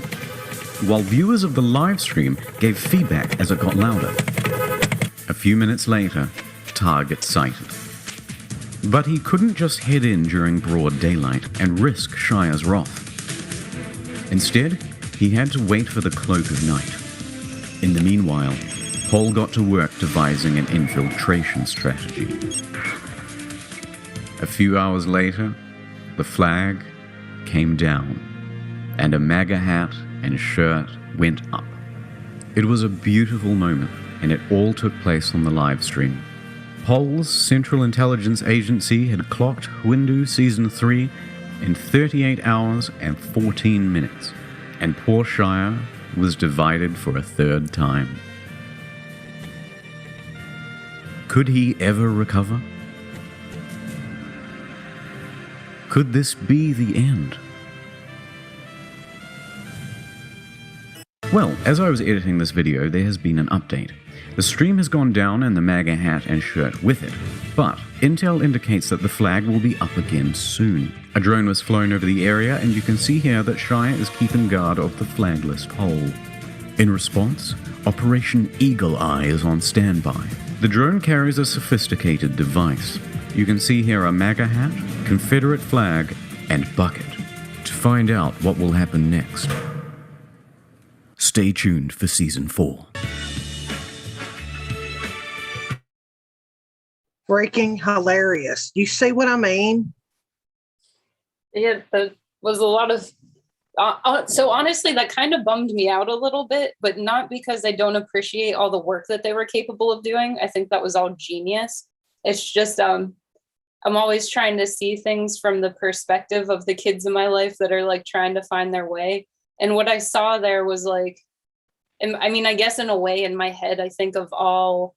while viewers of the live stream gave feedback as it got louder. A few minutes later, target sighted. But he couldn't just head in during broad daylight and risk Shia's wrath. Instead, he had to wait for the cloak of night. In the meanwhile, Pol got to work devising an infiltration strategy. A few hours later, the flag came down. and a MAGA hat and shirt went up. It was a beautiful moment, and it all took place on the live stream. Pol's Central Intelligence Agency had clocked Windu Season 3 in 38 hours and 14 minutes, and poor Shia was divided for a third time. Could he ever recover? Could this be the end? Well, as I was editing this video, there has been an update. The stream has gone down and the MAGA hat and shirt with it, but intel indicates that the flag will be up again soon. A drone was flown over the area, and you can see here that Shia is keeping guard of the flagless pole. In response, Operation Eagle Eye is on standby. The drone carries a sophisticated device. You can see here a MAGA hat, Confederate flag, and bucket. To find out what will happen next, stay tuned for Season 4. Freaking hilarious. You see what I mean? Yeah, that was a lot of. So honestly, that kind of bummed me out a little bit, but not because I don't appreciate all the work that they were capable of doing. I think that was all genius. It's just I'm always trying to see things from the perspective of the kids in my life that are like trying to find their way. And what I saw there was like, I mean, I guess in a way in my head, I think of all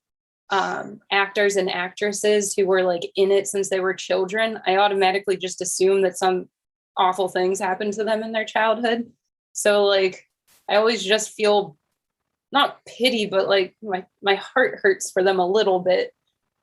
actors and actresses who were like in it since they were children. I automatically just assume that some awful things happened to them in their childhood. So like, I always just feel not pity, but like my heart hurts for them a little bit.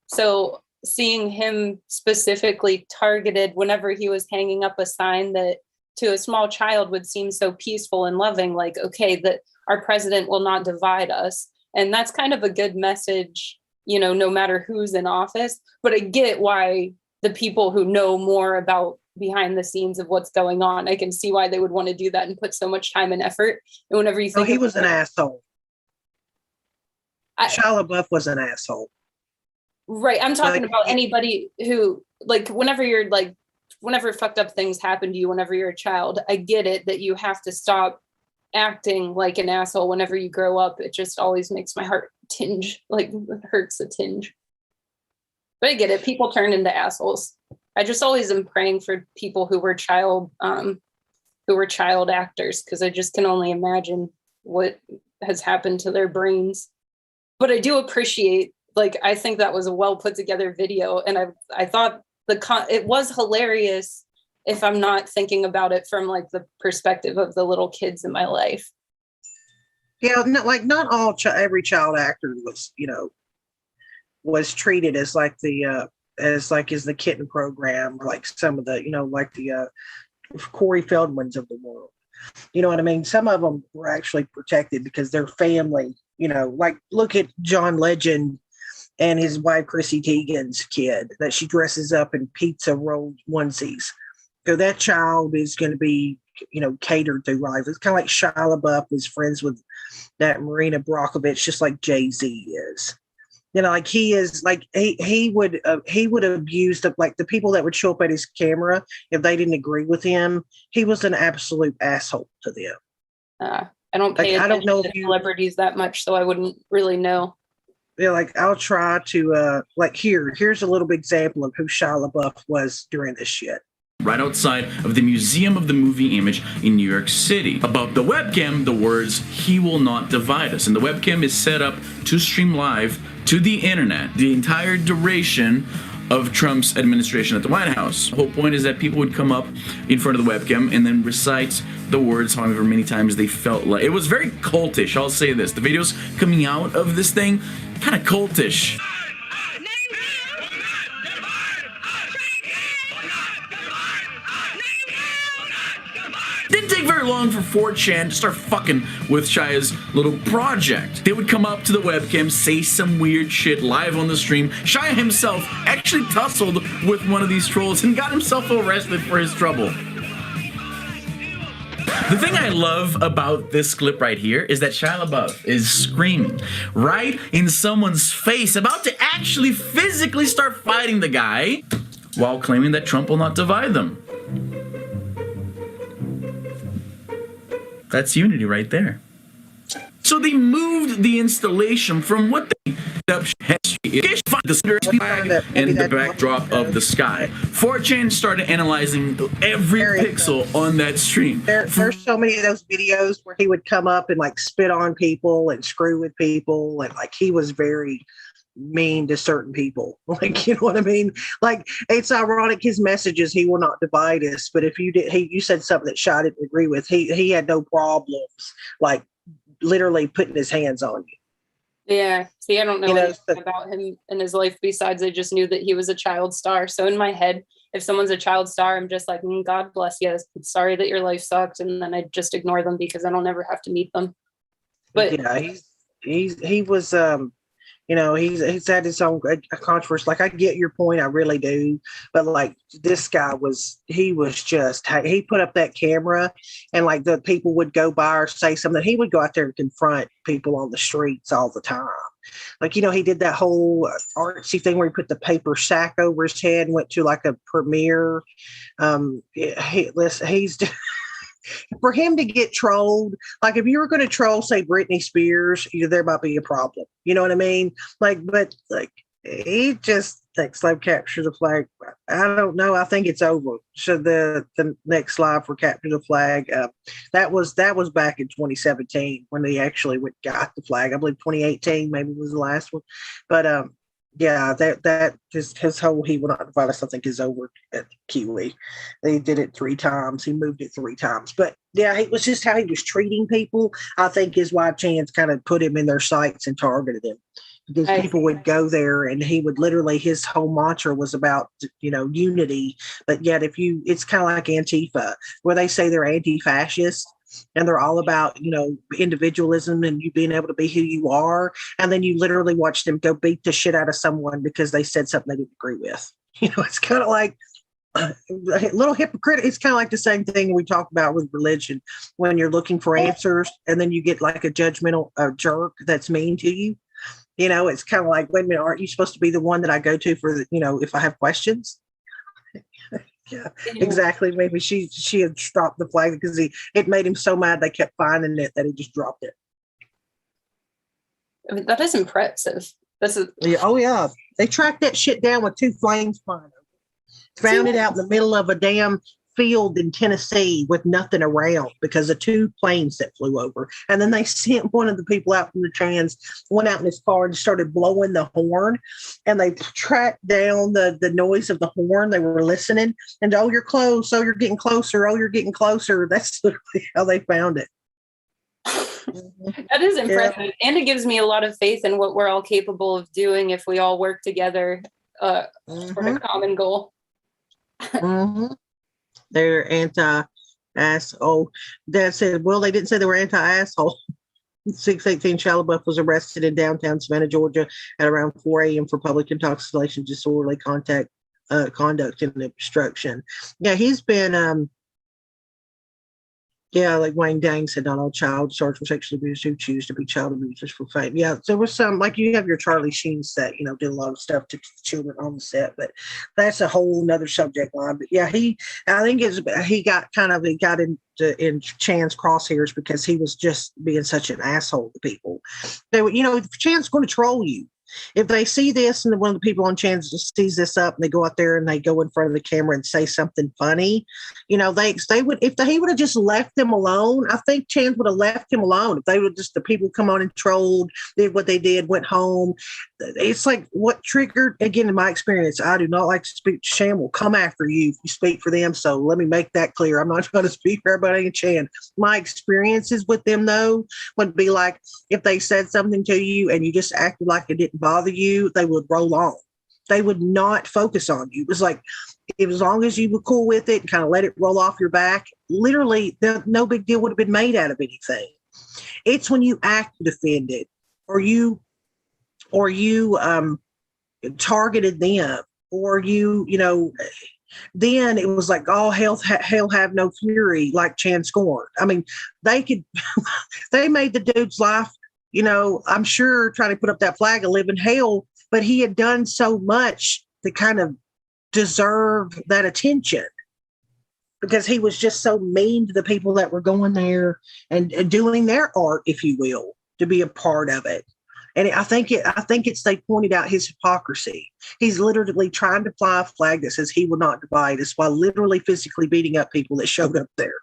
So seeing him specifically targeted whenever he was hanging up a sign that to a small child would seem so peaceful and loving, like, okay, that our president will not divide us. And that's kind of a good message, you know, no matter who's in office. But I get why the people who know more about behind the scenes of what's going on, I can see why they would want to do that and put so much time and effort. And whenever you think he was an asshole. Shia LaBeouf was an asshole. Right. I'm talking about anybody who, like, whenever fucked up things happen to you, whenever you're a child, I get it that you have to stop acting like an asshole whenever you grow up. It just always makes my heart tinge, like it hurts a tinge. But I get it. People turn into assholes. I just always am praying for people who were child actors, because I just can only imagine what has happened to their brains. But I do appreciate, like, I think that was a well put together video, and I thought it was hilarious if I'm not thinking about it from like the perspective of the little kids in my life. Yeah, not all every child actor was, you know, was treated as like the as the kitten program, or like some of the, you know, like the Corey Feldmans of the world. You know what I mean? Some of them were actually protected because their family, you know, like look at John Legend and his wife Chrissy Teigen's kid that she dresses up in pizza roll onesies. So that child is going to be, you know, catered through life. It's kind of like Shia LaBeouf is friends with that Marina Brockovich, just like Jay-Z is. You know, like he is, like he would abuse like the people that would show up at his camera if they didn't agree with him. He was an absolute asshole to them. I don't pay attention to celebrities that much, so I wouldn't really know. Yeah, like I'll try to like here's a little example of who Shia LaBeouf was during this shit. Right outside of the Museum of the Movie Image in New York City. Above the webcam, the words, "He will not divide us." And the webcam is set up to stream live to the internet the entire duration of Trump's administration at the White House. The whole point is that people would come up in front of the webcam and then recite the words however many times they felt like. It was very cultish, I'll say this. The videos coming out of this thing, kind of cultish. Didn't take very long for 4chan to start fucking with Shia's little project. They would come up to the webcam, say some weird shit live on the stream. Shia himself actually tussled with one of these trolls and got himself arrested for his trouble. The thing I love about this clip right here is that Shia LaBeouf is screaming right in someone's face, about to actually physically start fighting the guy, while claiming that Trump will not divide them. That's unity right there. So they moved the installation from what they the flag and the backdrop of the sky. 4chan started analyzing every pixel on that stream. There's so many of those videos where he would come up and like spit on people and screw with people, and like he was very mean to certain people. Like, you know what I mean? Like, it's ironic, his messages, he will not divide us, but if you did, you said something that Shaw didn't agree with, he had no problems like literally putting his hands on you. Yeah. See, I don't know anything about him in his life besides I just knew that he was a child star. So in my head, if someone's a child star, I'm just like, God bless you. Sorry that your life sucked. And then I just ignore them because I don't ever have to meet them. But yeah, he was he's had his own controversy. Like, I get your point, I really do, but like this guy he put up that camera, and like the people would go by or say something, he would go out there and confront people on the streets all the time. Like, he did that whole artsy thing where he put the paper sack over his head and went to like a premiere. He's for him to get trolled, like if you were going to troll, say, Britney Spears, there might be a problem. You know what I mean? Like, but like he just thinks like capture the flag. I don't know. I think it's over. So the next slide for capture the flag. That was back in 2017 when they actually got the flag. I believe 2018 maybe was the last one, but yeah, that just his whole he will not divide us, I think, is over at Kiwi. They did it 3 times. He moved it 3 times. But yeah, it was just how he was treating people, I think, is why Chance kind of put him in their sights and targeted him. Because people would go there and he would literally, his whole mantra was about, unity. But yet it's kind of like Antifa, where they say they're anti-fascist. And they're all about, individualism and you being able to be who you are. And then you literally watch them go beat the shit out of someone because they said something they didn't agree with. It's kind of like a little hypocrite. It's kind of like the same thing we talk about with religion when you're looking for answers and then you get like a judgmental jerk that's mean to you. It's kind of like, wait a minute, aren't you supposed to be the one that I go to for, if I have questions? Yeah, exactly. Maybe she had dropped the flag because it made him so mad they kept finding it that he just dropped it. I mean, that is impressive. Yeah, oh yeah. They tracked that shit down with 2 flames flying. Found it out in the middle of a damn field in Tennessee with nothing around because of 2 planes that flew over. And then they sent one of the people out from the trans, went out in his car and started blowing the horn. And they tracked down the noise of the horn. They were listening and, oh, you're close. Oh, you're getting closer. Oh, you're getting closer. That's literally how they found it. That is impressive. Yeah. And it gives me a lot of faith in what we're all capable of doing if we all work together for a common goal. They're anti-asshole. Dad said, well, they didn't say they were anti-asshole. 618 Shalabuff was arrested in downtown Savannah, Georgia at around 4 a.m. for public intoxication, disorderly conduct, and obstruction. Yeah, he's been, like Wayne Dang said, not all child charged with sexual abuse who choose to be child abusers for fame. Yeah, there was some, like you have your Charlie Sheen set, did a lot of stuff to children on the set, but that's a whole nother subject line. But yeah, he got in Chan's crosshairs because he was just being such an asshole to people. They would, if Chan's going to troll you, if they see this and one of the people on Chance sees this up and they go out there and they go in front of the camera and say something funny, they would, if he would have just left them alone, I think Chance would have left him alone. If they would just, the people come on and trolled, did what they did, went home. It's like what triggered, again, in my experience, I do not like to speak. Chan will come after you if you speak for them. So let me make that clear. I'm not trying to speak for everybody in Chan. My experiences with them, though, would be like if they said something to you and you just acted like it didn't bother you, they would roll on. They would not focus on you. It was like, as long as you were cool with it and kind of let it roll off your back, literally no big deal would have been made out of anything. It's when you act offended or you targeted them or then it was like, oh, hell have no fury, like Chan scorned. I mean, they made the dude's life, I'm sure trying to put up that flag a living hell, but he had done so much to kind of deserve that attention. because he was just so mean to the people that were going there and doing their art, if you will, to be a part of it. And I think it's they pointed out his hypocrisy. He's literally trying to fly a flag that says he will not divide us while literally physically beating up people that showed up there.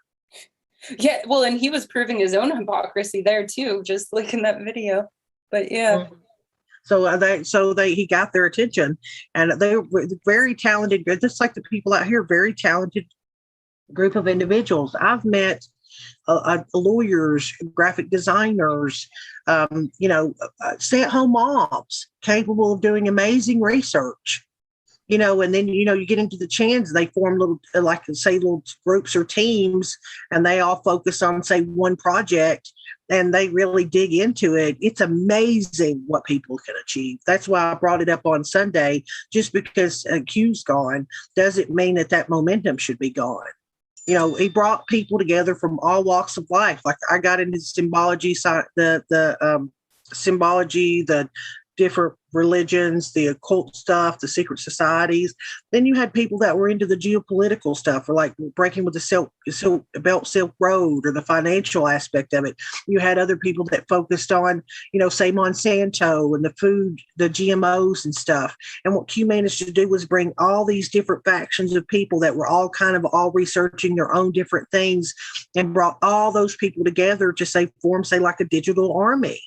Yeah, well, and he was proving his own hypocrisy there too, just like in that video. But yeah. So he got their attention, and they were very talented, just like the people out here, very talented group of individuals. I've met lawyers, graphic designers, stay-at-home moms capable of doing amazing research. And then, you get into the chans, they form little groups or teams, and they all focus on, say, one project, and they really dig into it. It's amazing what people can achieve. That's why I brought it up on Sunday. Just because Q's gone doesn't mean that momentum should be gone. He brought people together from all walks of life. Like I got into symbology, the symbology, the different religions, the occult stuff, the secret societies. Then you had people that were into the geopolitical stuff, or like breaking with the Silk Road, or the financial aspect of it. You had other people that focused on, say Monsanto and the food, the GMOs and stuff. And what Q managed to do was bring all these different factions of people that were all researching their own different things, and brought all those people together to form like a digital army.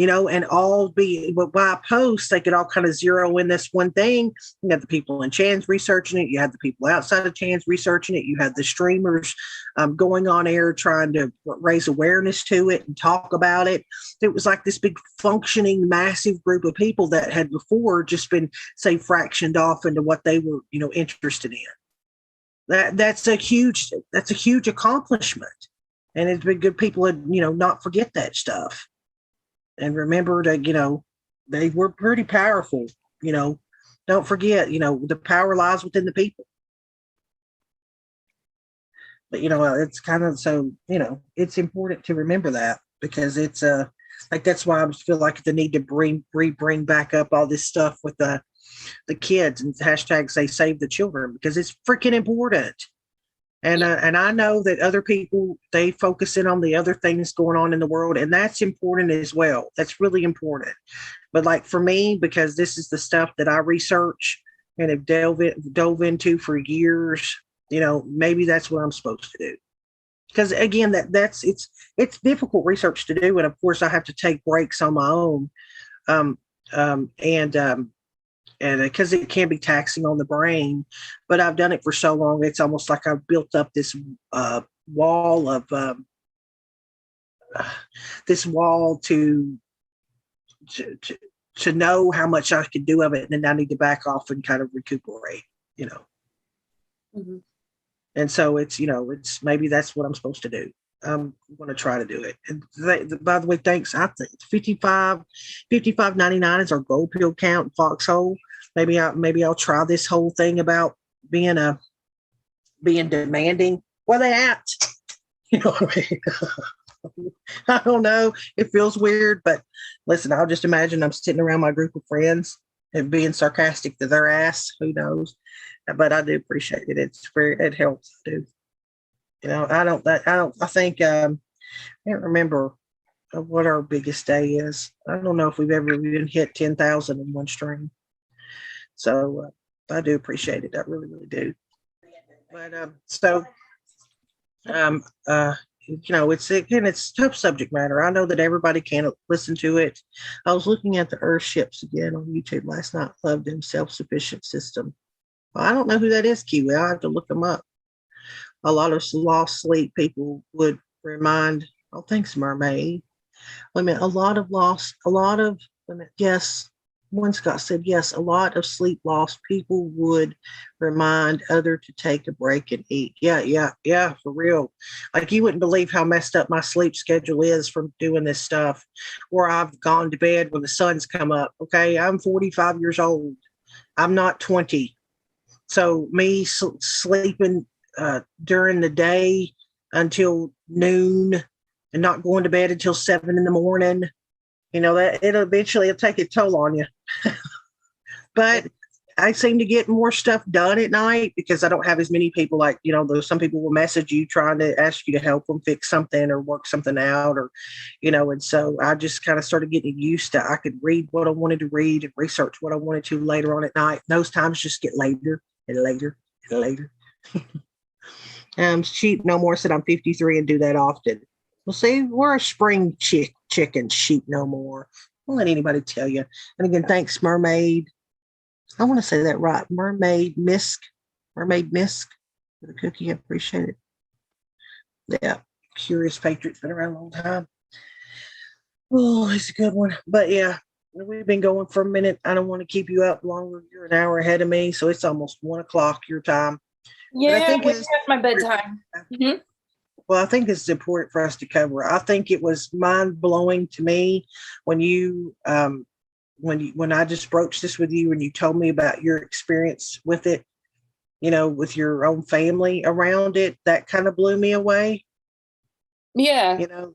And all by posts, they could all kind of zero in this one thing. You had the people in Chans researching it. You had the people outside of Chans researching it. You had the streamers going on air trying to raise awareness to it and talk about it. It was like this big functioning, massive group of people that had before just been, say, fractioned off into what they were, interested in. That's a huge accomplishment. And it's been good people to, not forget that stuff. And remember that, they were pretty powerful. Don't forget, the power lies within the people. But, it's kind of so, it's important to remember that, because it's that's why I feel like the need to bring back up all this stuff with the kids and hashtags say save the children, because it's freaking important. And I know that other people, they focus in on the other things going on in the world, and that's important as well. That's really important. But like for me, because this is the stuff that I research and have dove into for years, maybe that's what I'm supposed to do. Because again, it's difficult research to do, and of course I have to take breaks on my own, and because it can be taxing on the brain. But I've done it for so long, it's almost like I've built up this wall of to know how much I can do of it, and then I need to back off and kind of recuperate, Mm-hmm. And so it's maybe that's what I'm supposed to do. I'm going to try to do it. And by the way, thanks. I think $55.99 is our gold pill count in Foxhole. Maybe I'll try this whole thing about being demanding. Where they at? You know what I mean? I don't know. It feels weird, but listen, I'll just imagine I'm sitting around my group of friends and being sarcastic to their ass. Who knows? But I do appreciate it. It helps. I do. I think I can't remember what our biggest day is. I don't know if we've ever even hit 10,000 in one stream. So I do appreciate it. I really, really do. But it's tough subject matter. I know that everybody can't listen to it. I was looking at the Earth ships again on YouTube last night. Loved them, self-sufficient system. Well, I don't know who that is, Kiwi. I'll have to look them up. A lot of lost sleep people would remind, oh, thanks, Mermaid. Yes, one Scott said, yes, a lot of sleep lost people would remind other to take a break and eat. Yeah, for real. Like, you wouldn't believe how messed up my sleep schedule is from doing this stuff, where I've gone to bed when the sun's come up. Okay, I'm 45 years old. I'm not 20. So me sleeping during the day until noon and not going to bed until 7 a.m, that it'll take a toll on you. But I seem to get more stuff done at night because I don't have as many people like, there's some people will message you trying to ask you to help them fix something or work something out or, and so I just kind of started getting used to, I could read what I wanted to read and research what I wanted to later on at night. Those times just get later and later and later. Sheep No More said I'm 53 and do that often. Well, see, we're a spring chicken, Sheep No More. Don't let anybody tell you. And again, thanks, Mermaid. I want to say that right. Mermaid Misk for the cookie. I appreciate it. Yeah. Curious Patriot's been around a long time. Oh, it's a good one. But yeah, we've been going for a minute. I don't want to keep you up longer. You're an hour ahead of me, so it's almost 1:00 your time. Yeah, I think it's my bedtime. Mm-hmm. Well, I think it's important for us to cover. I think it was mind blowing to me when when I just broached this with you and you told me about your experience with it, with your own family around it. That kind of blew me away. Yeah. And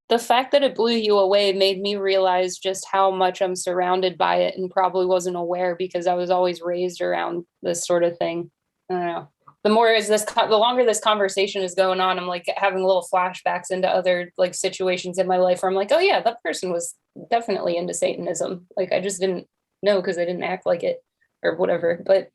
the fact that it blew you away made me realize just how much I'm surrounded by it and probably wasn't aware because I was always raised around this sort of thing. I don't know. The longer this conversation is going on, I'm like having little flashbacks into other like situations in my life where I'm like, oh yeah, that person was definitely into Satanism. Like I just didn't know because I didn't act like it or whatever. But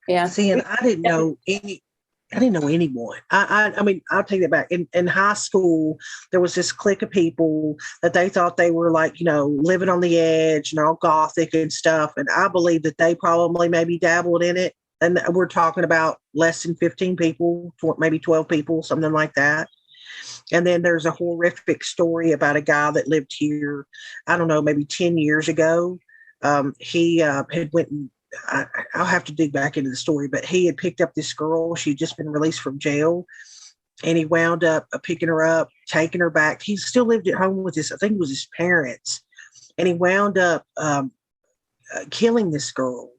yeah. See, and I didn't know anyone. I mean, I'll take that back. In high school, there was this clique of people that they thought they were like, living on the edge and all gothic and stuff. And I believe that they probably maybe dabbled in it. And we're talking about less than 15 people, maybe 12 people, something like that. And then there's a horrific story about a guy that lived here, I don't know, maybe 10 years ago. He had went and I'll have to dig back into the story, but he had picked up this girl. She'd just been released from jail. And he wound up picking her up, taking her back. He still lived at home with I think it was his parents. And he wound up killing this girl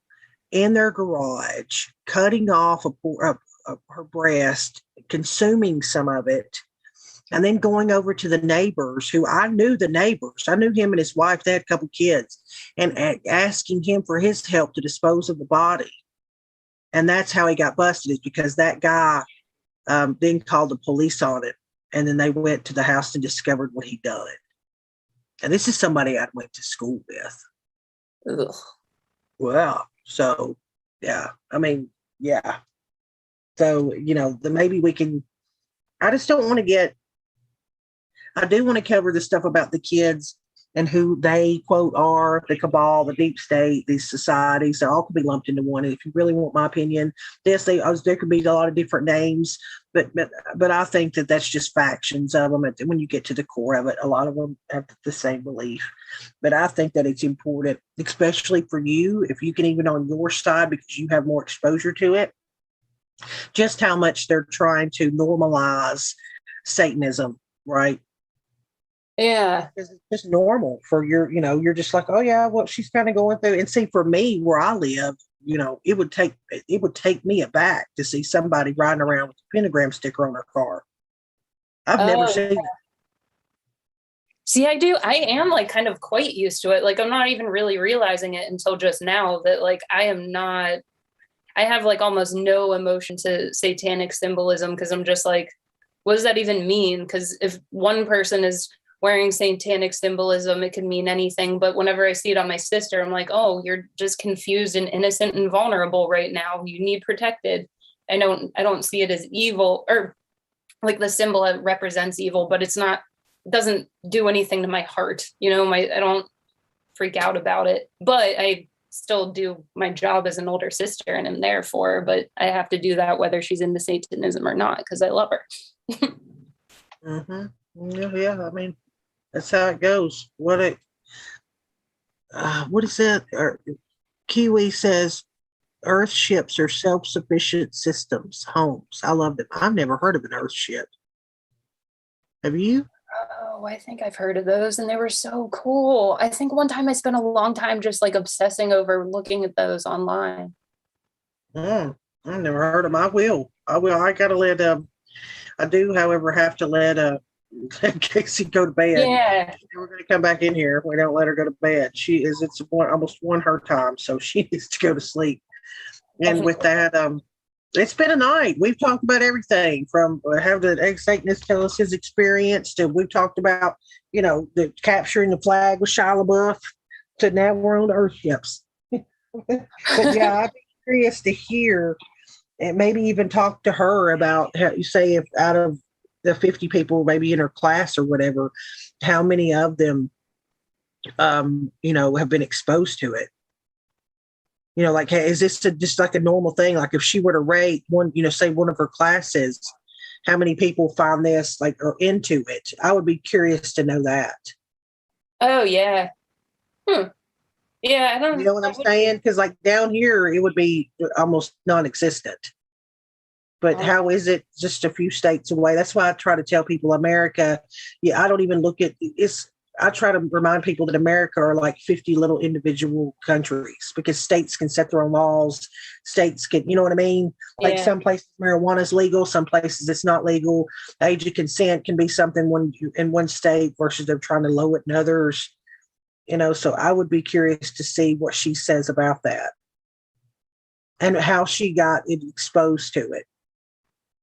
in their garage, cutting off her breast, consuming some of it, and then going over to the neighbors who I knew the neighbors. I knew him and his wife. They had a couple kids and asking him for his help to dispose of the body. And that's how he got busted, is because that guy then called the police on it. And then they went to the house and discovered what he'd done. And this is somebody I went to school with. Ugh. Well, so, yeah, I mean, yeah. So, maybe we can, I just don't want to I do want to cover the stuff about the kids and who they, quote, are, the cabal, the deep state, these societies. They all could be lumped into one. And if you really want my opinion, there could be a lot of different names, but I think that that's just factions of them. And when you get to the core of it, a lot of them have the same belief. But I think that it's important, especially for you, if you can even on your side, because you have more exposure to it, just how much they're trying to normalize Satanism, right? Yeah. Because it's just normal for you're just like, oh yeah, well, she's kind of going through. And see, for me, where I live, it would take me aback to see somebody riding around with a pentagram sticker on their car. I've never seen it. See, I am like kind of quite used to it. Like I'm not even really realizing it until just now that like I have like almost no emotion to satanic symbolism because I'm just like, what does that even mean? Because if one person is wearing satanic symbolism, it could mean anything. But whenever I see it on my sister, I'm like, oh, you're just confused and innocent and vulnerable right now. You need protected. I don't see it as evil or like the symbol that represents evil, but it doesn't do anything to my heart. I don't freak out about it, but I still do my job as an older sister and I'm there for her, but I have to do that whether she's into Satanism or not, because I love her. Mm-hmm. Yeah, I mean, that's how it goes. What is that? Kiwi says, Earth ships are self-sufficient systems, homes. I love them. I've never heard of an Earth ship. Have you? Oh, I think I've heard of those and they were so cool. I think one time I spent a long time just like obsessing over looking at those online. I've never heard of them. I will. I gotta let I do, however, have to let Casey go to bed. Yeah. We're going to come back in here if we don't let her go to bed. Almost one her time, so she needs to go to sleep. And with that, it's been a night. We've talked about everything from having the ex-Satanist tell us his experience to we've talked about, the capturing the flag with Shia LaBeouf to now we're on Earthships. But yeah, I'd be curious to hear and maybe even talk to her about how you say if out of the 50 people maybe in her class or whatever, how many of them, have been exposed to it. Like, hey, is this just like a normal thing? Like if she were to rate one, say one of her classes, how many people find this like are into it? I would be curious to know that. Oh yeah. Yeah, I don't You know what I'm saying? Because like down here, it would be almost non-existent. But how is it just a few states away? That's why I try to tell people America. Yeah, I don't even look at it's. I try to remind people that America are like 50 little individual countries because states can set their own laws. States can, you know what I mean? Like some places marijuana is legal, some places it's not legal. Age of consent can be something in one state versus they're trying to lower it in others. So I would be curious to see what she says about that and how she got exposed to it.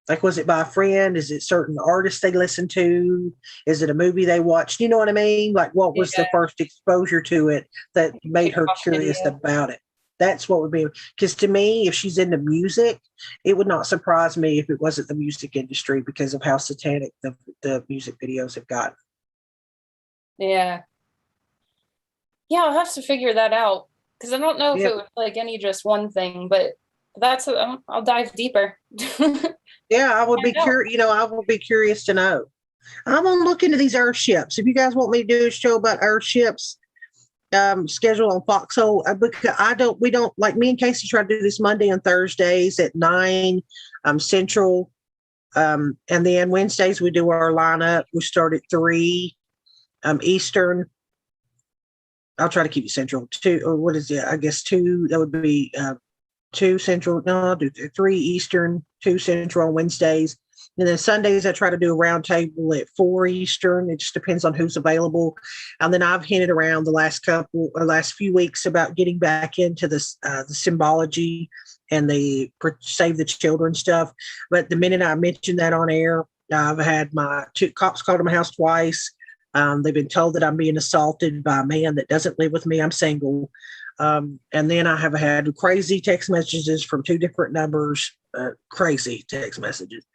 Like, was it by a friend? Is it certain artists they listened to? Is it a movie they watched? You know what I mean? Like, what was the first exposure to it that made her curious about it? That's what would be, because to me, if she's into music, it would not surprise me if it wasn't the music industry because of how satanic the music videos have gotten. Yeah. Yeah, I'll have to figure that out because I don't know if it was like any just one thing, but I'll dive deeper. Yeah, I would be curious. I would be curious to know. I'm gonna look into these Earthships. If you guys want me to do a show about Earthships, schedule on Foxhole, because we don't like me and Casey try to do this Monday and Thursdays at 9 Central, and then Wednesdays we do our lineup. We start at 3 Eastern. I'll try to keep it Central. 2 or what is it? I guess 2. That would be 2 Central. No, I'll do 3 Eastern, 2 Central on Wednesdays. And then Sundays, I try to do a round table at 4 Eastern. It just depends on who's available. And then I've hinted around the last few weeks about getting back into the symbology and the Save the Children stuff. But the minute I mentioned that on air, I've had my 2 cops called to my house twice. They've been told that I'm being assaulted by a man that doesn't live with me. I'm single. And then I have had crazy text messages from 2 different numbers, crazy text messages.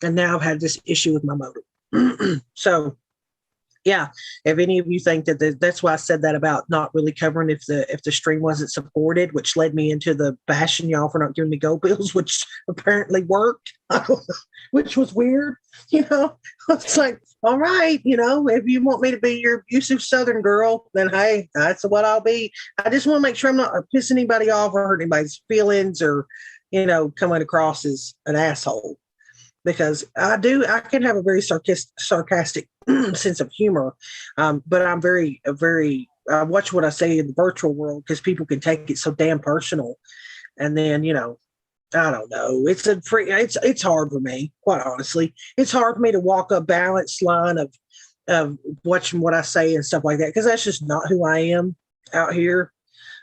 And now I've had this issue with my modem. So, yeah, if any of you think that that's why I said that about not really covering if the stream wasn't supported, which led me into the bashing y'all for not giving me go bills, which apparently worked, which was weird. It's like, all right, if you want me to be your abusive Southern girl, then hey, that's what I'll be. I just want to make sure I'm not pissing anybody off or hurting anybody's feelings or, coming across as an asshole. Because I can have a very sarcastic sense of humor, but I'm very, I watch what I say in the virtual world because people can take it so damn personal. And then, I don't know. It's hard for me, quite honestly. It's hard for me to walk a balanced line of watching what I say and stuff like that because that's just not who I am out here.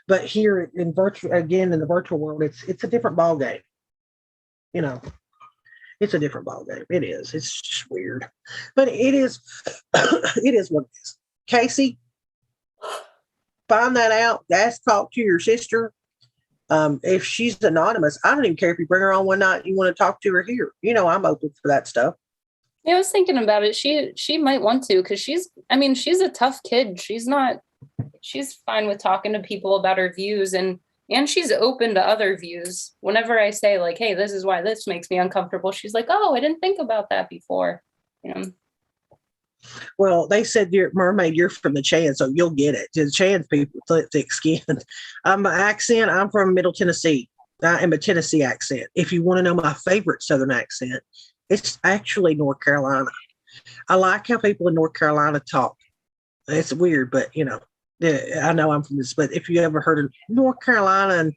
But here in the virtual world, it's a different ball game. It's a different ballgame. It is. It's just weird. But it is it is what it is. Casey, find that out. Talk to your sister. If she's anonymous, I don't even care if you bring her on one night you want to talk to her here. I'm open for that stuff. Yeah, I was thinking about it. She might want to because she's a tough kid. She's fine with talking to people about her views and she's open to other views. Whenever I say like, hey, this is why this makes me uncomfortable, she's like, oh, I didn't think about that before. Well, they said you're mermaid, you're from the Chan, so you'll get it. The Chan people, thick skin. My accent, I'm from Middle Tennessee. I am a Tennessee accent. If you want to know my favorite Southern accent, it's actually North Carolina. I like how people in North Carolina talk. It's weird, but I know I'm from this, but if you ever heard of North Carolina, and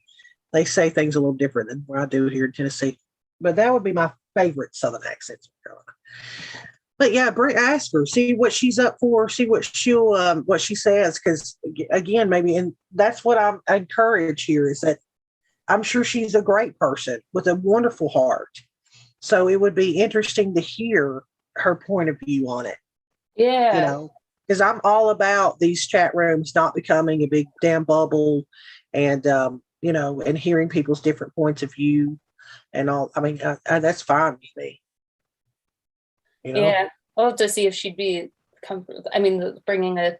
they say things a little different than what I do here in Tennessee. But that would be my favorite Southern accent in Carolina. But yeah, ask her, see what she's up for, see what what she says. Because again, maybe, and that's what I encourage here is that I'm sure she's a great person with a wonderful heart. So it would be interesting to hear her point of view on it. Yeah. Because I'm all about these chat rooms not becoming a big damn bubble, and and hearing people's different points of view and all. I mean, that's fine with me. Yeah, I'll have to see if she'd be comfortable. I mean, bringing a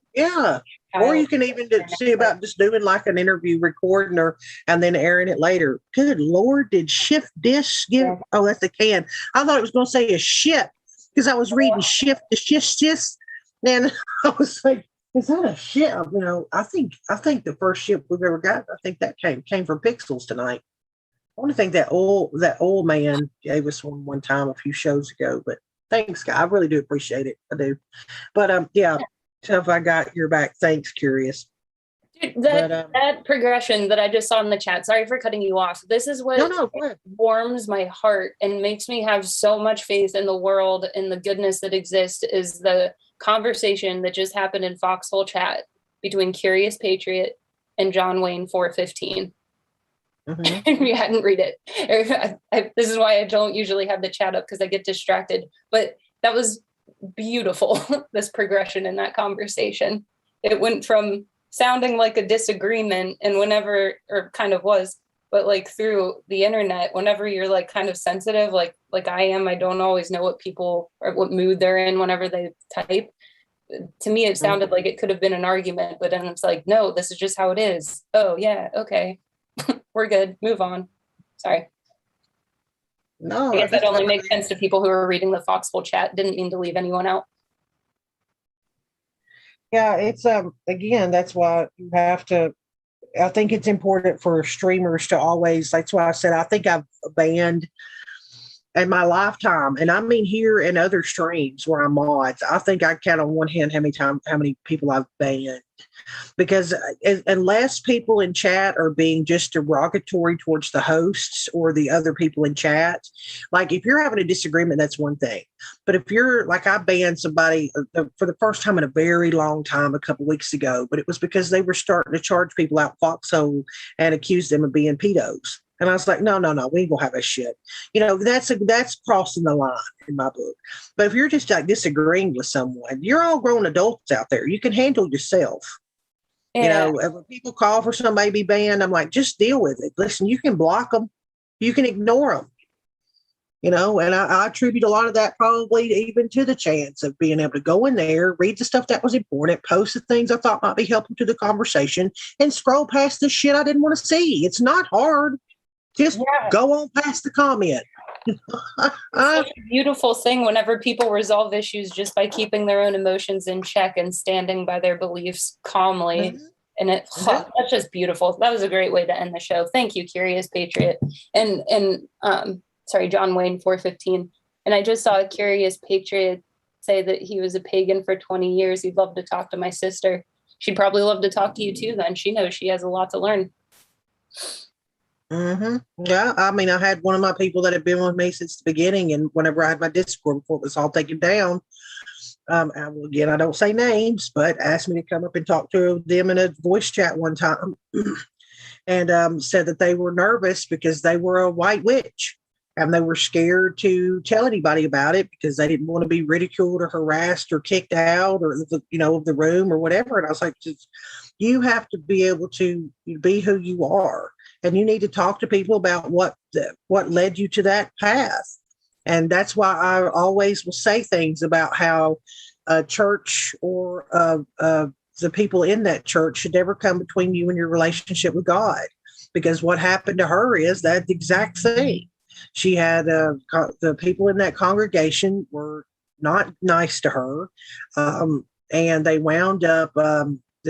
or you can even see about just doing like an interview, recording her, and then airing it later. Good Lord, did Shift Dish give? Yeah. Oh, that's a can. I thought it was going to say a ship because I was reading Shift the Shish, and I was like, "Is that a ship?" I think the first ship we've ever got, I think that came from Pixels tonight. I want to think that old man gave us one time a few shows ago, but. Thanks, guy. I really do appreciate it. I do. But yeah, so if I got your back, thanks, Curious. Dude, that progression that I just saw in the chat, sorry for cutting you off. This is what warms my heart and makes me have so much faith in the world and the goodness that exists is the conversation that just happened in Foxhole chat between Curious Patriot and John Wayne 415. Mm-hmm. If you hadn't read it, this is why I don't usually have the chat up because I get distracted. But that was beautiful. This progression in that conversation, it went from sounding like a disagreement, and whenever, or kind of was, but like through the internet, whenever you're like kind of sensitive, like I am, I don't always know what people or what mood they're in whenever they type. To me, it sounded like it could have been an argument, but then it's like, no, this is just how it is. Oh yeah, okay. We're good. Move on. Sorry. No, I guess that only makes sense to people who are reading the Foxhole chat. Didn't mean to leave anyone out. Yeah, it's again, that's why you have to. I think it's important for streamers to always. That's why I said I think I've banned in my lifetime, and I mean here and other streams where I'm mods. I think I count on one hand how many people I've banned. Because unless people in chat are being just derogatory towards the hosts or the other people in chat, like if you're having a disagreement, that's one thing. But if you're like, I banned somebody for the first time in a very long time a couple weeks ago, but it was because they were starting to charge people out Foxhole and accuse them of being pedos. And I was like, no, we ain't gonna have that shit. That's crossing the line in my book. But if you're just like disagreeing with someone, you're all grown adults out there. You can handle yourself. Yeah. When people call for somebody to be banned, I'm like, just deal with it. Listen, you can block them. You can ignore them. And I attribute a lot of that probably even to the chance of being able to go in there, read the stuff that was important, post the things I thought might be helpful to the conversation, and scroll past the shit I didn't want to see. It's not hard. Just go on past the comment. It's such a beautiful thing whenever people resolve issues just by keeping their own emotions in check and standing by their beliefs calmly. Mm-hmm. And that's just beautiful. That was a great way to end the show. Thank you, Curious Patriot. And sorry, John Wayne 415. And I just saw a Curious Patriot say that he was a pagan for 20 years. He'd love to talk to my sister. She'd probably love to talk to you too then. She knows she has a lot to learn. Mm-hmm. Yeah, I mean, I had one of my people that had been with me since the beginning, and whenever I had my Discord before it was all taken down, again, I don't say names, but asked me to come up and talk to them in a voice chat one time, and said that they were nervous because they were a white witch, and they were scared to tell anybody about it because they didn't want to be ridiculed or harassed or kicked out or of the room or whatever. And I was like, you have to be able to be who you are. And you need to talk to people about what led you to that path. And that's why I always will say things about how a church or the people in that church should never come between you and your relationship with God. Because what happened to her is that exact thing. She had the people in that congregation were not nice to her. And they wound up,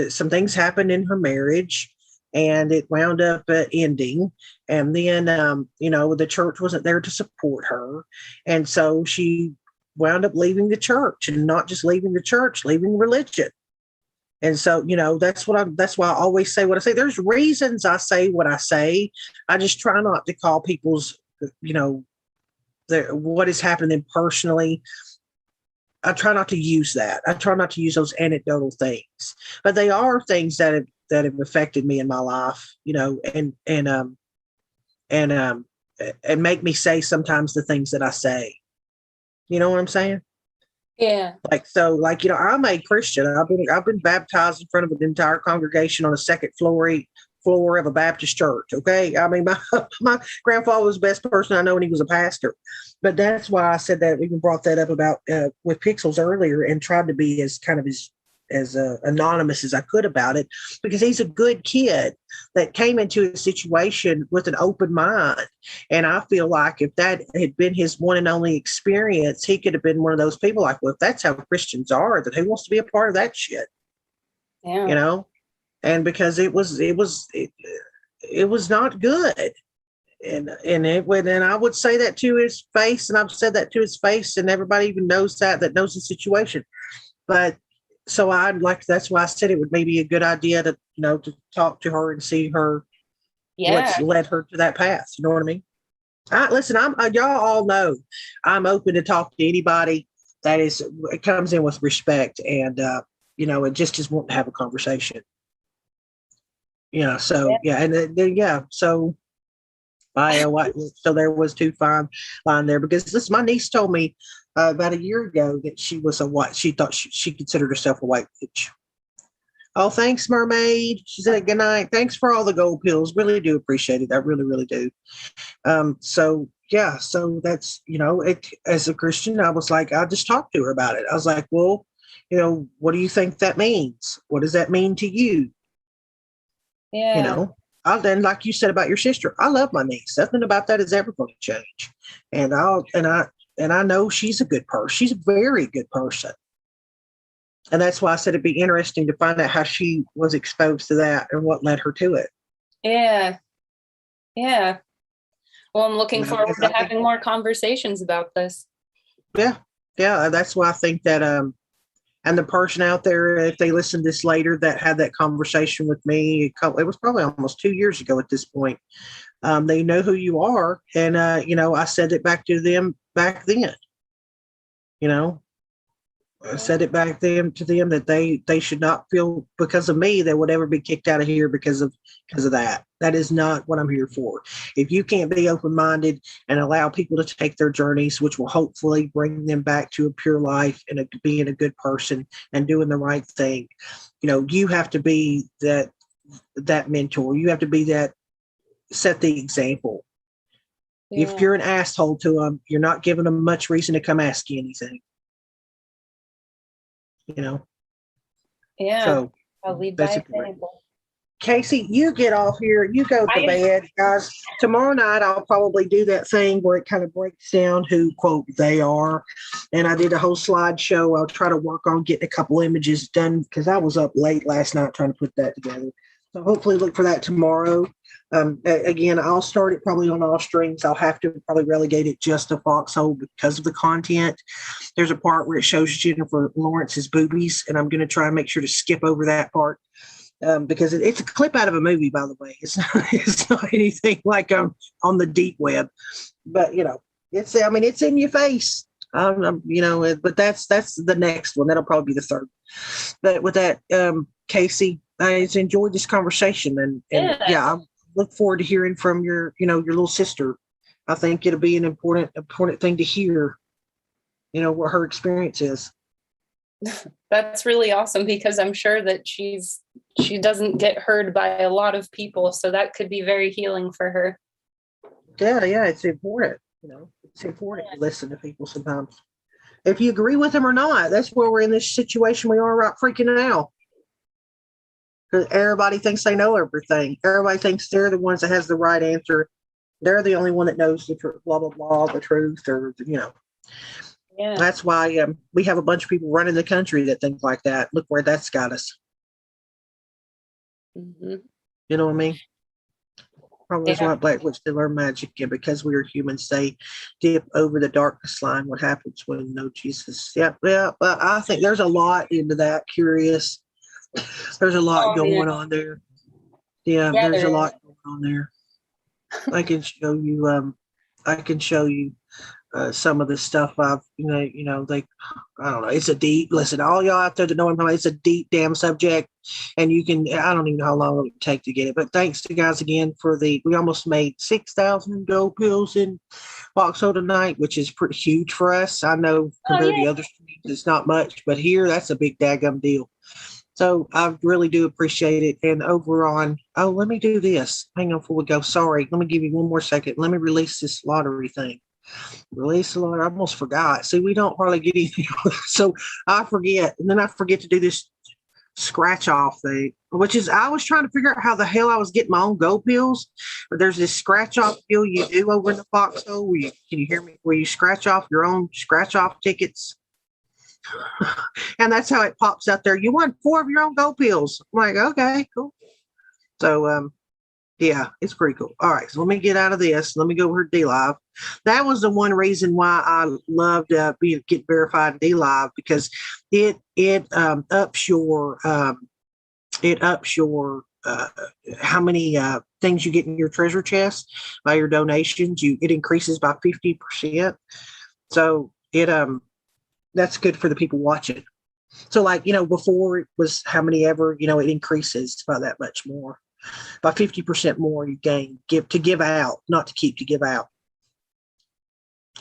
some things happened in her marriage. And it wound up ending. And then, the church wasn't there to support her. And so she wound up leaving the church, and not just leaving the church, leaving religion. And so, that's why I always say what I say. There's reasons I say what I say. I just try not to call people's, what is happening personally I try not to use that. I try not to use those anecdotal things, but they are things that have affected me in my life, and make me say sometimes the things that I say. You know what I'm saying? Yeah. I'm a Christian. I've been baptized in front of an entire congregation on a second floor of a Baptist church. Okay. I mean, my grandfather was the best person I know, and he was a pastor. But that's why I said that, even brought that up about with Pixels earlier, and tried to be as anonymous as I could about it, because he's a good kid that came into a situation with an open mind. And I feel like if that had been his one and only experience, he could have been one of those people like, well, if that's how Christians are, then who wants to be a part of that shit? Yeah. And because it was not good. And I would say that to his face, and I've said that to his face, and everybody even knows that knows the situation. But so that's why I said it would maybe a good idea to talk to her and see her, what's led her to that path. You know what I mean? Listen, y'all all know I'm open to talk to anybody it comes in with respect, and it just wanting to have a conversation. So so there was too fine line there, because my niece told me about a year ago that she was she thought she considered herself a white bitch. Oh, thanks, mermaid. She said good night. Thanks for all the gold pills. Really do appreciate it. I really, really do. So that's, as a Christian, I was like, I'll just talk to her about it. I was like, well, what do you think that means? What does that mean to you? Yeah. Then, like you said about your sister, I love my niece. Nothing about that is ever going to change. And I know she's a good person. She's a very good person. And that's why I said it'd be interesting to find out how she was exposed to that and what led her to it. Yeah. Yeah. Well, I'm looking forward to having more conversations about this. Yeah. Yeah. That's why I think that, and the person out there, if they listen to this later, that had that conversation with me, it was probably almost 2 years ago at this point. They know who you are. And, I said it back to them back then. I said it back then to them that they should not feel because of me they would ever be kicked out of here because of that. That is not what I'm here for. If you can't be open-minded and allow people to take their journeys, which will hopefully bring them back to a pure life and being a good person and doing the right thing, you have to be that mentor. You have to be that, set the example. Yeah. If you're an asshole to them, you're not giving them much reason to come ask you anything. Yeah. So I'll lead by example. Casey, you get off here. You go to bed, guys. Tomorrow night, I'll probably do that thing where it kind of breaks down who, quote, they are. And I did a whole slideshow. I'll try to work on getting a couple images done because I was up late last night trying to put that together. So hopefully look for that tomorrow. Again, I'll start it probably on all streams. I'll have to probably relegate it just to Foxhole because of the content. There's a part where it shows Jennifer Lawrence's boobies, and I'm going to try and make sure to skip over that part because it's a clip out of a movie, by the way. It's not anything like on the deep web, but it's in your face. But that's the next one. That'll probably be the third. But with that, Casey, I enjoyed this conversation, and I look forward to hearing from your little sister. I think it'll be an important thing to hear, what her experience is. That's really awesome because I'm sure that she doesn't get heard by a lot of people. So that could be very healing for her. Yeah. It's important. It's important to listen to people sometimes. If you agree with them or not, that's where we're in this situation we are right freaking now. Because everybody thinks they know everything. Everybody thinks they're the ones that has the right answer. They're the only one that knows the truth, blah, blah, blah, the truth, or, Yeah. That's why we have a bunch of people running the country that think like that. Look where that's got us. Mm-hmm. You know what I mean? Probably is why Black Witch did learn magic, and because we are humans, they dip over the darkness line. What happens when no Jesus? Yeah. But I think there's a lot into that. Curious. There's a lot going on there. Yeah, there's a lot going on there. I can show you. some of the stuff I've, I don't know. It's a deep, listen, all y'all out there that know him, it's a deep damn subject. And I don't even know how long it would take to get it. But thanks to guys again we almost made 6,000 gold pills in Foxhole tonight, which is pretty huge for us. I know compared to other streams, it's not much, but here, that's a big daggum deal. So I really do appreciate it. And over on, let me do this. Hang on before we go. Sorry. Let me give you one more second. Let me release this lottery thing. Release the lottery. I almost forgot. See, we don't hardly get anything. So I forget. And then I forget to do this scratch off thing, which is, I was trying to figure out how the hell I was getting my own gold pills. But there's this scratch off deal you do over in the Foxhole. Can you hear me? Where you scratch off your own scratch off tickets. And that's how it pops out there. You won 4 of your own gold pills. I'm like, okay, cool. So, yeah, it's pretty cool. All right, so let me get out of this. Let me go over to D-Live. That was the one reason why I loved get verified in D-Live, because it ups your how many things you get in your treasure chest by your donations. It increases by 50%. So that's good for the people watching. So before it was how many ever, it increases by that much more. By 50% more you gain, give out, not to keep, to give out.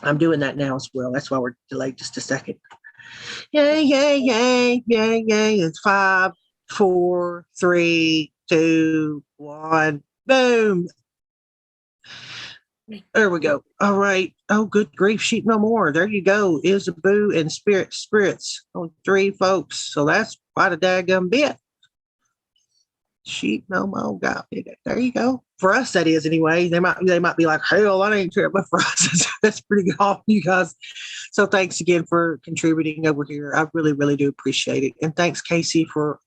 I'm doing that now as well. That's why we're delayed just a second. Yay, yay, yay, yay, yay. It's 5, 4, 3, 2, 1. Boom. There we go. All right. Oh, good grief. Sheep no more. There you go. Isaboo and spirits. Only 3 folks. So that's quite a daggum bit. Sheep no more. Got it. There you go. For us, that is anyway. They might be like, hell, that ain't true. But for us, that's pretty good off, you guys. So thanks again for contributing over here. I really, really do appreciate it. And thanks, Casey, for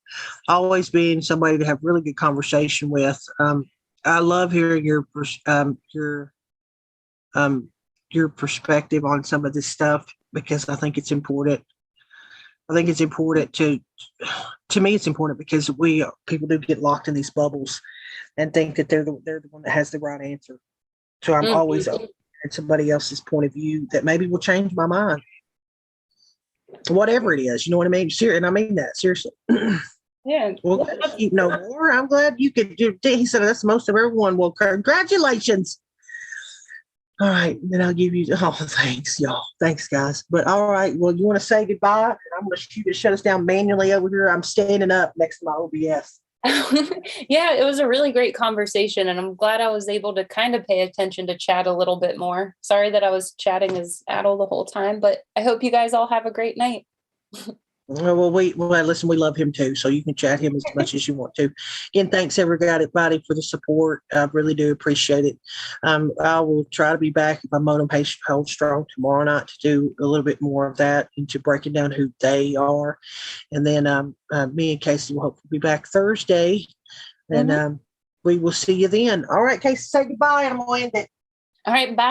always being somebody to have really good conversation with. I love hearing your perspective on some of this stuff, because I think it's important. I think it's important to me. It's important because people do get locked in these bubbles and think that they're the one that has the right answer. So I'm always open to somebody else's point of view that maybe will change my mind. Whatever it is, you know what I mean? And I mean that seriously. Yeah. Well, you know more. I'm glad you could do. He said that's most of everyone. Well, congratulations. All right, then I'll give you. Oh, thanks, y'all. Thanks, guys. But all right, well, you want to say goodbye? And I'm going to shut us down manually over here. I'm standing up next to my OBS. Yeah, it was a really great conversation, and I'm glad I was able to kind of pay attention to chat a little bit more. Sorry that I was chatting as Adel the whole time, but I hope you guys all have a great night. Well, listen, we love him too, so you can chat him as much as you want to. Again, thanks everybody for the support. I really do appreciate it. I will try to be back if my motivation holds strong tomorrow night to do a little bit more of that and to breaking down who they are. And then me and Casey will hopefully be back Thursday, and we will see you then. All right, Casey, say goodbye. I'm going to end it. All right, bye.